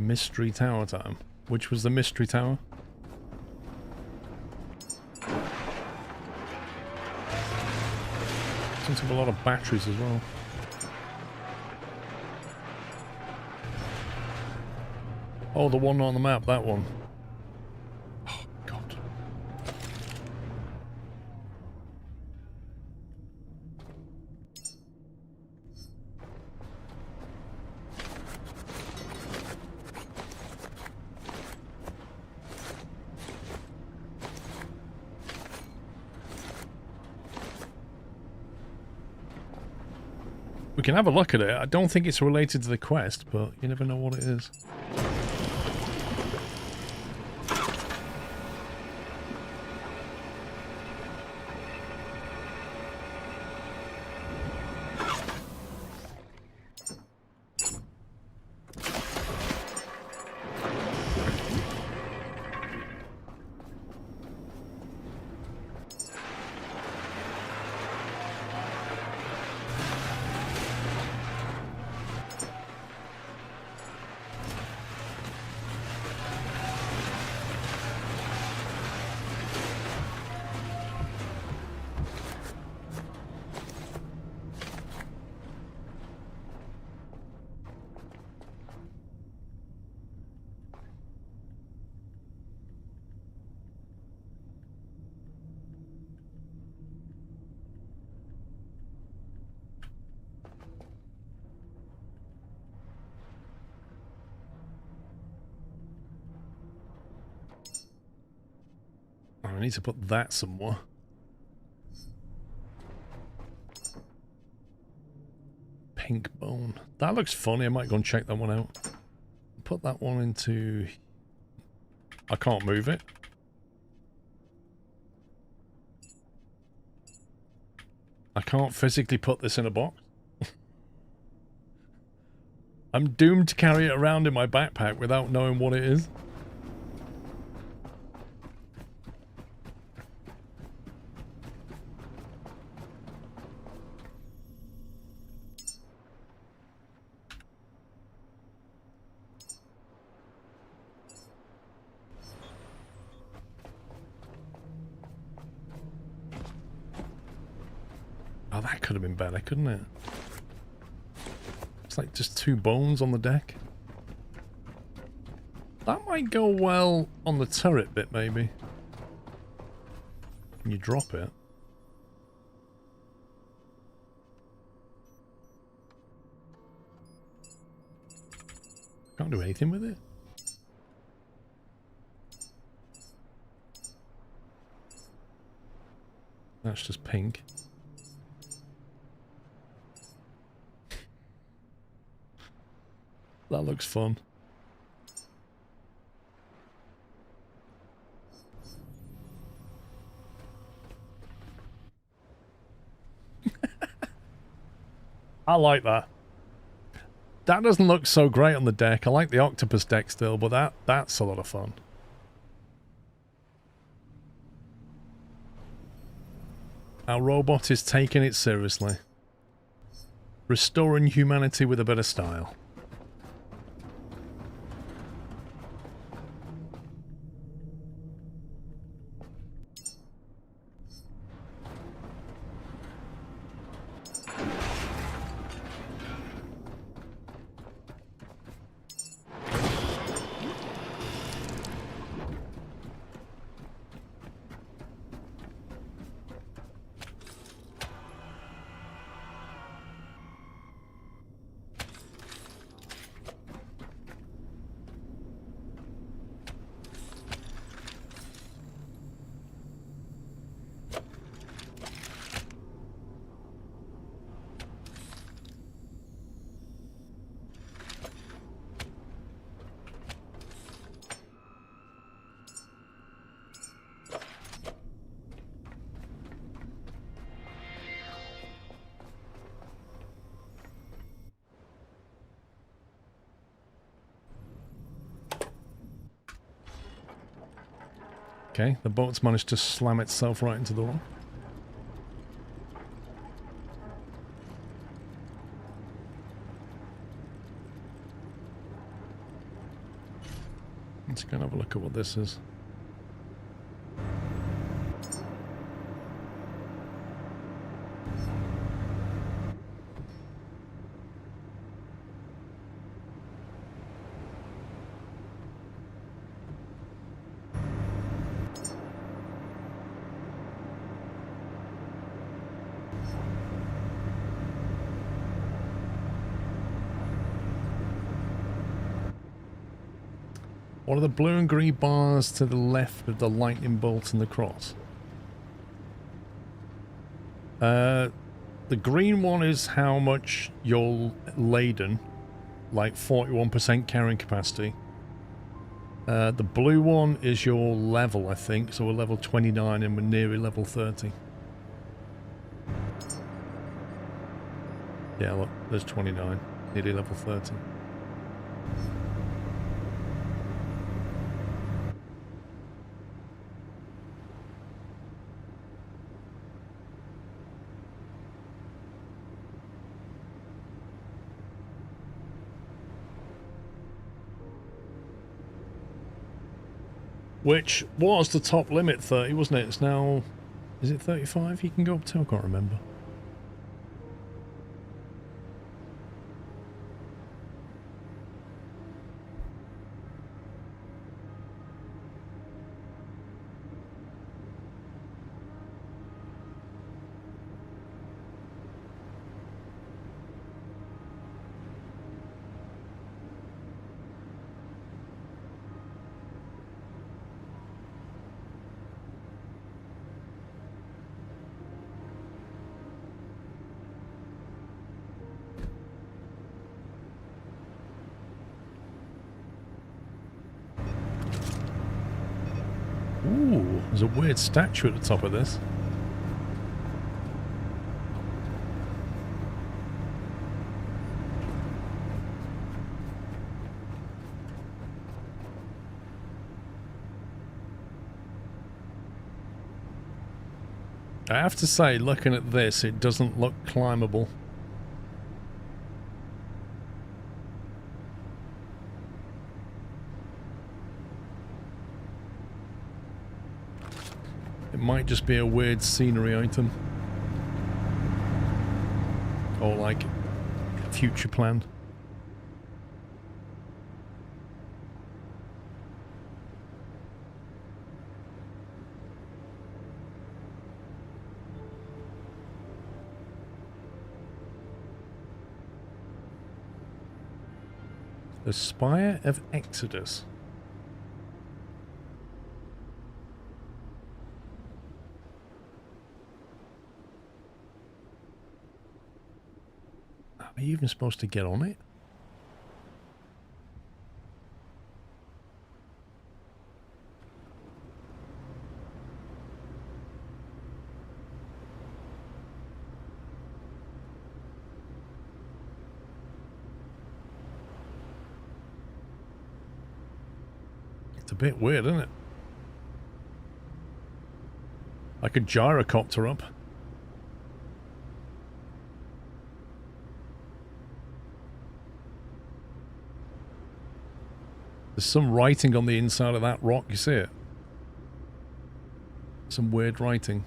Mystery Tower time. Which was the Mystery Tower? Seems to have a lot of batteries as well. Oh, the one on the map, that one. Oh, God. We can have a look at it. I don't think it's related to the quest, but you never know what it is. I need to put that somewhere. Pink bone. That looks funny. I might go and check that one out. Put that one into... I can't move it. I can't physically put this in a box. I'm doomed to carry it around in my backpack without knowing what it is. Oh, that could have been better, couldn't it? It's like just 2 bones on the deck. That might go well on the turret bit, maybe. When you drop it. Can't do anything with it. That's just pink. That looks fun. I like that. That doesn't look so great on the deck. I like the octopus deck still, but that's a lot of fun. Our robot is taking it seriously. Restoring humanity with a bit of style. Okay, the boat's managed to slam itself right into the wall. Let's go and have a look at what this is. What are the blue and green bars to the left of the lightning bolt and the cross? The green one is how much you're laden, like 41% carrying capacity. The blue one is your level, I think, so we're level 29 and we're nearly level 30. Yeah, look, there's 29, nearly level 30. Which was the top limit, 30, wasn't it? It's now... Is it 35 you can go up to? I can't remember. Ooh, there's a weird statue at the top of this. I have to say, looking at this, it doesn't look climbable. It might just be a weird scenery item. Or like a future plan. The Spire of Exodus. Are you even supposed to get on it? It's a bit weird, isn't it? Like a gyrocopter up. There's some writing on the inside of that rock, you see it? Some weird writing.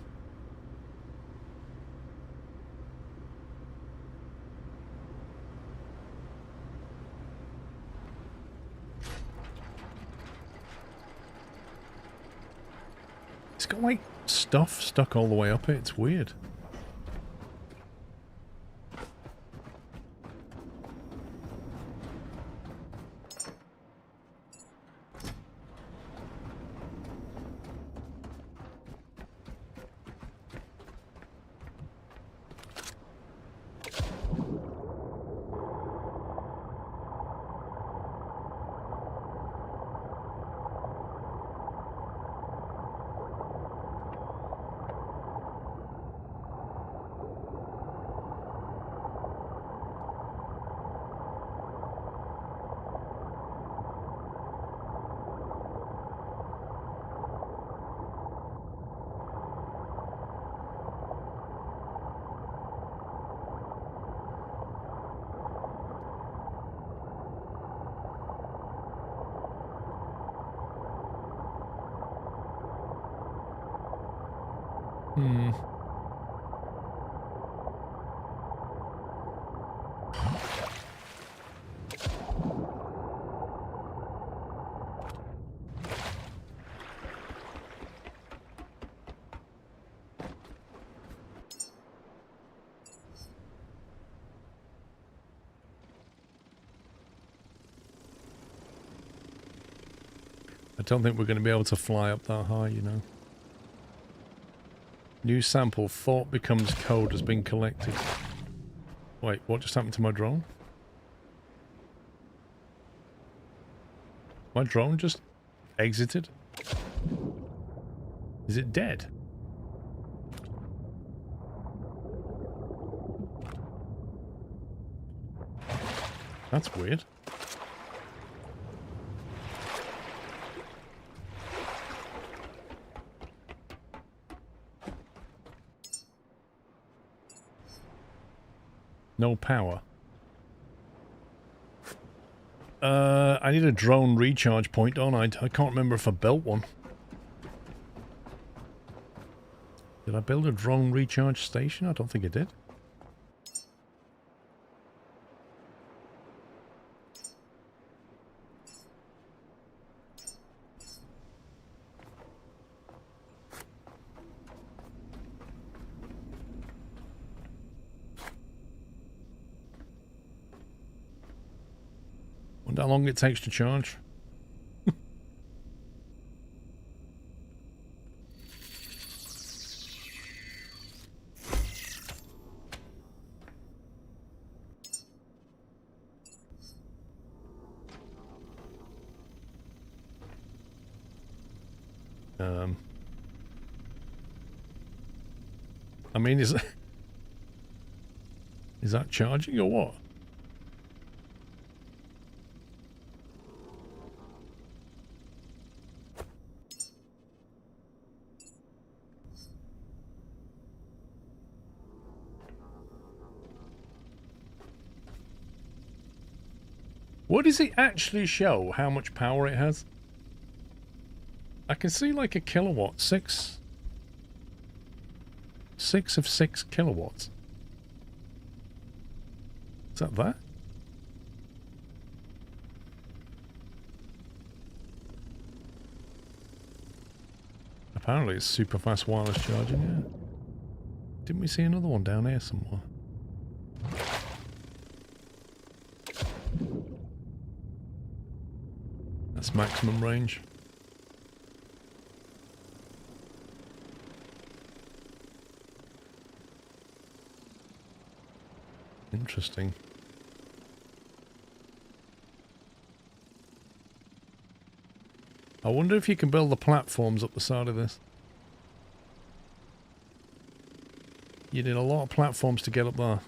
It's got like stuff stuck all the way up it. It's weird. I don't think we're going to be able to fly up that high, you know. New sample, thought becomes code, has been collected. Wait, what just happened to my drone? My drone just exited? Is it dead? That's weird. No power. I need a drone recharge point, don't I? I can't remember if I built one. Did I build a drone recharge station? I don't think I did. Wonder how long it takes to charge. I mean, is that charging or what? What does it actually show? How much power it has? I can see like a kilowatt. 6 of 6 kilowatts. Is that that? Apparently it's super fast wireless charging, yeah. Didn't we see another one down here somewhere? That's maximum range. Interesting. I wonder if you can build the platforms up the side of this. You need a lot of platforms to get up there.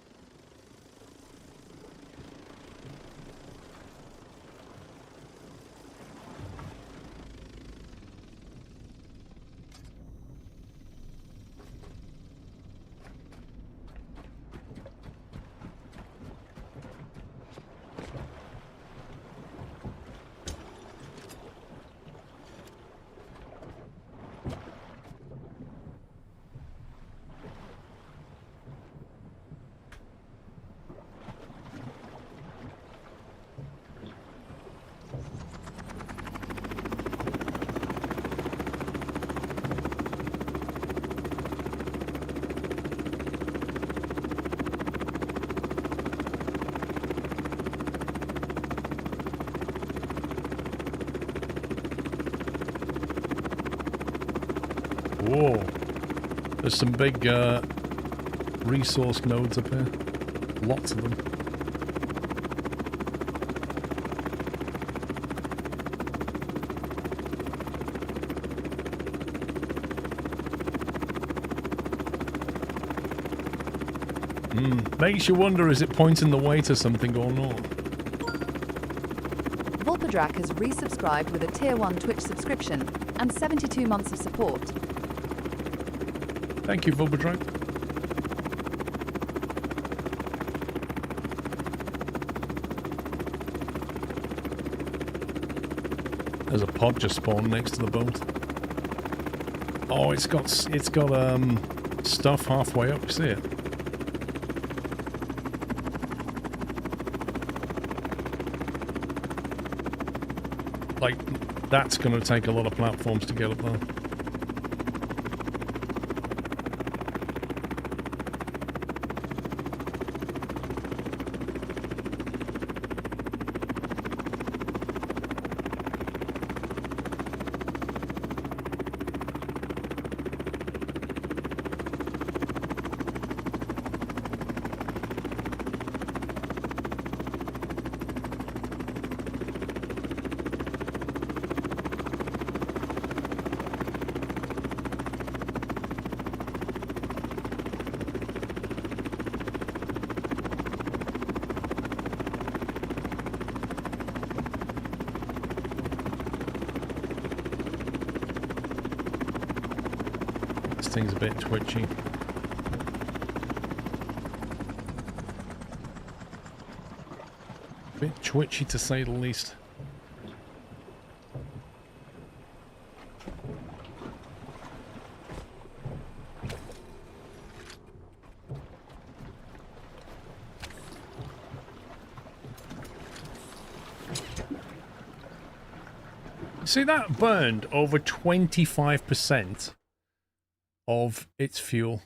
Whoa. There's some big resource nodes up here. Lots of them. Makes you wonder, is it pointing the way to something or not?
Volpadrak has resubscribed with a Tier 1 Twitch subscription and 72 months of support.
Thank you, Volpadrak. There's a pod just spawned next to the boat. Oh, it's got stuff halfway up. See it? Like, that's going to take a lot of platforms to get up there. Thing's a bit twitchy. A bit twitchy to say the least. See, that burned over 25% of its fuel.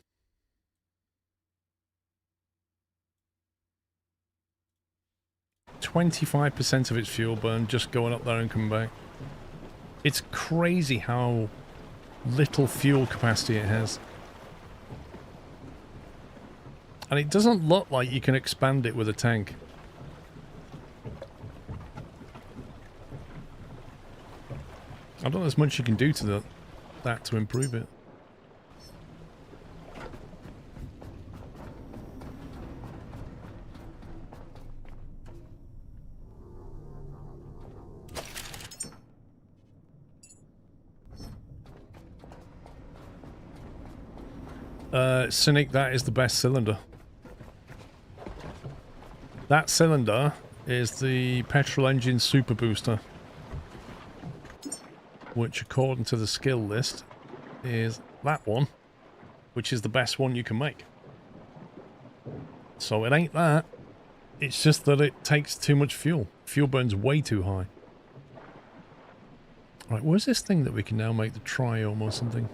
%25 of its fuel burned just going up there and coming back. It's crazy how little fuel capacity it has. And it doesn't look like you can expand it with a tank. I don't know there's much you can do to that to improve it. Cynic, that is the best cylinder. That cylinder is the petrol engine super booster, which according to the skill list is that one, which is the best one you can make. So it ain't that, it's just that it takes too much fuel. Fuel burns way too high. Right, where's this thing that we can now make the triome or something?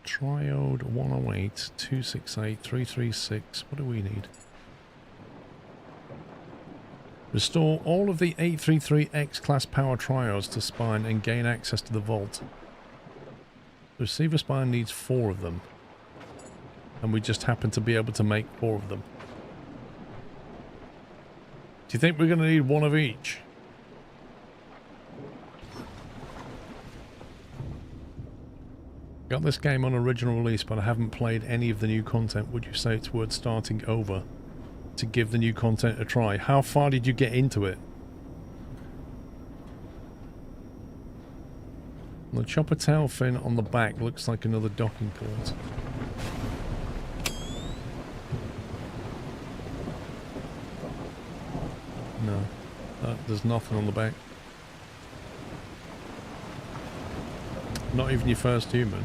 Triode 108, 268, 336. What do we need? Restore all of the 833X class power triodes to spine and gain access to the vault. The receiver spine needs 4 of them. And we just happen to be able to make 4 of them. Do you think we're going to need 1 of each? Got this game on original release, but I haven't played any of the new content. Would you say it's worth starting over to give the new content a try? How far did you get into it? The chopper tail fin on the back looks like another docking port. No, there's nothing on the back. Not even your first human.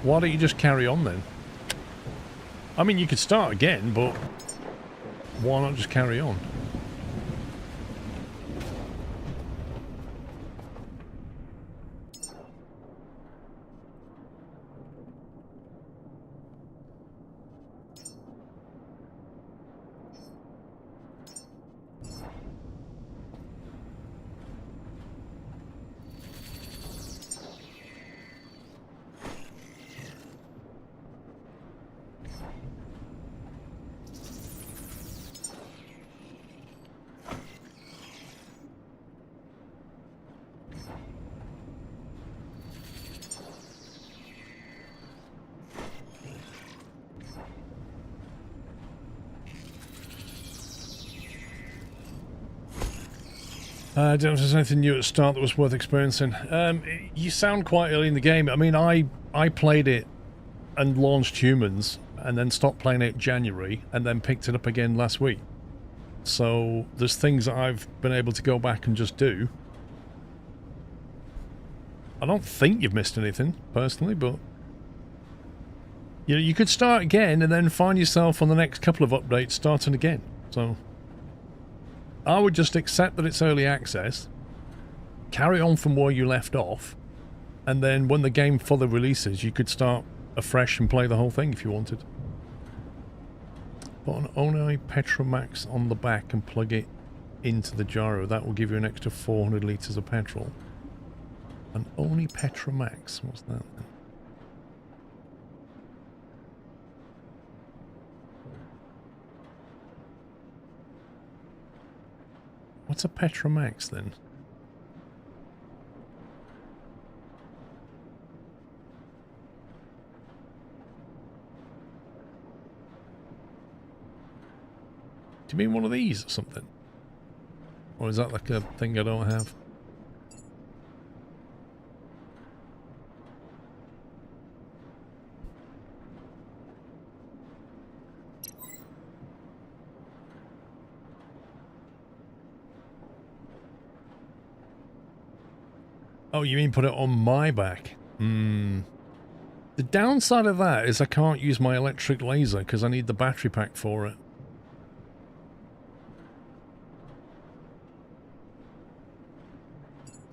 Why don't you just carry on then? I mean, you could start again, but why not just carry on? I don't know if there's anything new at the start that was worth experiencing. You sound quite early in the game. I mean, I played it and launched humans and then stopped playing it in January and then picked it up again last week. So there's things that I've been able to go back and just do. I don't think you've missed anything, personally, but you know, you could start again and then find yourself on the next couple of updates starting again. So I would just accept that it's early access, carry on from where you left off, and then when the game fully releases, you could start afresh and play the whole thing if you wanted. Put an Onai Petromax on the back and plug it into the gyro. That will give you an extra 400 litres of petrol. An Onai Petromax, what's that then? What's a Petromax then? Do you mean one of these or something? Or is that like a thing I don't have? Oh, you mean put it on my back? The downside of that is I can't use my electric laser because I need the battery pack for it.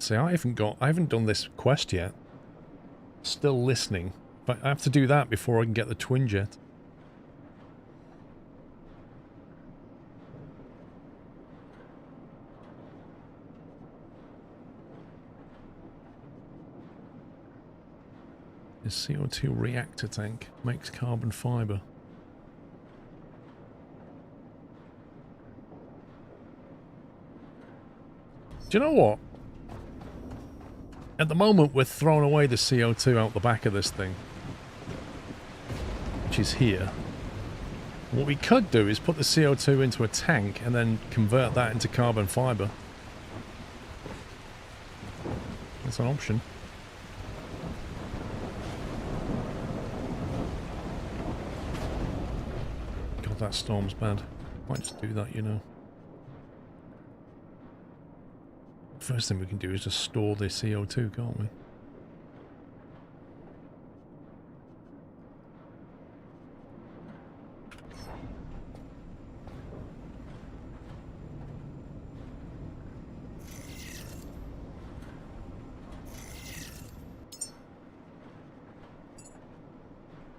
See, I haven't done this quest yet. Still listening. But I have to do that before I can get the twin jet. A CO2 reactor tank makes carbon fiber. Do you know what? At the moment, we're throwing away the CO2 out the back of this thing, which is here. What we could do is put the CO2 into a tank and then convert that into carbon fiber. That's an option. God, that storm's bad. Might just do that, you know. First thing we can do is just store this CO2, can't we?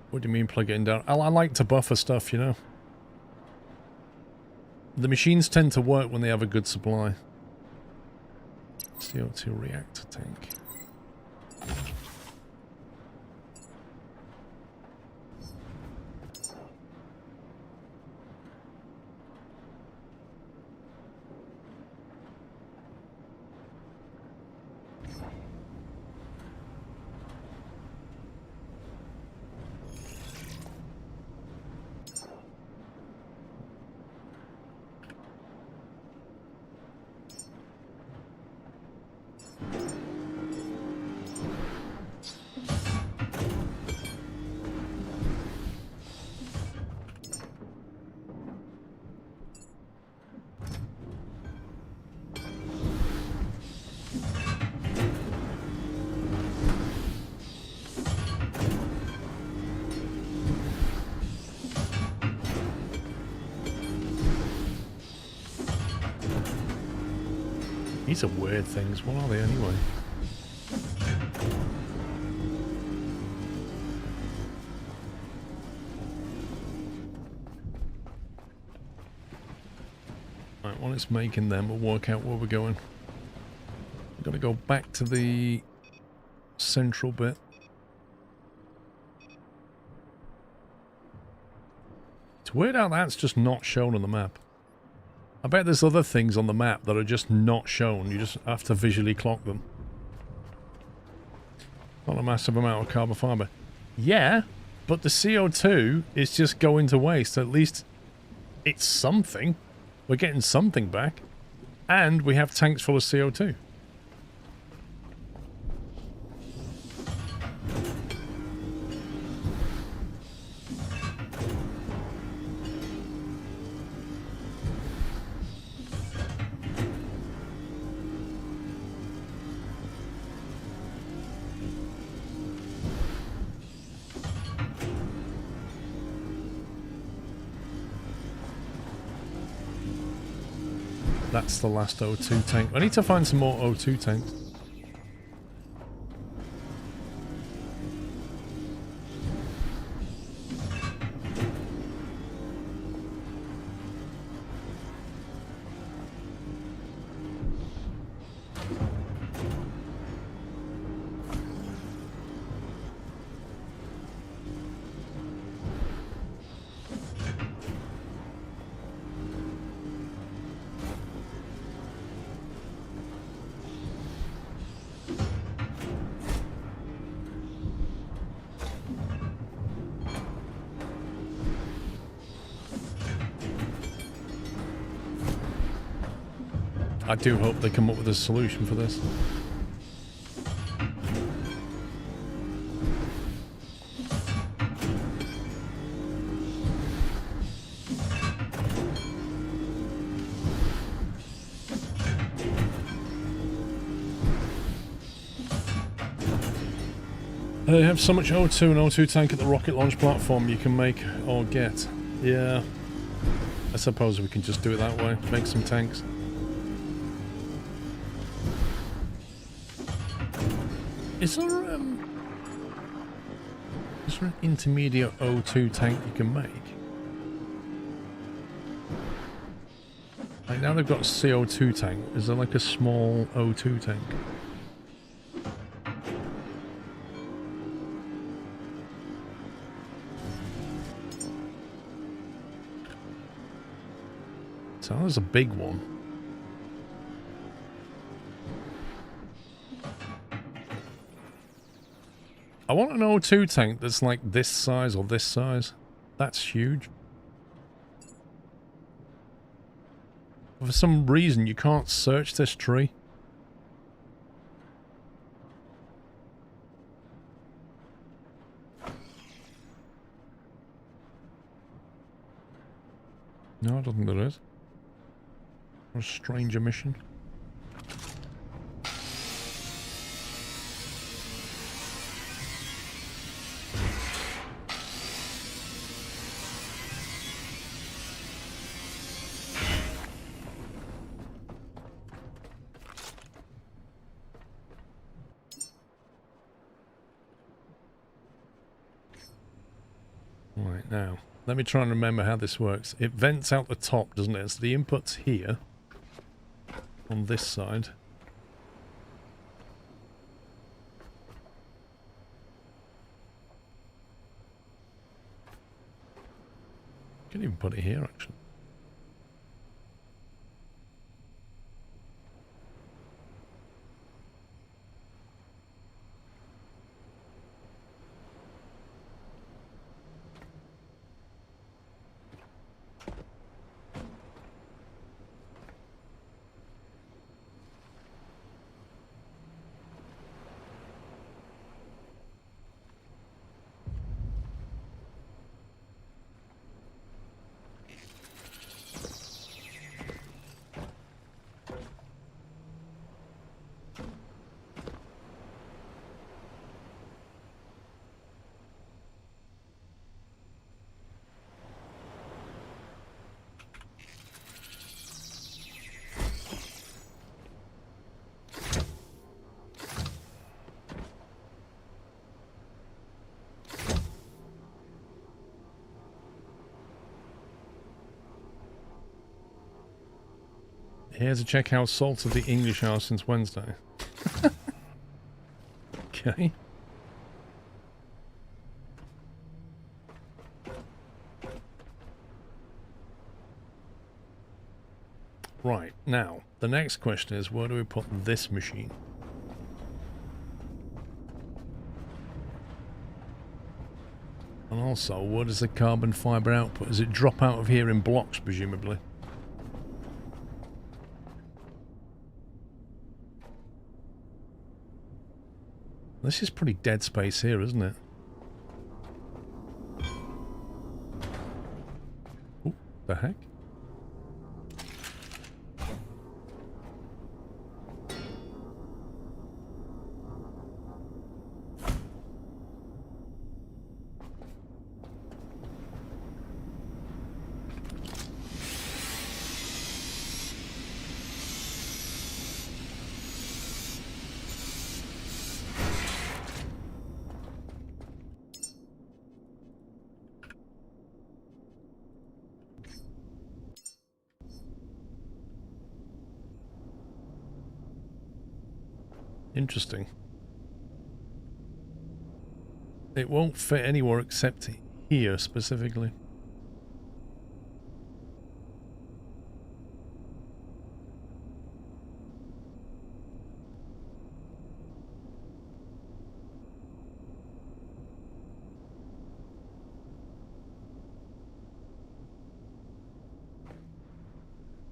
What do you mean plug it in down? I like to buffer stuff, you know. The machines tend to work when they have a good supply. CO2 reactor tank. These are weird things. What are they anyway? Right, while it's making them, we'll work out where we're going. We've got to go back to the central bit. It's weird how that's just not shown on the map. I bet there's other things on the map that are just not shown. You just have to visually clock them. Not a massive amount of carbon fiber. Yeah, but the CO2 is just going to waste. At least it's something. We're getting something back. And we have tanks full of CO2. That's the last O2 tank. I need to find some more O2 tanks. I do hope they come up with a solution for this. They have so much O2 and O2 tank at the rocket launch platform you can make or get. Yeah. I suppose we can just do it that way. Make some tanks. Is there an intermediate O2 tank you can make? Like now they've got a CO2 tank. Is there like a small O2 tank? So there's a big one. I want an O2 tank that's like this size or this size. That's huge. For some reason, you can't search this tree. No, I don't think there is. Or a stranger mission. Right, now, let me try and remember how this works. It vents out the top, doesn't it? So the input's here, on this side. You can even put it here, actually. Here's a check how salted the English are since Wednesday. Okay. Right, now, the next question is, where do we put this machine? And also, what is the carbon fibre output? Does it drop out of here in blocks, presumably? This is pretty dead space here, isn't it? Oh, the heck? Interesting. It won't fit anywhere except here specifically.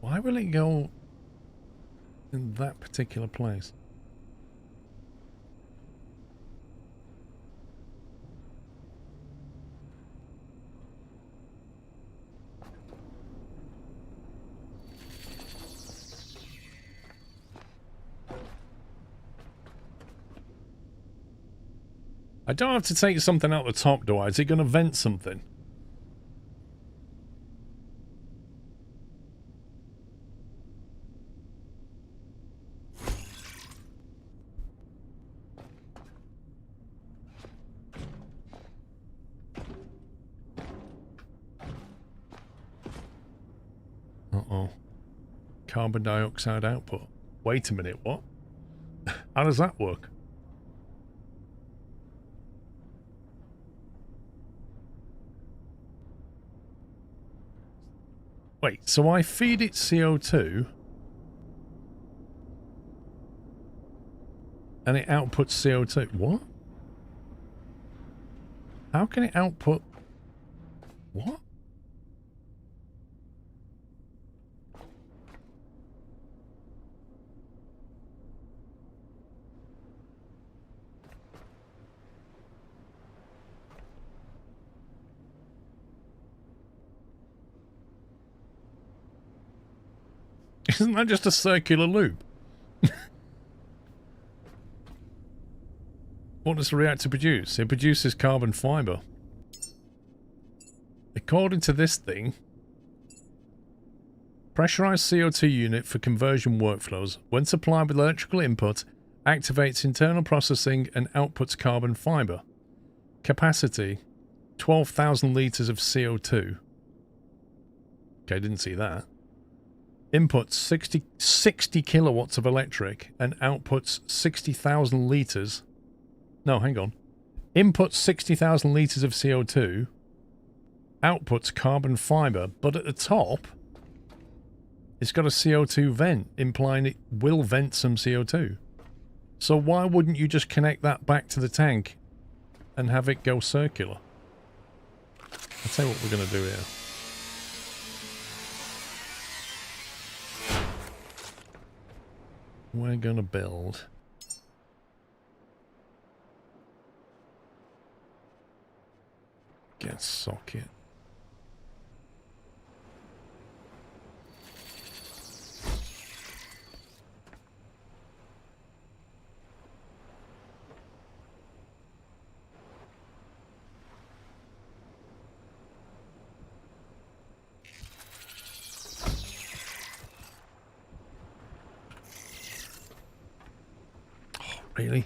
Why will it go in that particular place? I don't have to take something out the top, do I? Is it going to vent something? Uh-oh. Carbon dioxide output. Wait a minute, what? How does that work? Wait, so I feed it CO2 and it outputs CO2. What? How can it output... What? Isn't that just a circular loop? What does the reactor produce? It produces carbon fiber. According to this thing, pressurized CO2 unit for conversion workflows, when supplied with electrical input, activates internal processing and outputs carbon fiber. Capacity, 12,000 litres of CO2. Okay, didn't see that. Inputs 60 kilowatts of electric and outputs 60,000 litres. No, hang on. Inputs 60,000 litres of CO2, outputs carbon fibre, but at the top, it's got a CO2 vent, implying it will vent some CO2. So why wouldn't you just connect that back to the tank and have it go circular? I'll tell you what we're going to do here. We're going to build get socket. Really?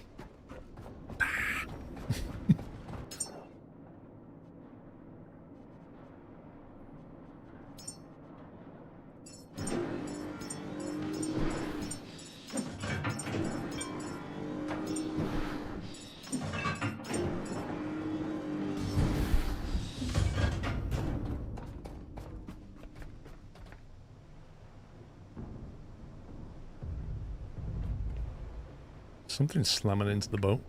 Something's slamming into the boat.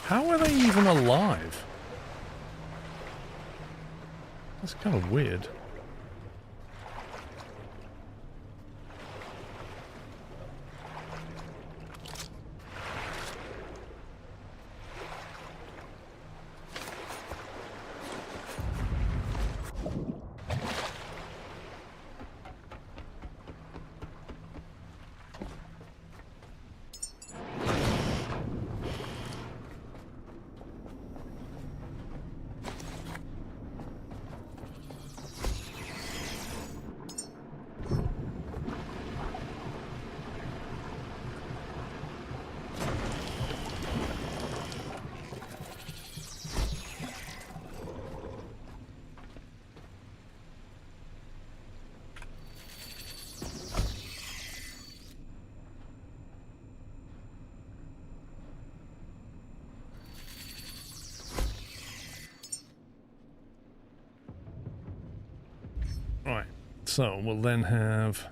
How are they even alive? That's kind of weird. Right, so we'll then have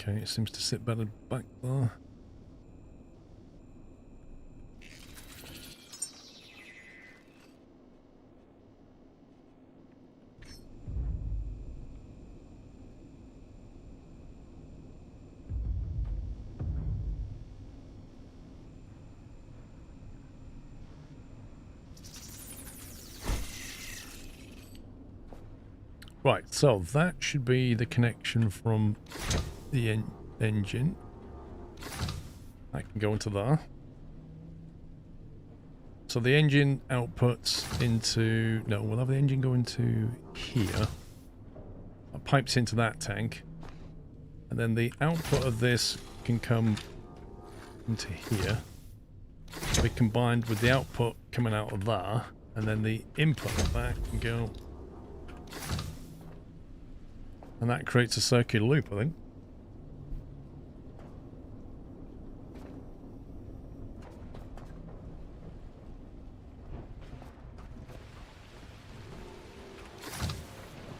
okay, it seems to sit better back there. Right, so that should be the connection from the engine. I can go into there. So the engine outputs into... No, we'll have the engine go into here. That pipes into that tank. And then the output of this can come into here. Be combined with the output coming out of there. And then the input of that can go... And that creates a circular loop, I think.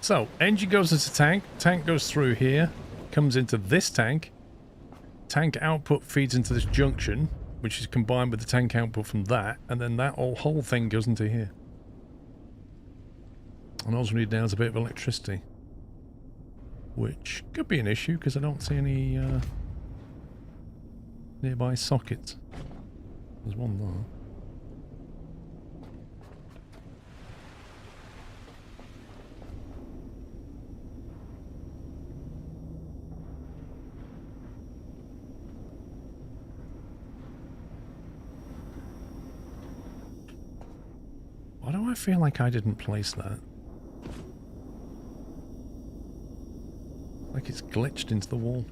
So, engine goes into tank. Tank goes through here. Comes into this tank. Tank output feeds into this junction, which is combined with the tank output from that. And then that whole thing goes into here. And all we need now is a bit of electricity. Which could be an issue, because I don't see any nearby sockets. There's one there. Why do I feel like I didn't place that? Like it's glitched into the wall.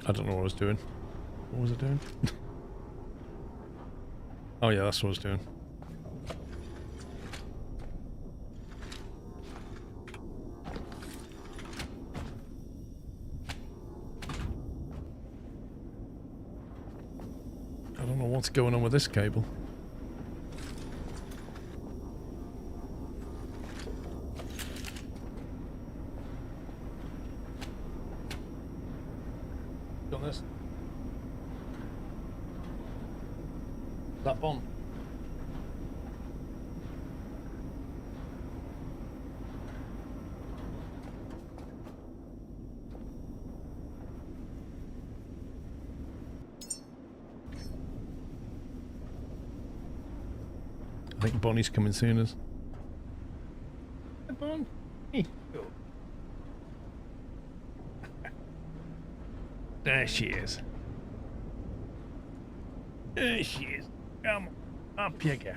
I don't know what I was doing. What was I doing? Oh yeah, that's what I was doing. I don't know what's going on with this cable. This. That bomb. I think Bonnie's coming soon as. Hey, Bon. Hey. There she is. There she is. Come on, up you go.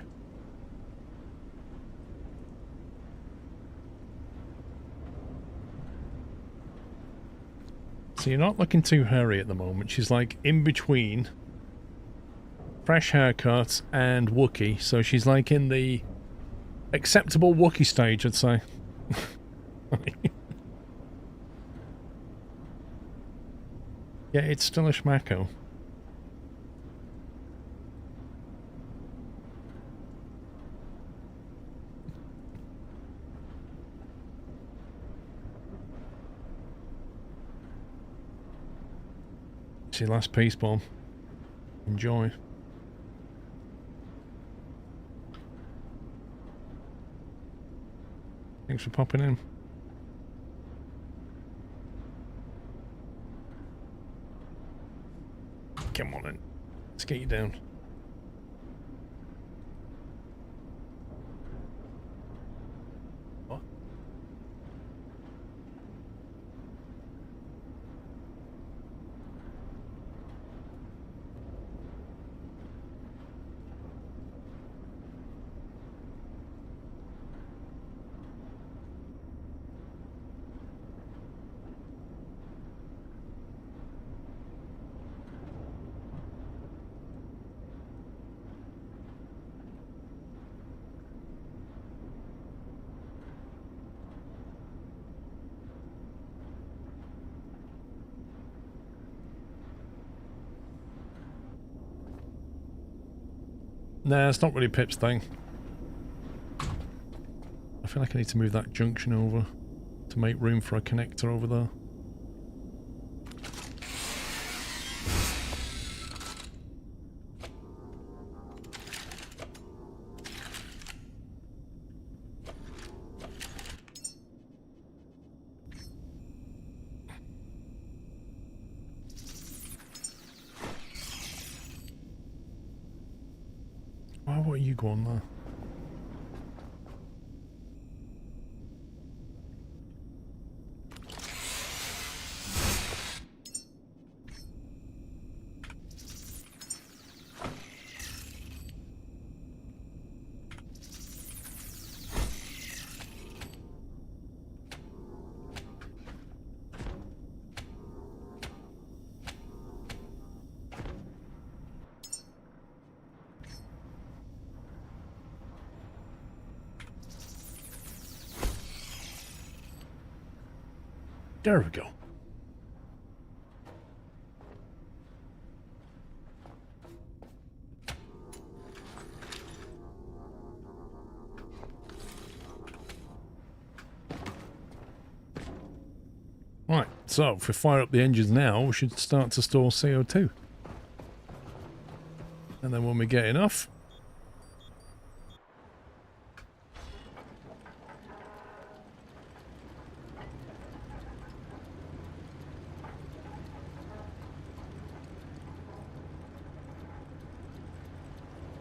So you're not looking too hairy at the moment. She's like in between fresh haircut and Wookiee. So she's like in the acceptable Wookiee stage, I'd say. Yeah, it's still a schmacko. See, last piece bomb. Enjoy. Thanks for popping in. Come on in. Let's get you down. What? Nah, it's not really Pip's thing. I feel like I need to move that junction over to make room for a connector over there. Why won't you go on there? There we go. Right, so if we fire up the engines now, we should start to store CO2. And then when we get enough,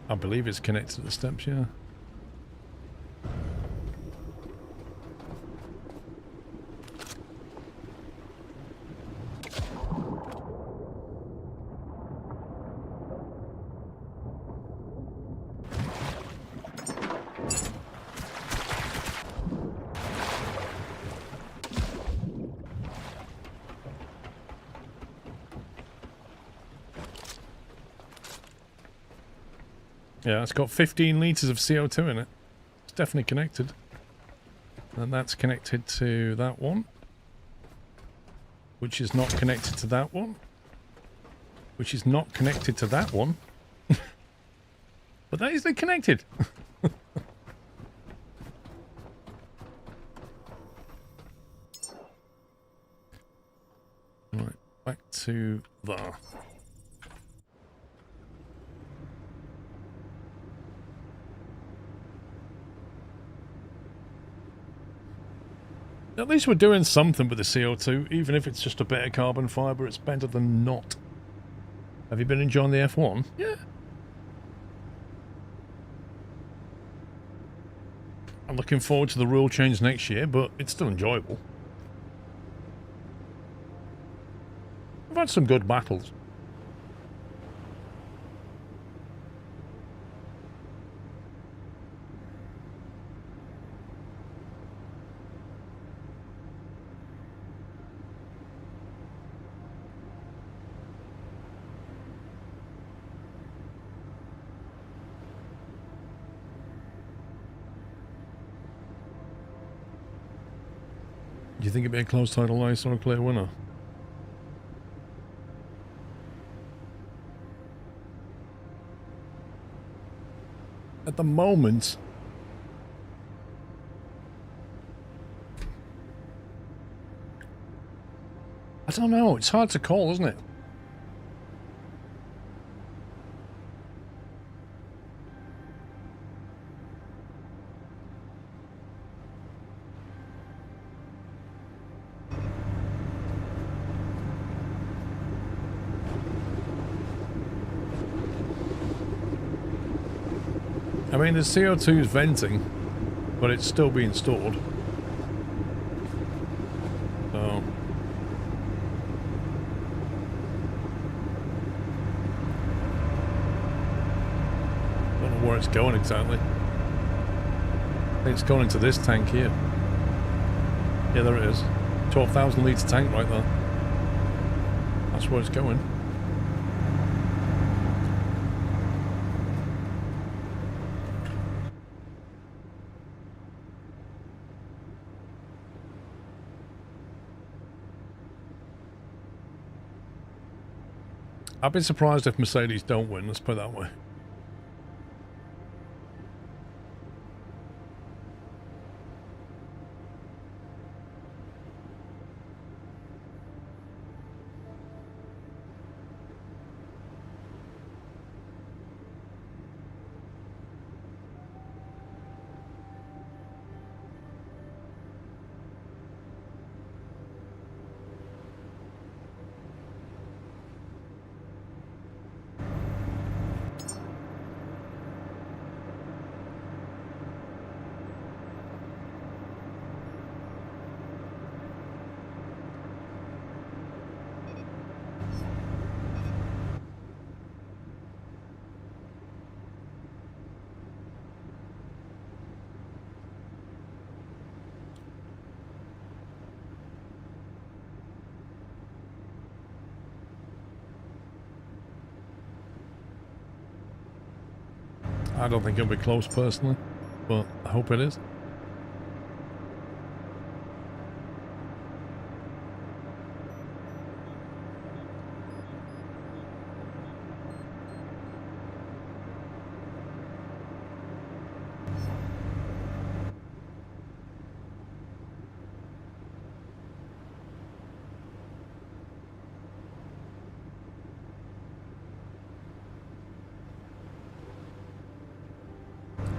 I believe it's connected to the steps, yeah. Yeah, it's got 15 litres of CO2 in it. It's definitely connected. And that's connected to that one. Which is not connected to that one. Which is not connected to that one. But that is connected. Right, back to there. At least we're doing something with the CO2, even if it's just a bit of carbon fibre, it's better than not. Have you been enjoying the F1? Yeah. I'm looking forward to the rule change next year, but it's still enjoyable. We've had some good battles. Do you think it'd be a close title race or a clear winner? At the moment, I don't know. It's hard to call, isn't it? I mean, the CO2 is venting, but it's still being stored. So... don't know where it's going exactly. I think it's going into this tank here. Yeah, there it is. 12,000 litre tank right there. That's where it's going. I'd be surprised if Mercedes don't win, let's put it that way. I don't think it'll be close personally, but I hope it is.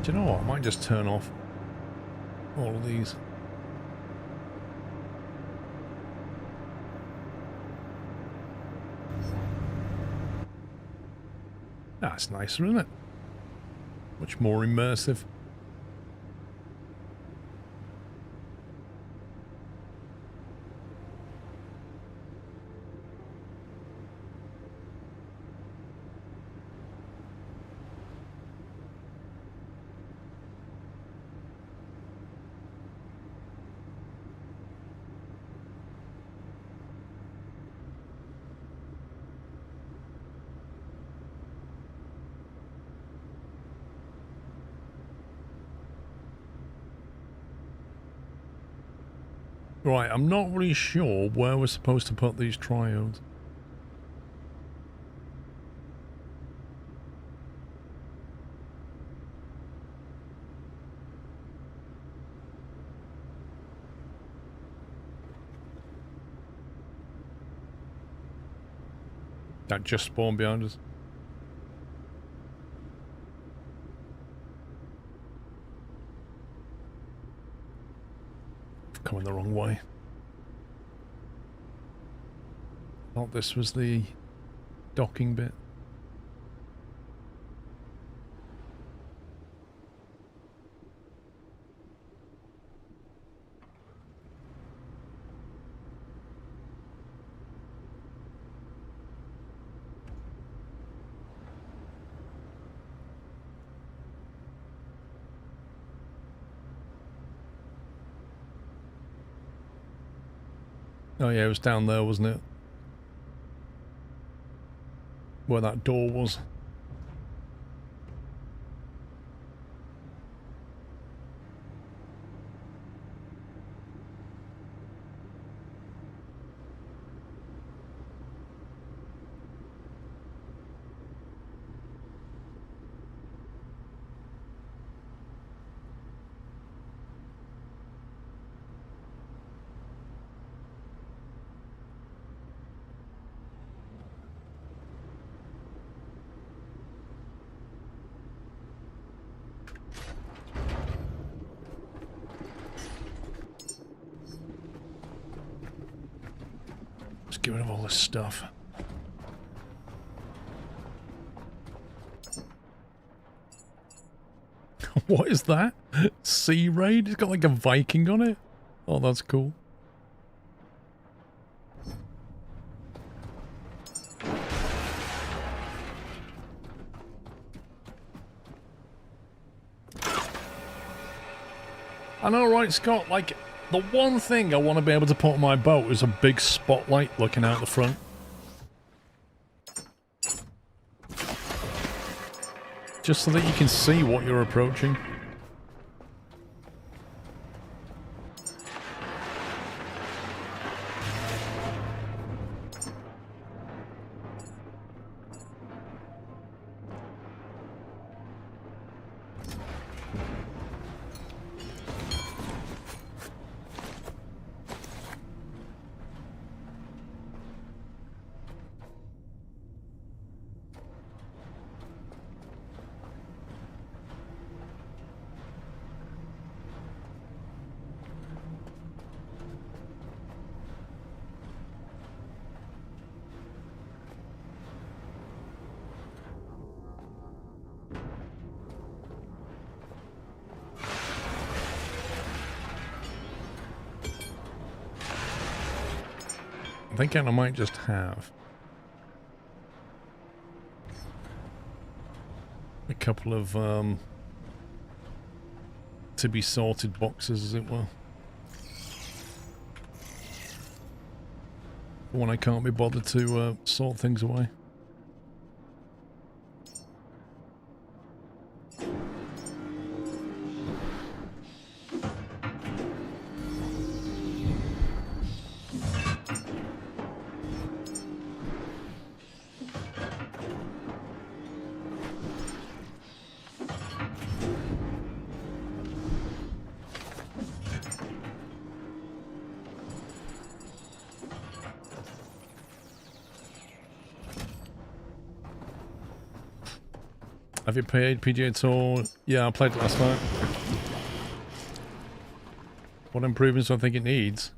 Do you know what? I might just turn off all of these. That's nicer, isn't it? Much more immersive. Right, I'm not really sure where we're supposed to put these triodes. That just spawned behind us. Coming the wrong way. Thought this was the docking bit. Oh yeah, it was down there, wasn't it? Where that door was. Get rid of all this stuff. What is that? Sea Raid? It's got like a Viking on it? Oh, that's cool. I know, right, Scott? Like, the one thing I want to be able to put on my boat is a big spotlight looking out the front. Just so that you can see what you're approaching. I'm thinking I might just have a couple of to be sorted boxes, as it were. When I can't be bothered to sort things away. Have you played PGA Tour? Yeah, I played it last night. What improvements do I think it needs?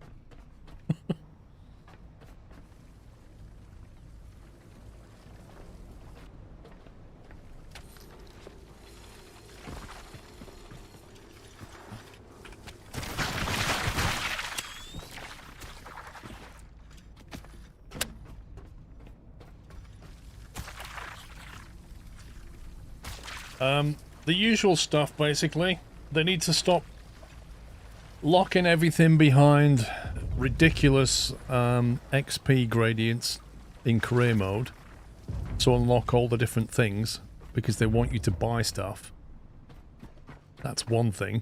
The usual stuff, basically. They need to stop locking everything behind ridiculous XP gradients in career mode to unlock all the different things because they want you to buy stuff. That's one thing.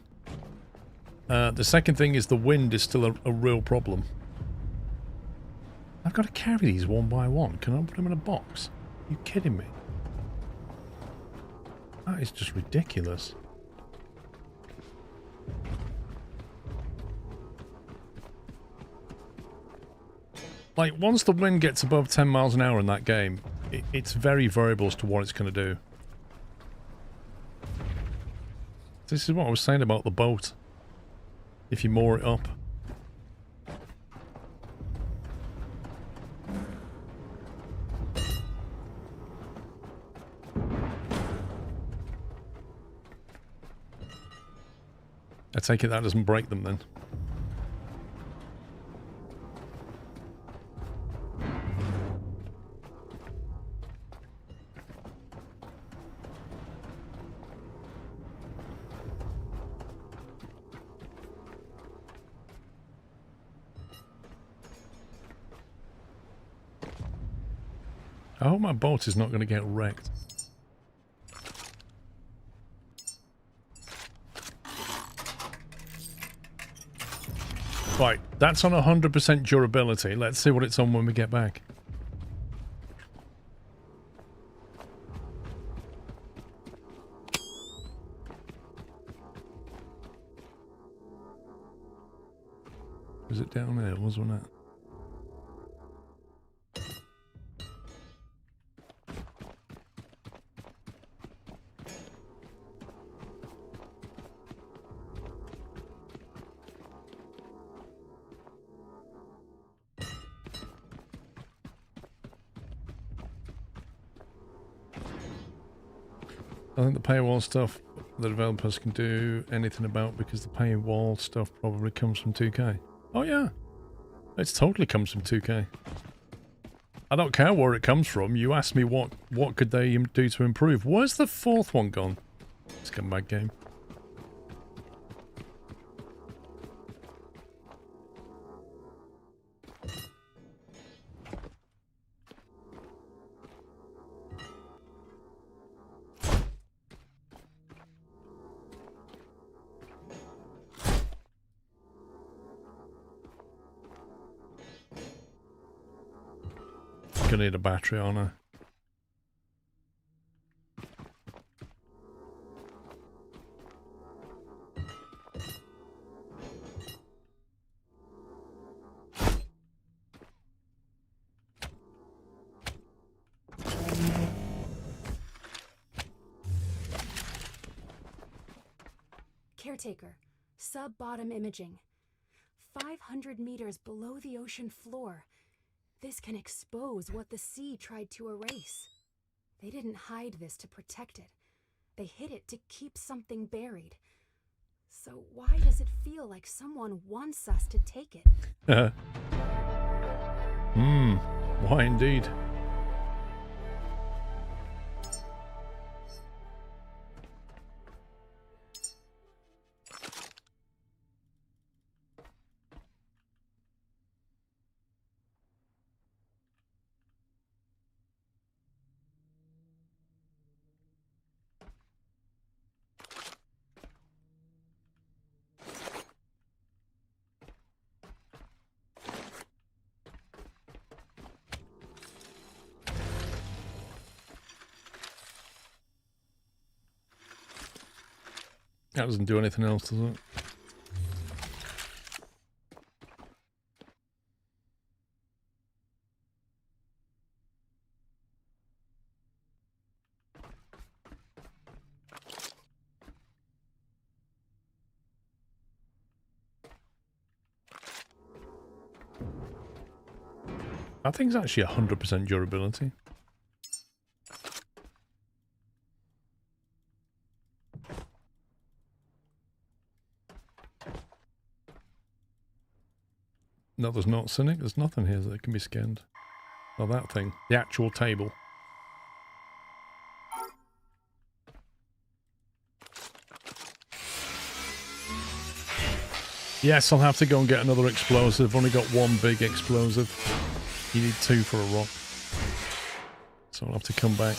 The second thing is the wind is still a real problem. I've got to carry these one by one. Can I put them in a box? Are you kidding me? That is just ridiculous. Like, once the wind gets above 10 miles an hour in that game, it's very variable as to what it's going to do. This is what I was saying about the boat. If you moor it up. I take it that doesn't break them then. I hope my boat is not going to get wrecked. Right, that's on 100% durability. Let's see what it's on when we get back. Was it down there? Wasn't it? I think the paywall stuff the developers can do anything about because the paywall stuff probably comes from 2K. Oh yeah, it totally comes from 2K. I don't care where it comes from. You asked me what could they do to improve. Where's the fourth one gone? It's a scumbag game. Gonna need a battery on her.
Caretaker, sub-bottom imaging. 500 meters below the ocean floor. This can expose what the sea tried to erase. They didn't hide this to protect it. They hid it to keep something buried. So why does it feel like someone wants us to take it?
Why indeed? That doesn't do anything else, does it? I think it's actually 100% durability. No, there's not, Cynic. There's nothing here that can be scanned. Oh, that thing. The actual table. Yes, I'll have to go and get another explosive. I've only got one big explosive. You need 2 for a rock. So I'll have to come back.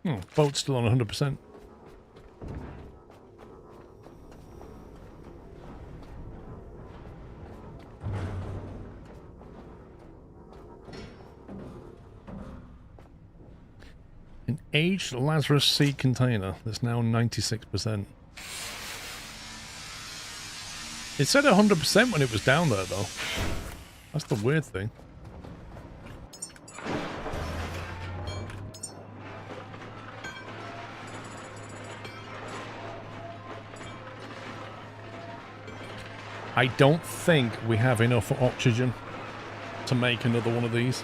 Oh, boat's still on 100%. An aged Lazarus seed container that's now 96%. It said 100% when it was down there, though. That's the weird thing. I don't think we have enough oxygen to make another one of these.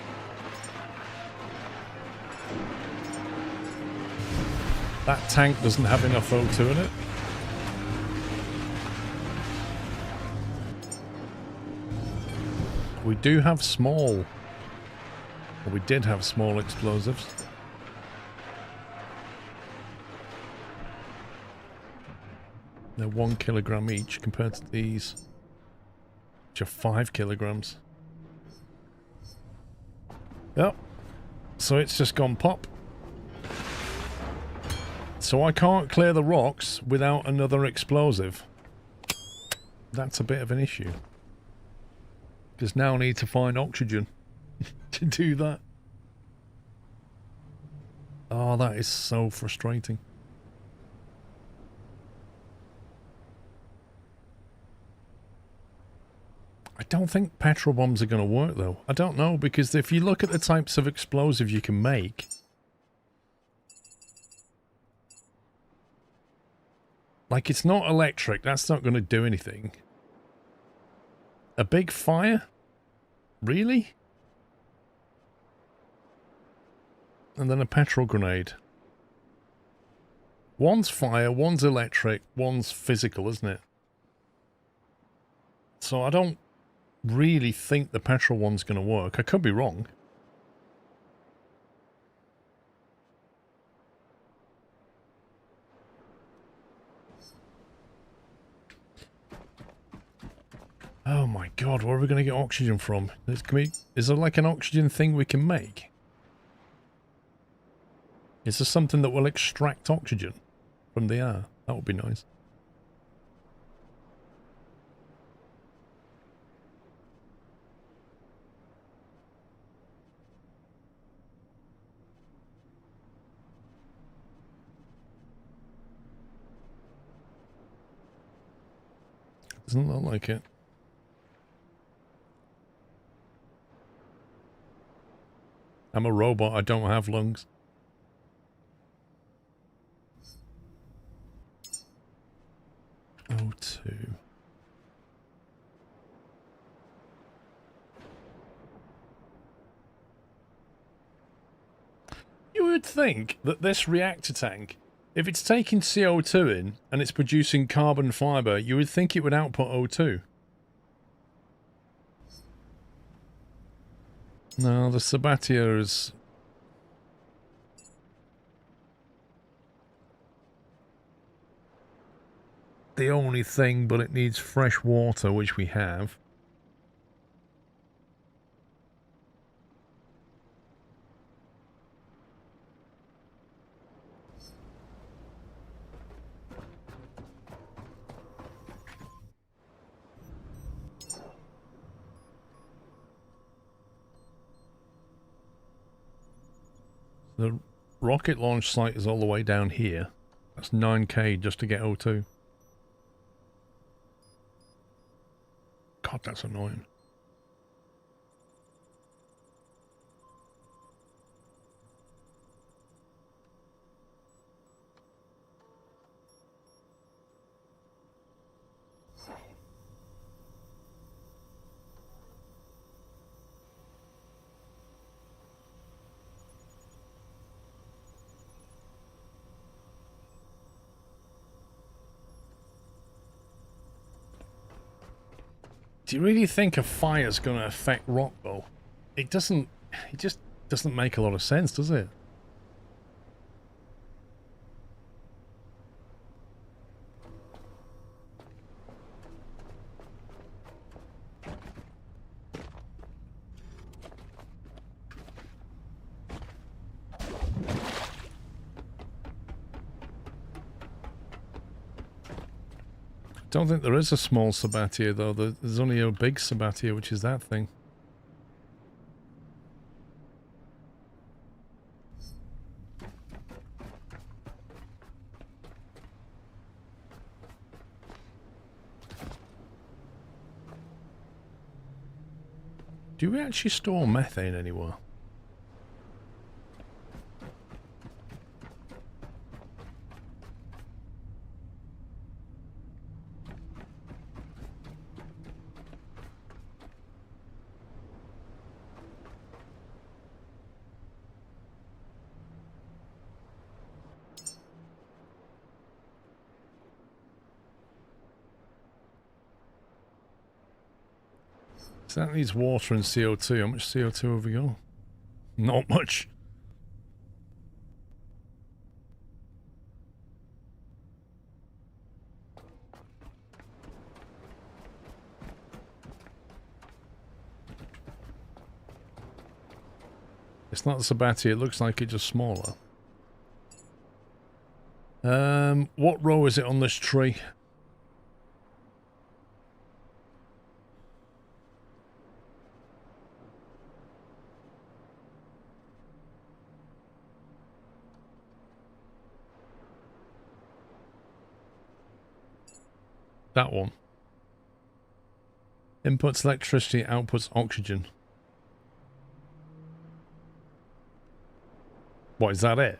That tank doesn't have enough O2 in it. We do have small, or we did have small explosives. They're 1 kilogram each compared to these, which are 5 kilograms. Yep. So it's just gone pop. So I can't clear the rocks without another explosive. That's a bit of an issue. Because now I need to find oxygen to do that. Oh, that is so frustrating. I don't think petrol bombs are going to work, though. I don't know, because if you look at the types of explosive you can make... Like, it's not electric. That's not going to do anything. A big fire? Really? And then a petrol grenade. One's fire, one's electric, one's physical, isn't it? So I don't really think the petrol one's going to work. I could be wrong. Oh my god, where are we going to get oxygen from? Is there like an oxygen thing we can make? Is there something that will extract oxygen from the air? That would be nice. Doesn't look like it. I'm a robot, I don't have lungs. O2. You were would think that this reactor tank, if it's taking CO2 in and it's producing carbon fiber, you would think it would output O2. No, the Sabatier is... the only thing, but it needs fresh water, which we have. The rocket launch site is all the way down here. That's 9k just to get O2. God, that's annoying. Do you really think a fire's going to affect rock, though? It doesn't... it just doesn't make a lot of sense, does it? Don't think there is a small Sabatier though. There's only a big Sabatier, which is that thing. Do we actually store methane anywhere? So that needs water and CO2. How much CO2 have we got? Not much. It's not the Sabatier. It looks like it's just smaller. What row is it on this tree? That one. Inputs electricity, outputs oxygen. What, is that it?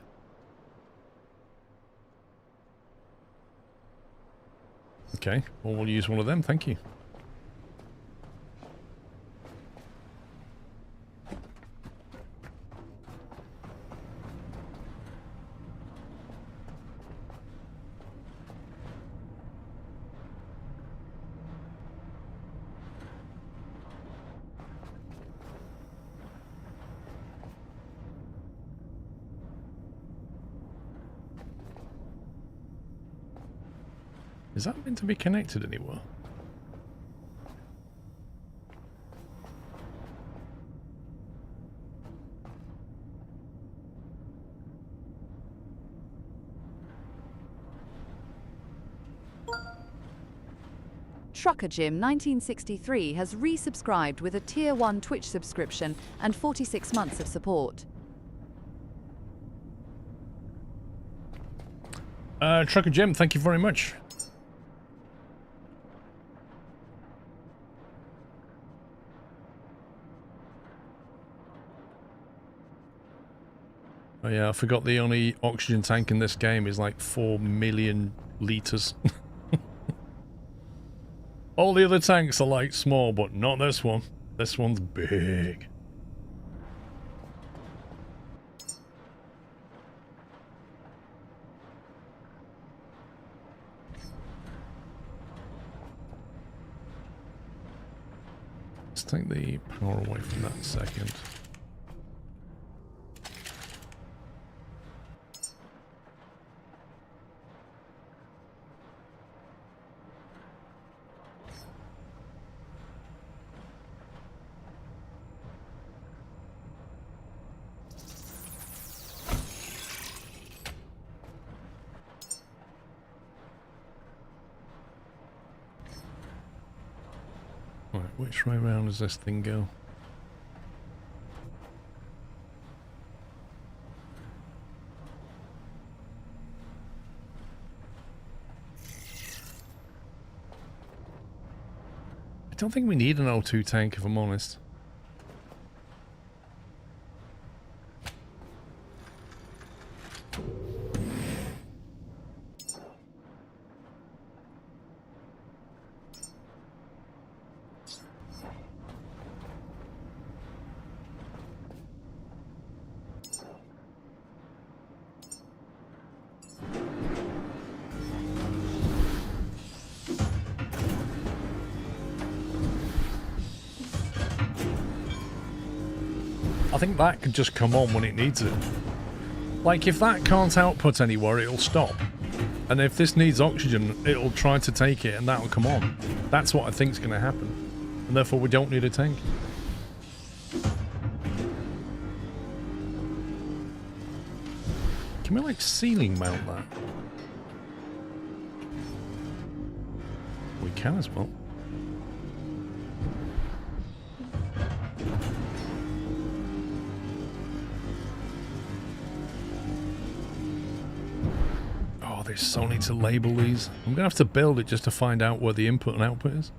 Okay, well we'll use one of them, thank you. Is that meant to be connected anywhere?
Trucker Jim 1963 has resubscribed with a Tier 1 Twitch subscription and 46 months of support.
Trucker Jim, thank you very much. Oh yeah, I forgot the only oxygen tank in this game is like 4 million litres. All the other tanks are like small, but not this one. This one's big. let's take the power away from that second. Right, which way round does this thing go? I don't think we need an O2 tank, if I'm honest. I think that could just come on when it needs it. Like, if that can't output anywhere, it'll stop. And if this needs oxygen, it'll try to take it and that'll come on. That's what I think's going to happen. And therefore we don't need a tank. Can we, like, ceiling mount that? We can as well. They so need to label these. I'm gonna have to build it just to find out where the input and output is.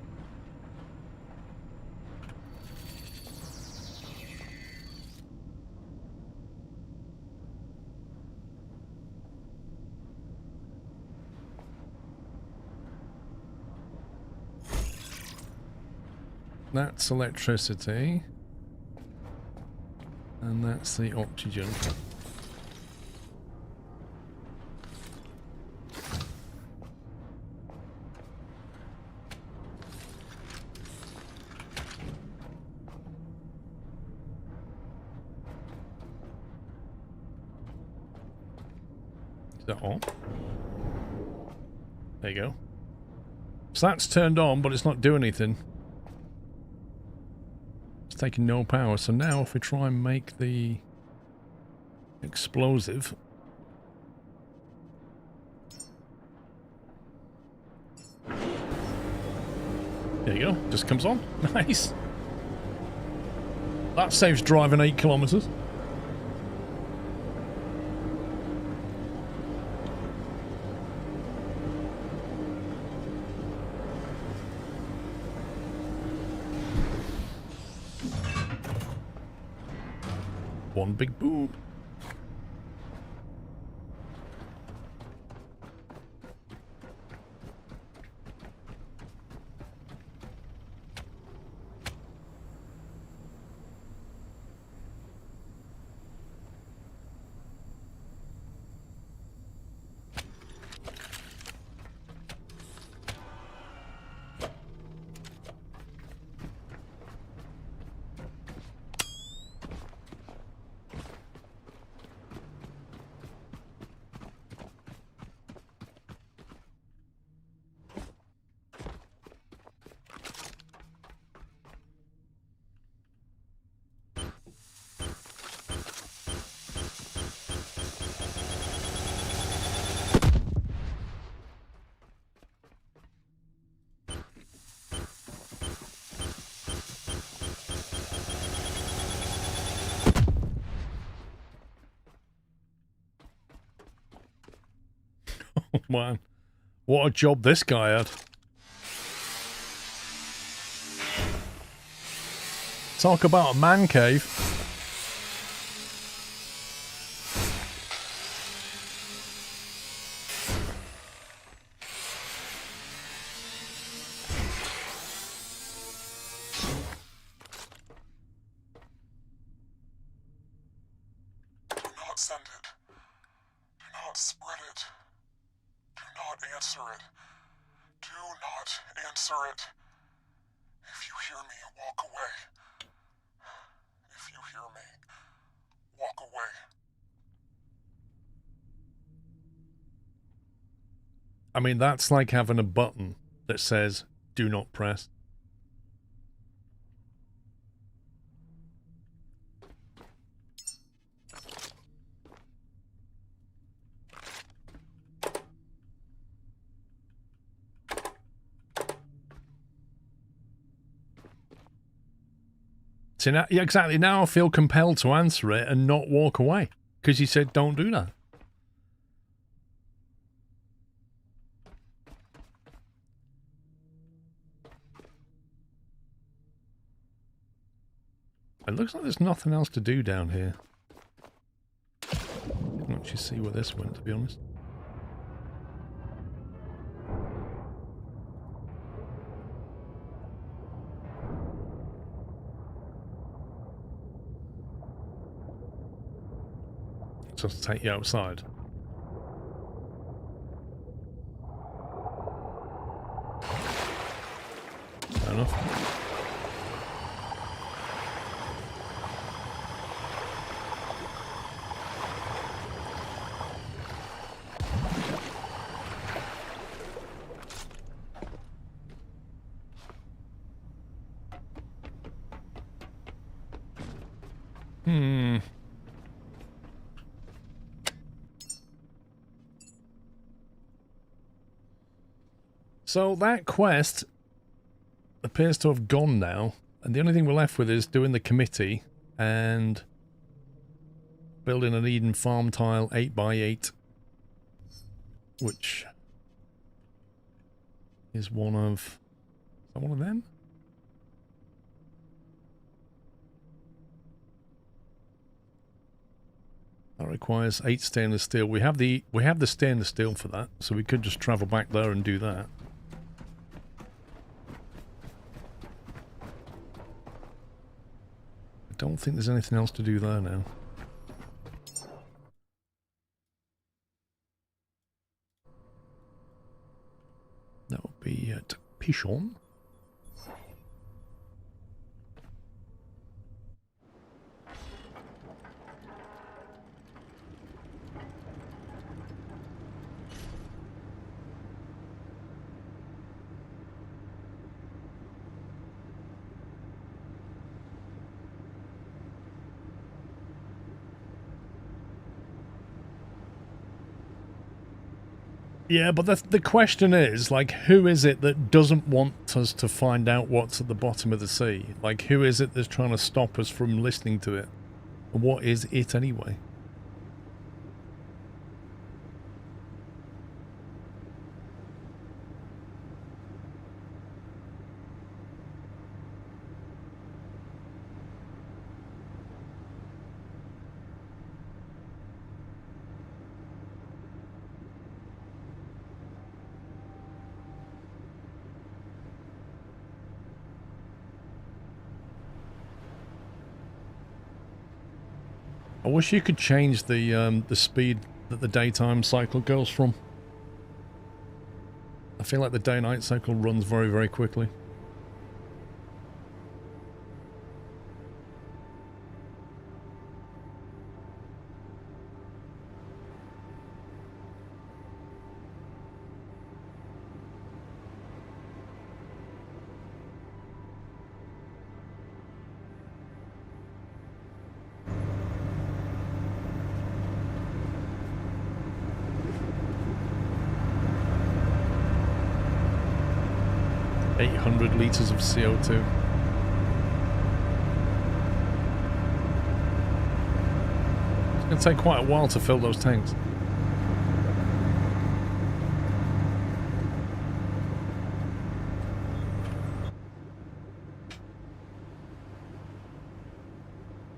That's electricity. And that's the oxygen. On. There you go. So that's turned on, but it's not doing anything. It's taking no power. So now if we try and make the explosive. There you go. Just comes on. Nice. That saves driving 8 kilometers. One big boom. Man, what a job this guy had. Talk about a man cave.
Do not send it. Do not spread it. Do not answer it. Do not answer it. If you hear me, walk away. If you hear me, walk away.
I mean, that's like having a button that says, do not press. So now, yeah, exactly. Now I feel compelled to answer it and not walk away because he said don't do that. It looks like there's nothing else to do down here. Didn't actually see where this went, to be honest. Just take you outside. Fair enough. So that quest appears to have gone now, and the only thing we're left with is doing the committee and building an Eden farm tile 8x8, which is one of... Is that one of them? That requires 8 stainless steel. We have the stainless steel for that, so we could just travel back there and do that. I don't think there's anything else to do there now. That would be at Pichon. Yeah, but the question is, like, who is it that doesn't want us to find out what's at the bottom of the sea? Like, who is it that's trying to stop us from listening to it? What is it anyway? I wish you could change the speed that the daytime cycle goes from. I feel like the day-night cycle runs very, very quickly. Litres of CO2. It's going to take quite a while to fill those tanks.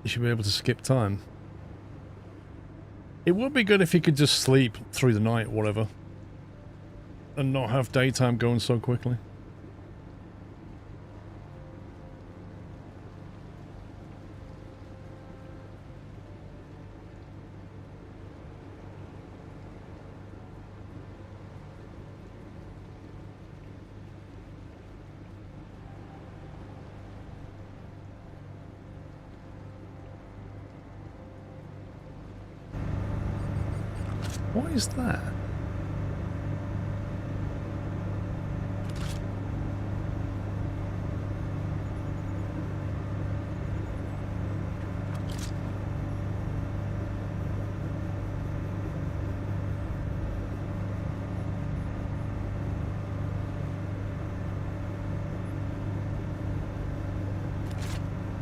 You should be able to skip time. It would be good if you could just sleep through the night or whatever, and not have daytime going so quickly. What is that?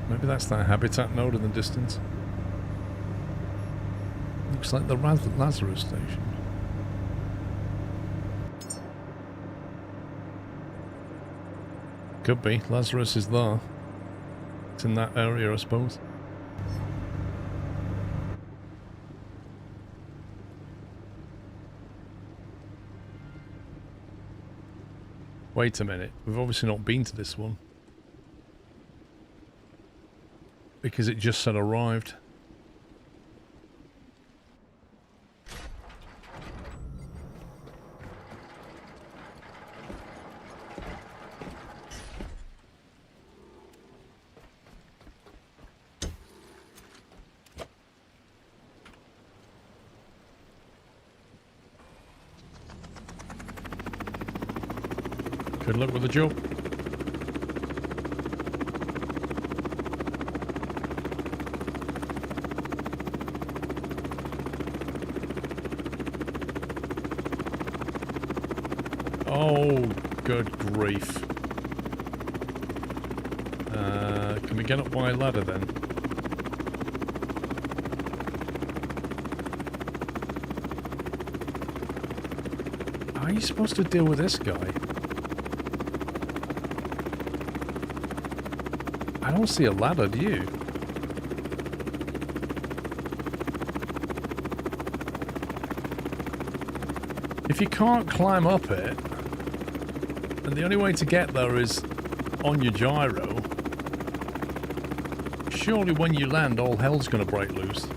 Maybe that's that habitat node in the distance. Looks like the Lazarus station. Could be. Lazarus is there. It's in that area, I suppose. Wait a minute. We've obviously not been to this one. Because it just said arrived. Good luck with the job. Oh, good grief. Can we get up by a ladder then? How are you supposed to deal with this guy? I don't see a ladder, do you? If you can't climb up it, and the only way to get there is on your gyro, surely when you land, all hell's gonna break loose.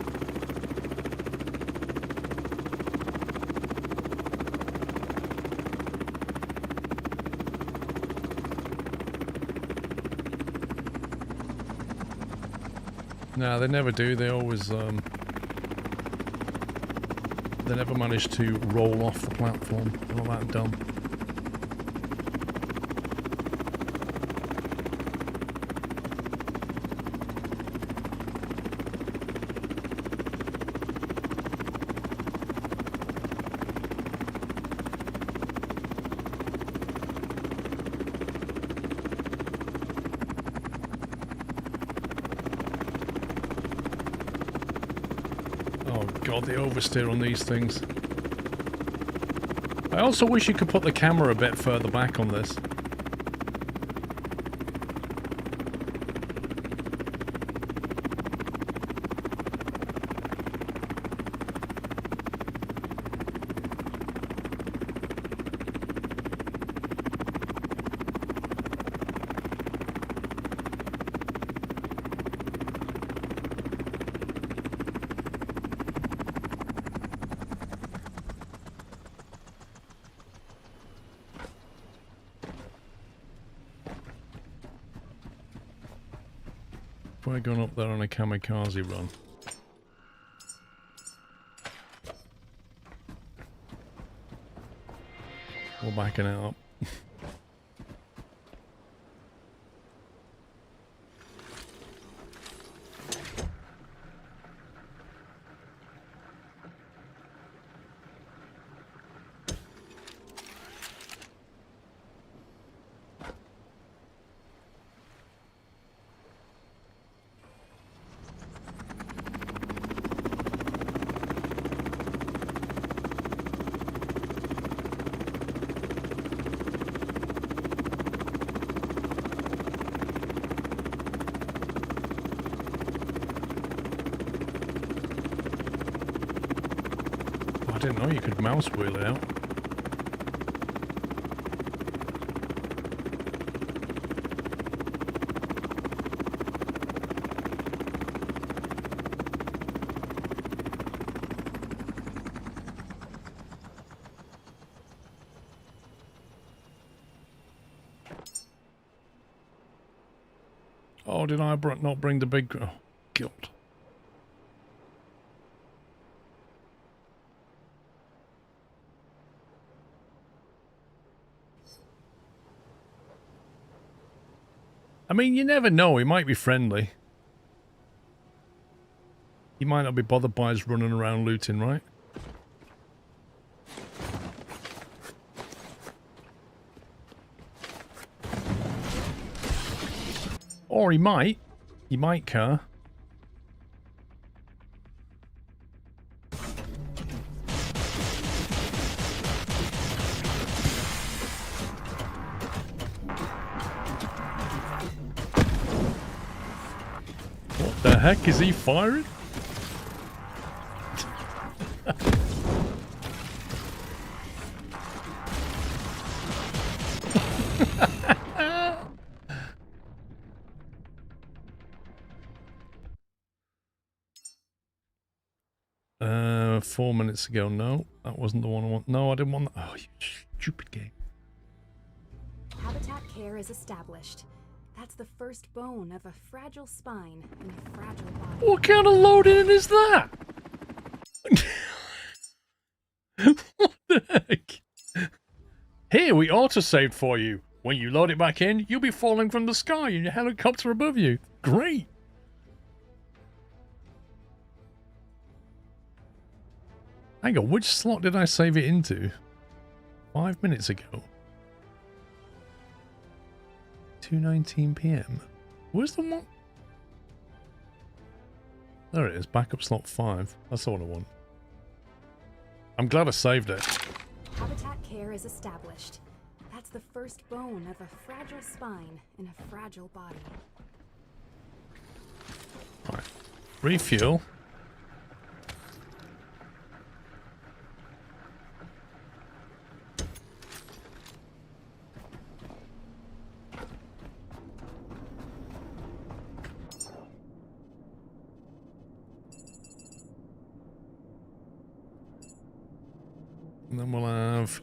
No, they never do. They always, they never manage to roll off the platform. They're not that dumb. God, the oversteer on these things. I also wish you could put the camera a bit further back on this. We're going up there on a kamikaze run. We're backing it up. I didn't know you could mouse wheel it out. Oh, did I not bring the big... Oh, God. mean, you never know. He might be friendly. He might not be bothered by us running around looting, right? Or he might. He might care. What the heck is he firing? Uh, 4 minutes ago. No, that wasn't the one I want. No, I didn't want that. Oh, you stupid game.
Habitat care is established. That's the first bone of a fragile spine and a fragile body.
What kind of loading is that? What the heck? Here, we auto-saved for you. When you load it back in, you'll be falling from the sky in your helicopter above you. Great. Hang on, which slot did I save it into? 5 minutes ago. 2:19 PM. Where's the one? There it is, backup slot 5. That's the one I want. I'm glad I saved it.
Habitat care is established. That's the first bone of a fragile spine and a fragile body.
Right. Refuel. And then we'll have...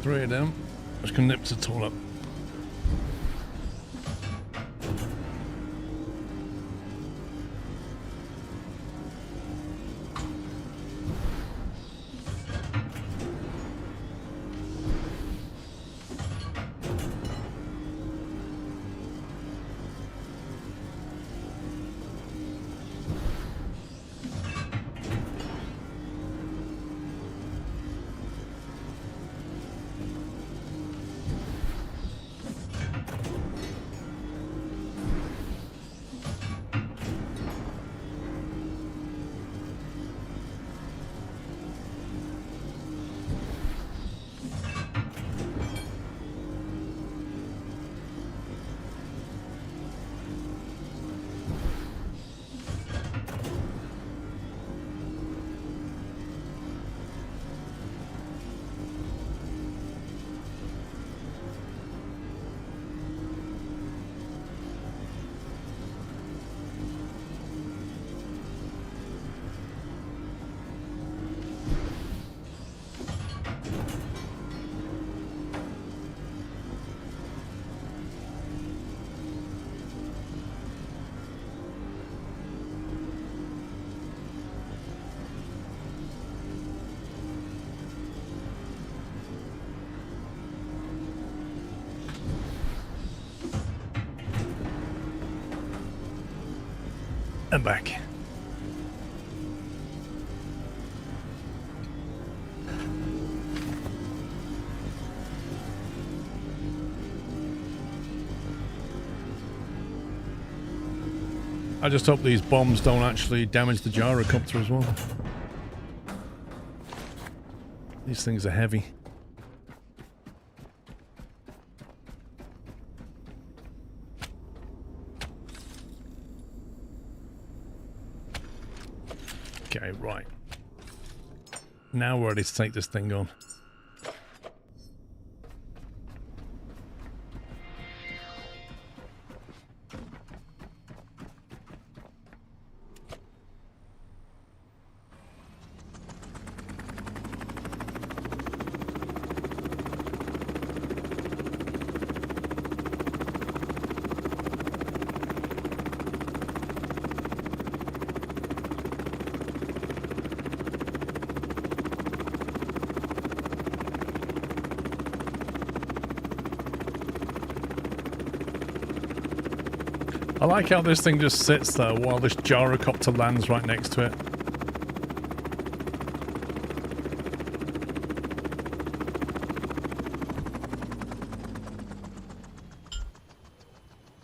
three of them. Just gonna nip it all up. And back. I just hope these bombs don't actually damage the gyrocopter as well. These things are heavy. Okay, right. Now we're ready to take this thing on. I like how this thing just sits there while this gyrocopter lands right next to it.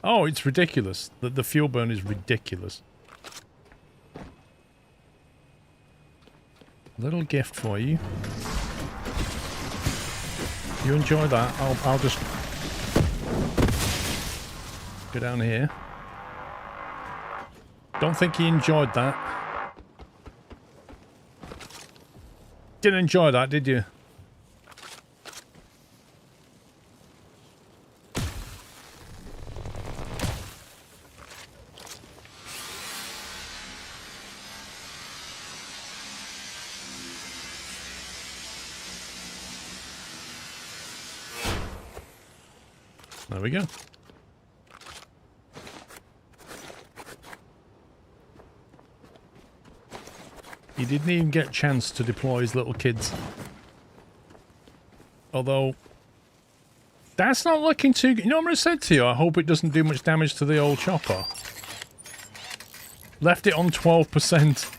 Oh, it's ridiculous. The fuel burn is ridiculous. Little gift for you. You enjoy that? I'll just go down here. Don't think he enjoyed that. Didn't enjoy that, did you? There we go. He didn't even get a chance to deploy his little kids. Although, that's not looking too good. You know what I said to you? I hope it doesn't do much damage to the old chopper. Left it on 12%.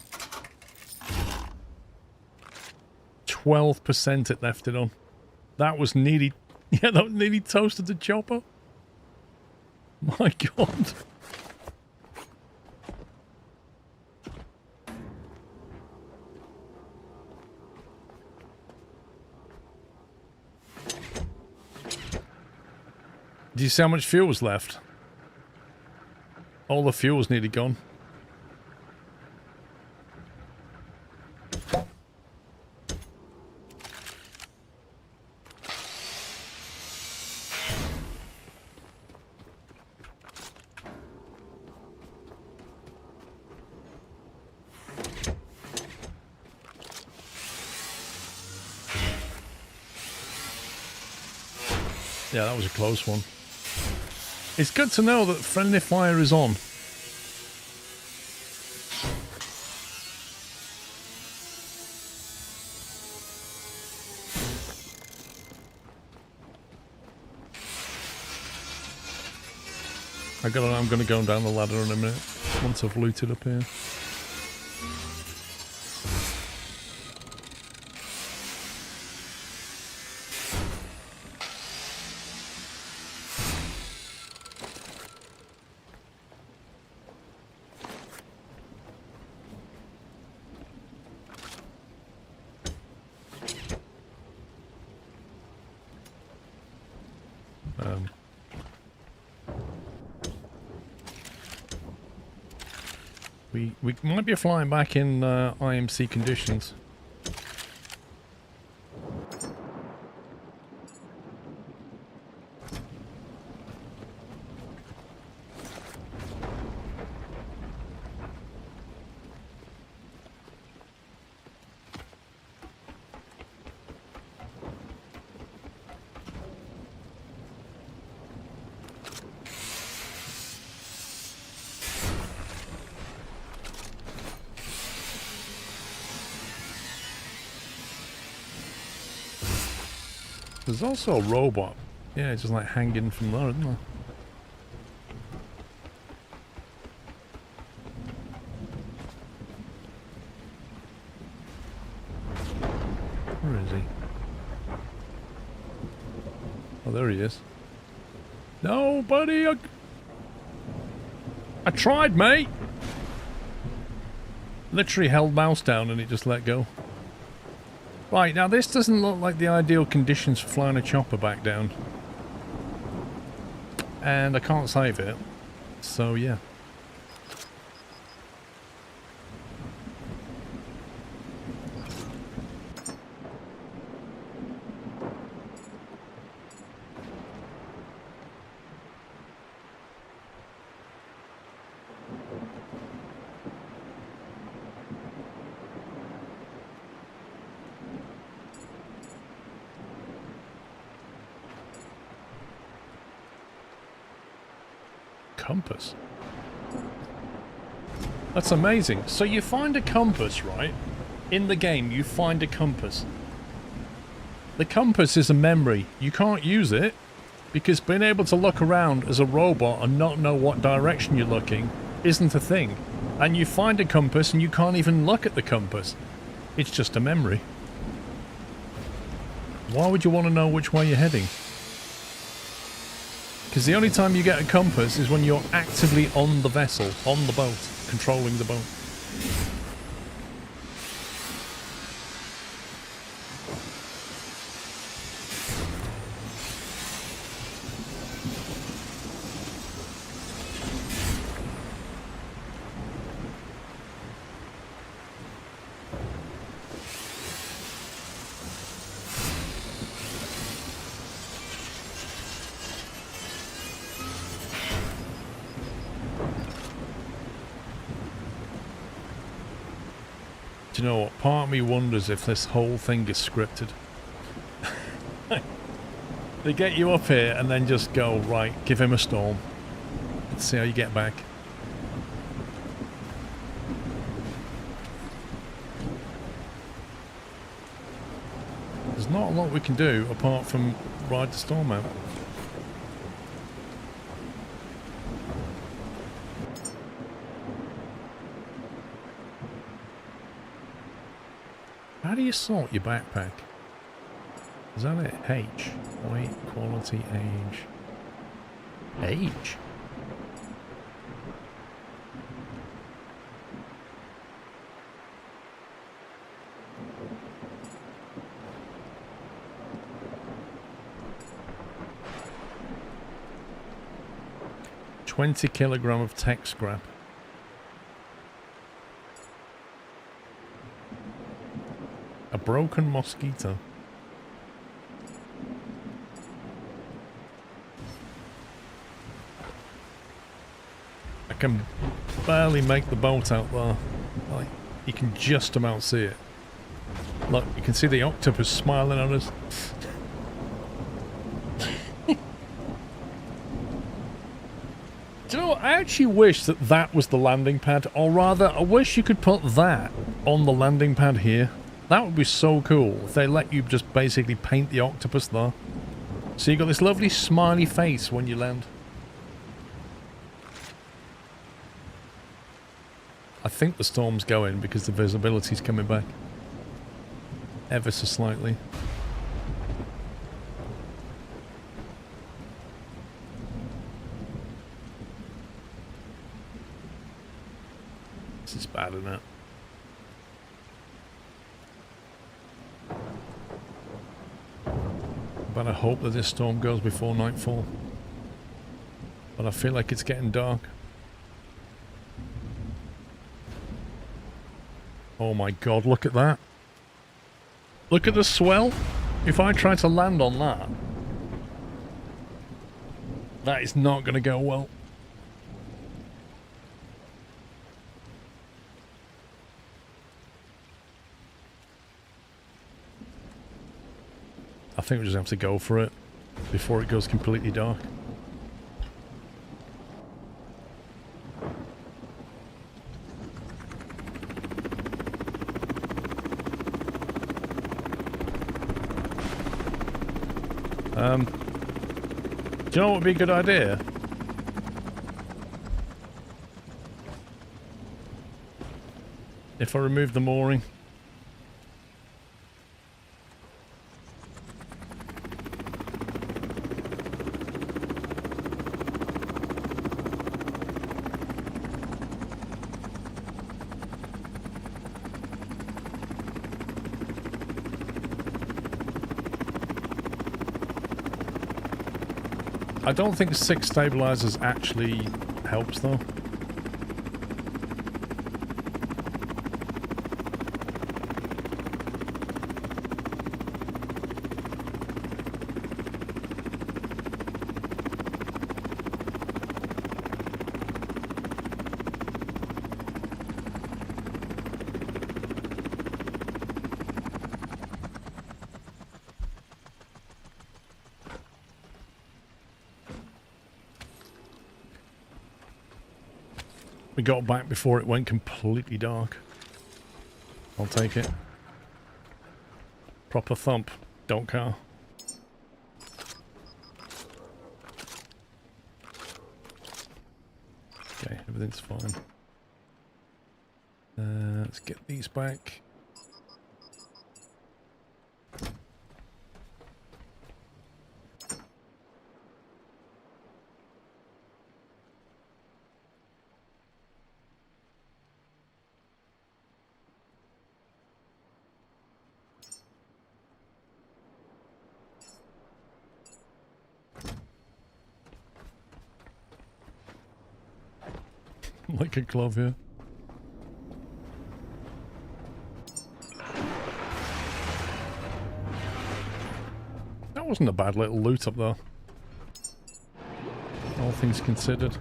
12% it left it on. That was nearly... Yeah, that nearly toasted the chopper. My God. Do you see how much fuel was left? All the fuel was nearly gone. Yeah, that was a close one. It's good to know that friendly fire is on. I'm gonna go down the ladder in a minute once I've looted up here. We might be flying back in IMC conditions. There's also a robot. Yeah, it's just like hanging from there, isn't there? Where is he? Oh, there he is. No, buddy! I tried, mate! Literally held mouse down and it just let go. Right, now this doesn't look like the ideal conditions for flying a chopper back down. And I can't save it. So, yeah. Compass. That's amazing. So you find a compass, right? In the game, you find a compass. The compass is a memory. You can't use it, Because being able to look around as a robot and not know what direction you're looking isn't a thing. And you find a compass and you can't even look at the compass. It's just a memory. Why would you want to know which way you're heading? Because the only time you get a compass is when you're actively on the vessel, on the boat, controlling the boat. Do you know what? Part of me wonders if this whole thing is scripted. They get you up here and then just go, right, give him a storm. Let's see how you get back. There's not a lot we can do apart from ride the storm out. How do you sort your backpack? Is that it? H. Weight, quality, age. Age? $20 of tech scrap. A broken mosquito. I can barely make the boat out there. Like, you can just about see it. Look, you can see the octopus smiling at us. Do you know what? I actually wish that that was the landing pad. Or rather, I wish you could put that on the landing pad here. That would be so cool if they let you just basically paint the octopus there. So you got this lovely smiley face when you land. I think the storm's going because the visibility's coming back. Ever so slightly. This is bad, isn't it? But I hope that this storm goes before nightfall. But I feel like it's getting dark. Oh my god, look at that. Look at the swell. If I try to land on that, that is not going to go well. I think we just have to go for it before it goes completely dark. Do you know what would be a good idea? If I remove the mooring. I don't think 6 stabilizers actually helps though. We got back before it went completely dark. I'll take it. Proper thump. Don't care. everything's fine. Let's get these back. Like a glove here. That wasn't a bad little loot up there. All things considered.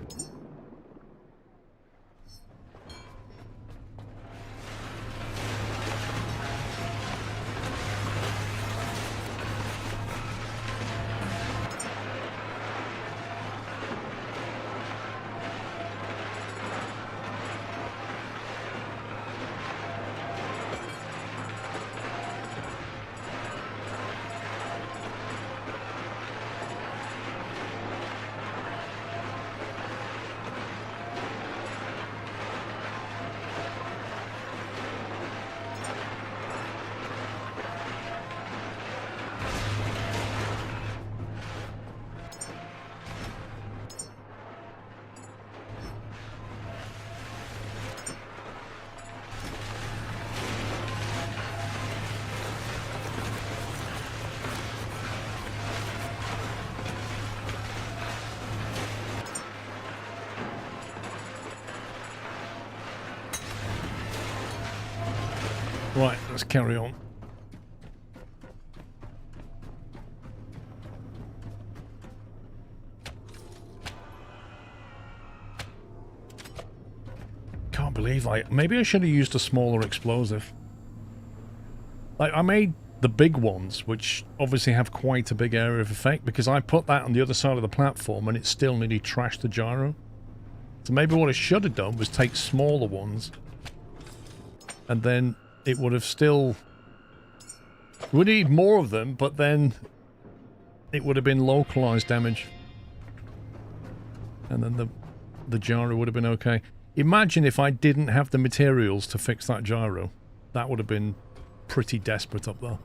Right, let's carry on. Can't believe maybe I should have used a smaller explosive. Like, I made the big ones, which obviously have quite a big area of effect, because I put that on the other side of the platform and it still nearly trashed the gyro. So maybe what I should have done was take smaller ones, and then it would have still... We need more of them, but then it would have been localized damage. And then the gyro would have been okay. Imagine if I didn't have the materials to fix that gyro. That would have been pretty desperate up there.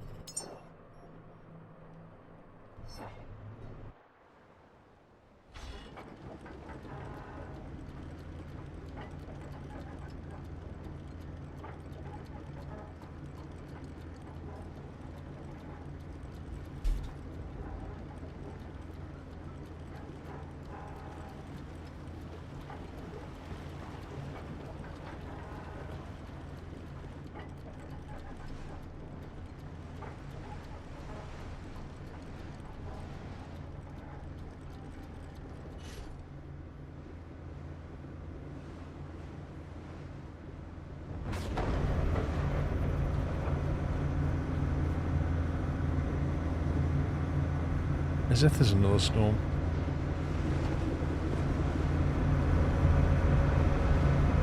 As if there's another storm.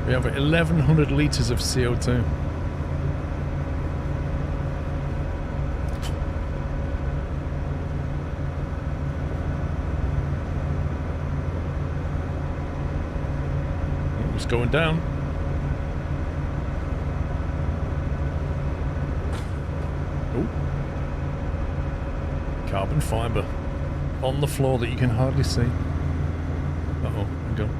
We have 1,100 litres of CO2. It's going down. Oh. Carbon fibre. On the floor that you can hardly see. Uh-oh, I'm gone.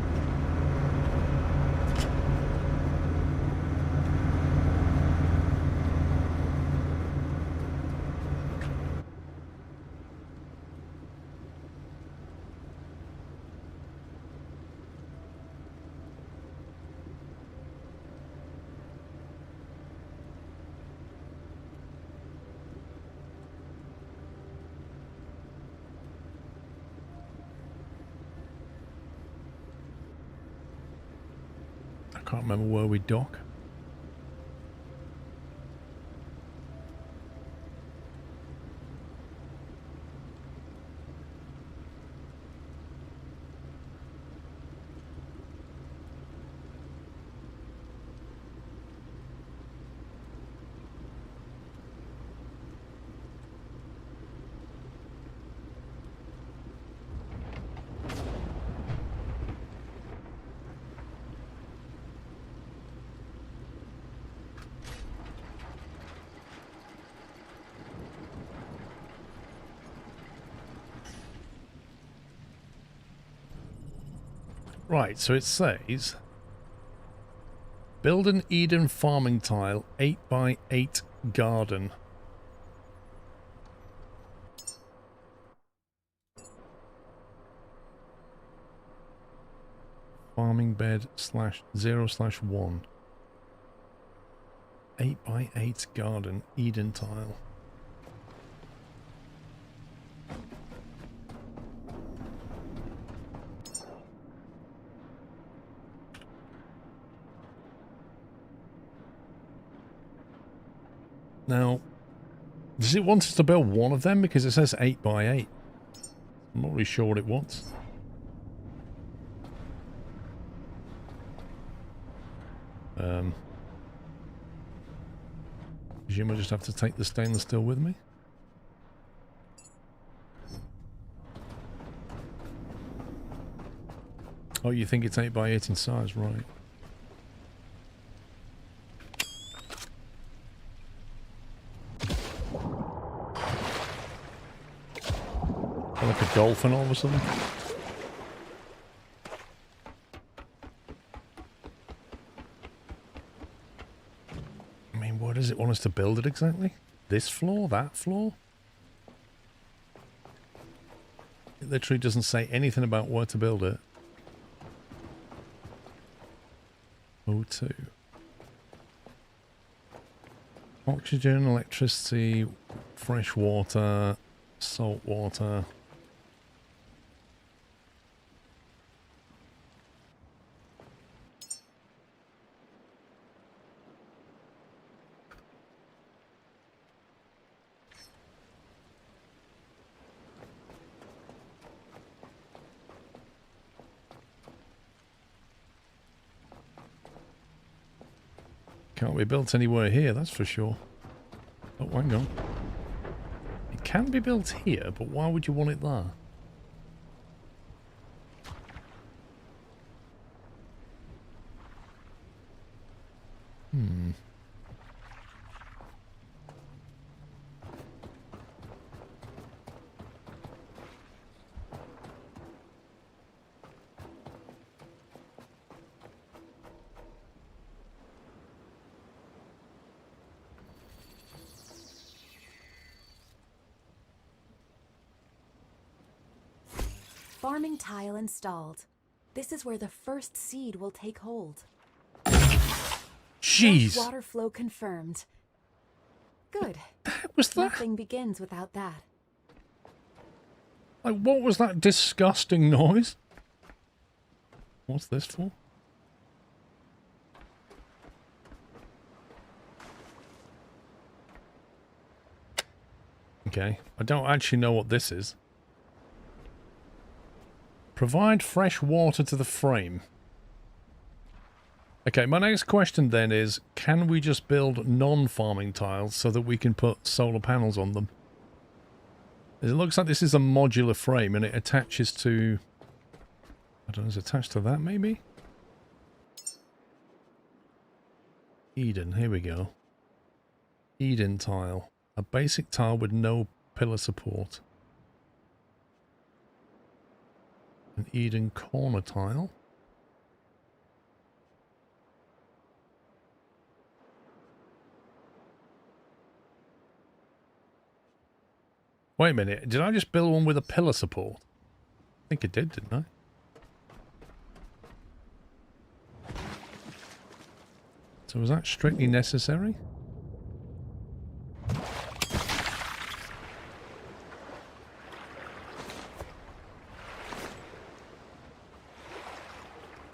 Can't remember where we dock. Right, so it says build an Eden farming tile 8x8 garden. Farming bed /0/1. 8x8 garden Eden tile. Now, does it want us to build one of them? Because it says 8x8. I'm not really sure what it wants. Presume I just have to take the stainless steel with me. Oh, you think it's 8x8 in size, right? Like a dolphin all of a sudden. I mean, where does it want us to build it exactly? This floor? That floor? It literally doesn't say anything about where to build it. O2. Oxygen, electricity, fresh water, salt water. Can't be built anywhere here, that's for sure. Oh, hang on. It can be built here, but why would you want it there?
Farming tile installed. This is where the first seed will take hold.
Jeez.
Fresh water flow confirmed. Good.
What was that?
Nothing begins without that.
Like, what was that disgusting noise? What's this for? Okay, I don't actually know what this is. Provide fresh water to the frame. Okay, my next question then is, can we just build non-farming tiles so that we can put solar panels on them? It looks like this is a modular frame and it attaches to... I don't know, is it attached to that maybe? Eden, here we go. Eden tile. A basic tile with no pillar support. An Eden corner tile. Wait a minute, did I just build one with a pillar support? I think it did, didn't I? So was that strictly necessary?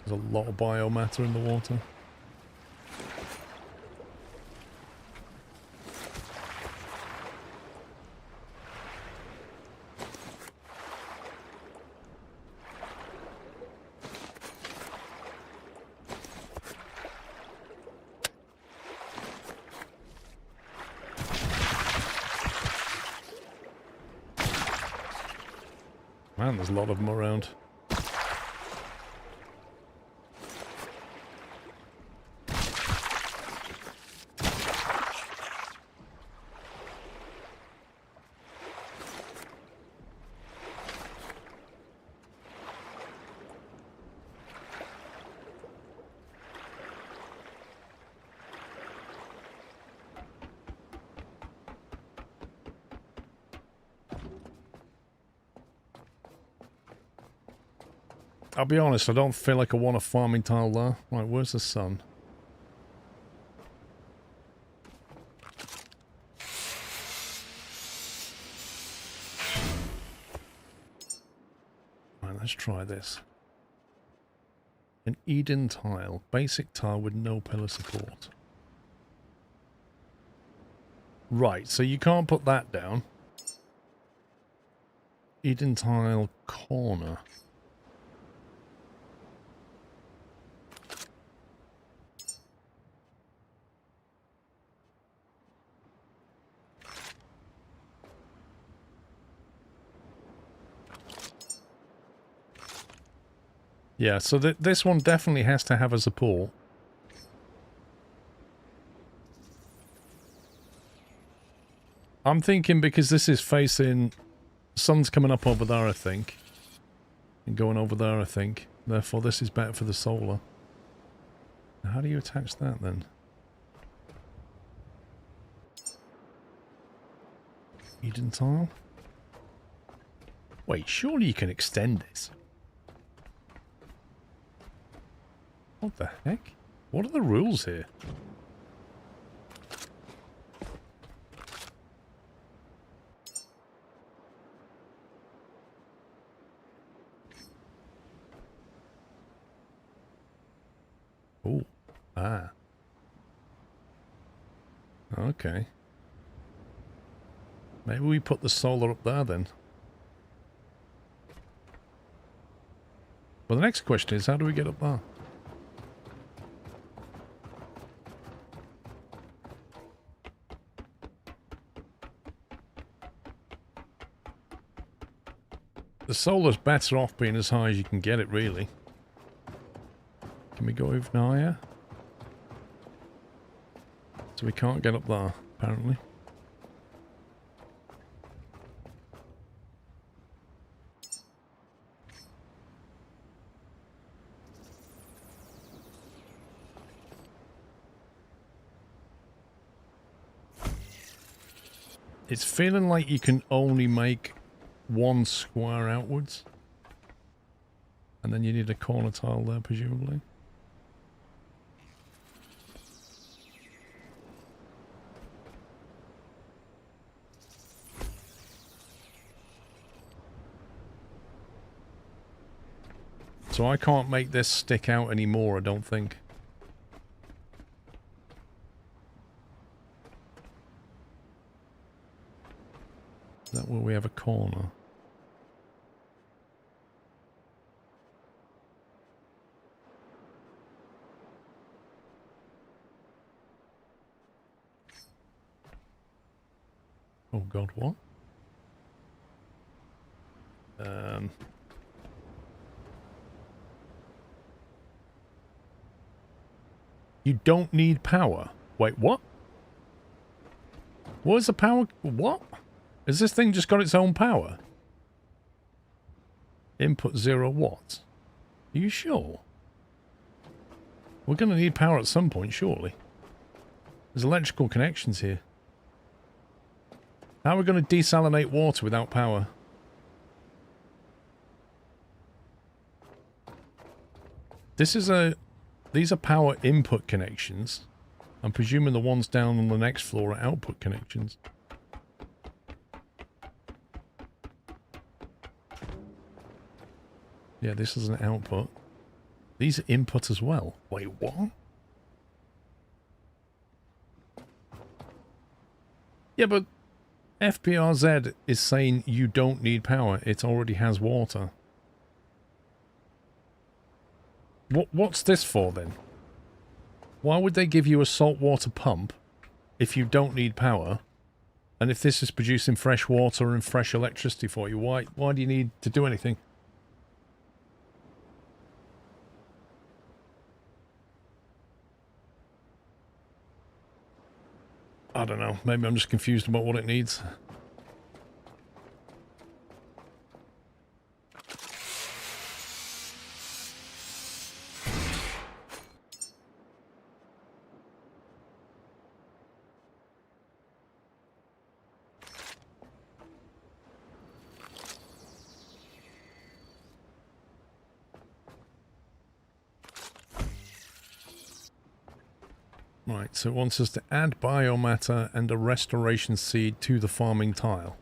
There's a lot of biomatter in the water. Man, there's a lot of them around. I'll be honest, I don't feel like I want a farming tile there. Right, where's the sun? Right, let's try this. An Eden tile. Basic tile with no pillar support. Right, so you can't put that down. Eden tile corner. Yeah, so this one definitely has to have a support. I'm thinking because this is facing... Sun's coming up over there, I think. And going over there, I think. Therefore, this is better for the solar. Now, how do you attach that, then? Eden tile? Wait, surely you can extend this. What the heck? What are the rules here? Oh, ah. Okay. Maybe we put the solar up there then. Well, the next question is, how do we get up there? The solar's better off being as high as you can get it, really. Can we go even higher? So we can't get up there, apparently. It's feeling like you can only make one square outwards. And then you need a corner tile there, presumably. So I can't make this stick out anymore, I don't think. Is that where we have a corner? Oh god, what? You don't need power. Wait, what? What is the power? What? Has this thing just got its own power? Input 0 watts. Are you sure? We're going to need power at some point, surely. There's electrical connections here. How are we going to desalinate water without power? These are power input connections. I'm presuming the ones down on the next floor are output connections. Yeah, this is an output. These are input as well. Wait, what? Yeah, but FPRZ is saying you don't need power. It already has water. What's this for then? Why would they give you a saltwater pump if you don't need power? And if this is producing fresh water and fresh electricity for you, why do you need to do anything? I don't know. Maybe I'm just confused about what it needs. Right, so it wants us to add biomatter and a restoration seed to the farming tile.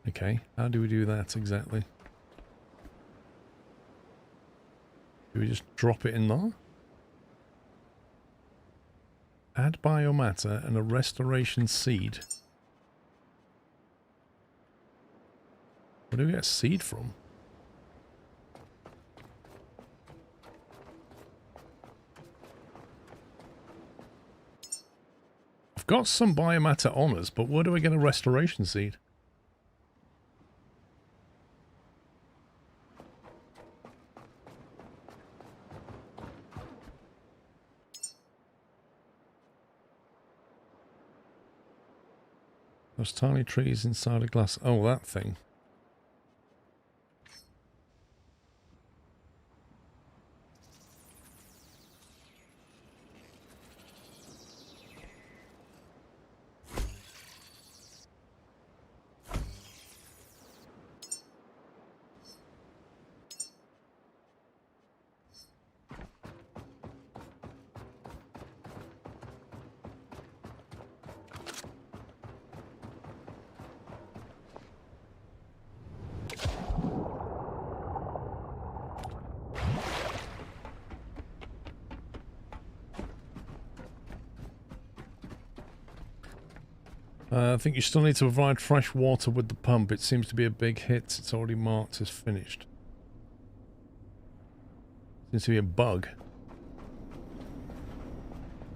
Okay, how do we do that exactly? Do we just drop it in there? Add biomatter and a restoration seed. Where do we get seed from? I've got some biomatter on us, but where do I get a restoration seed? Those tiny trees inside a glass. Oh, that thing. I think you still need to provide fresh water with the pump. It seems to be a big hit. It's already marked as finished. Seems to be a bug.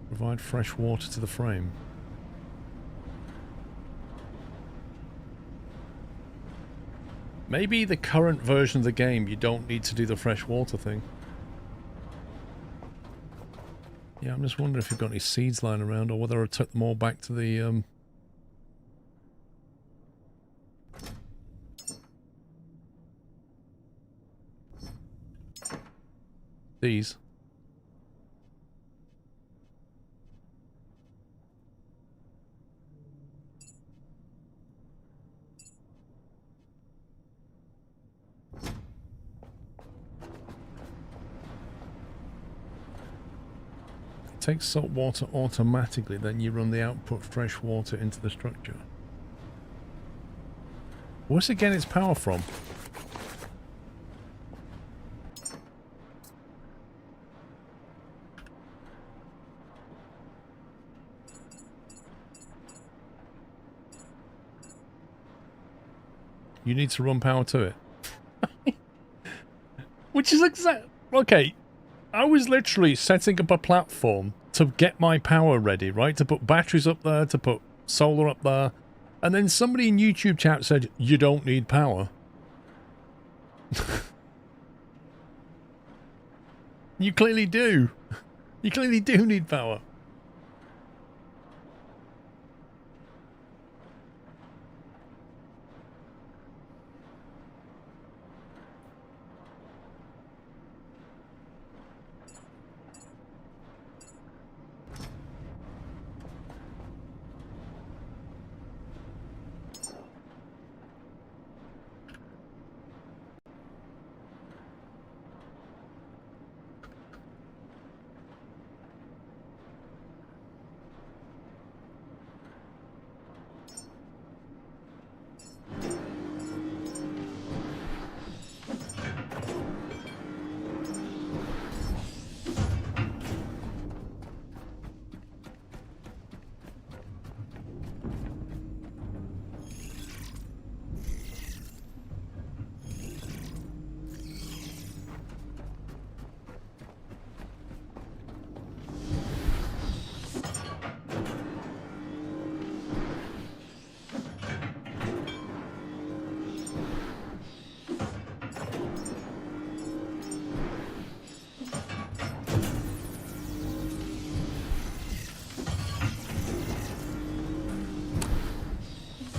Provide fresh water to the frame. Maybe the current version of the game you don't need to do the fresh water thing. Yeah, I'm just wondering if you've got any seeds lying around or whether I took them all back to the these. It takes salt water automatically, then you run the output fresh water into the structure. Where's it getting its power from? You need to run power to it. Which is exact... Okay, I was literally setting up a platform to get my power ready, right? To put batteries up there, to put solar up there. And then somebody in YouTube chat said, you don't need power. You clearly do. You clearly do need power.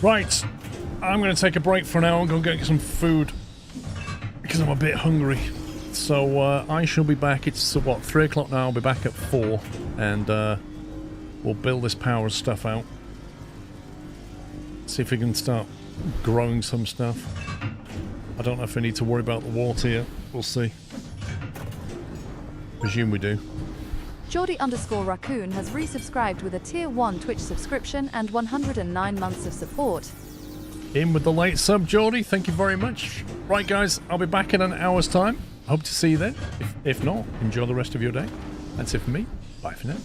Right, I'm going to take a break for now and go get some food because I'm a bit hungry. So I shall be back. It's what, 3 o'clock now. I'll be back at 4 and we'll build this power stuff out. See if we can start growing some stuff. I don't know if I need to worry about the water yet. We'll see. Presume we do.
Geordie_Raccoon has resubscribed with a Tier 1 Twitch subscription and 109 months of support.
In with the late sub, Geordie. Thank you very much. Right, guys, I'll be back in an hour's time. Hope to see you then. If not, enjoy the rest of your day. That's it for me. Bye for now.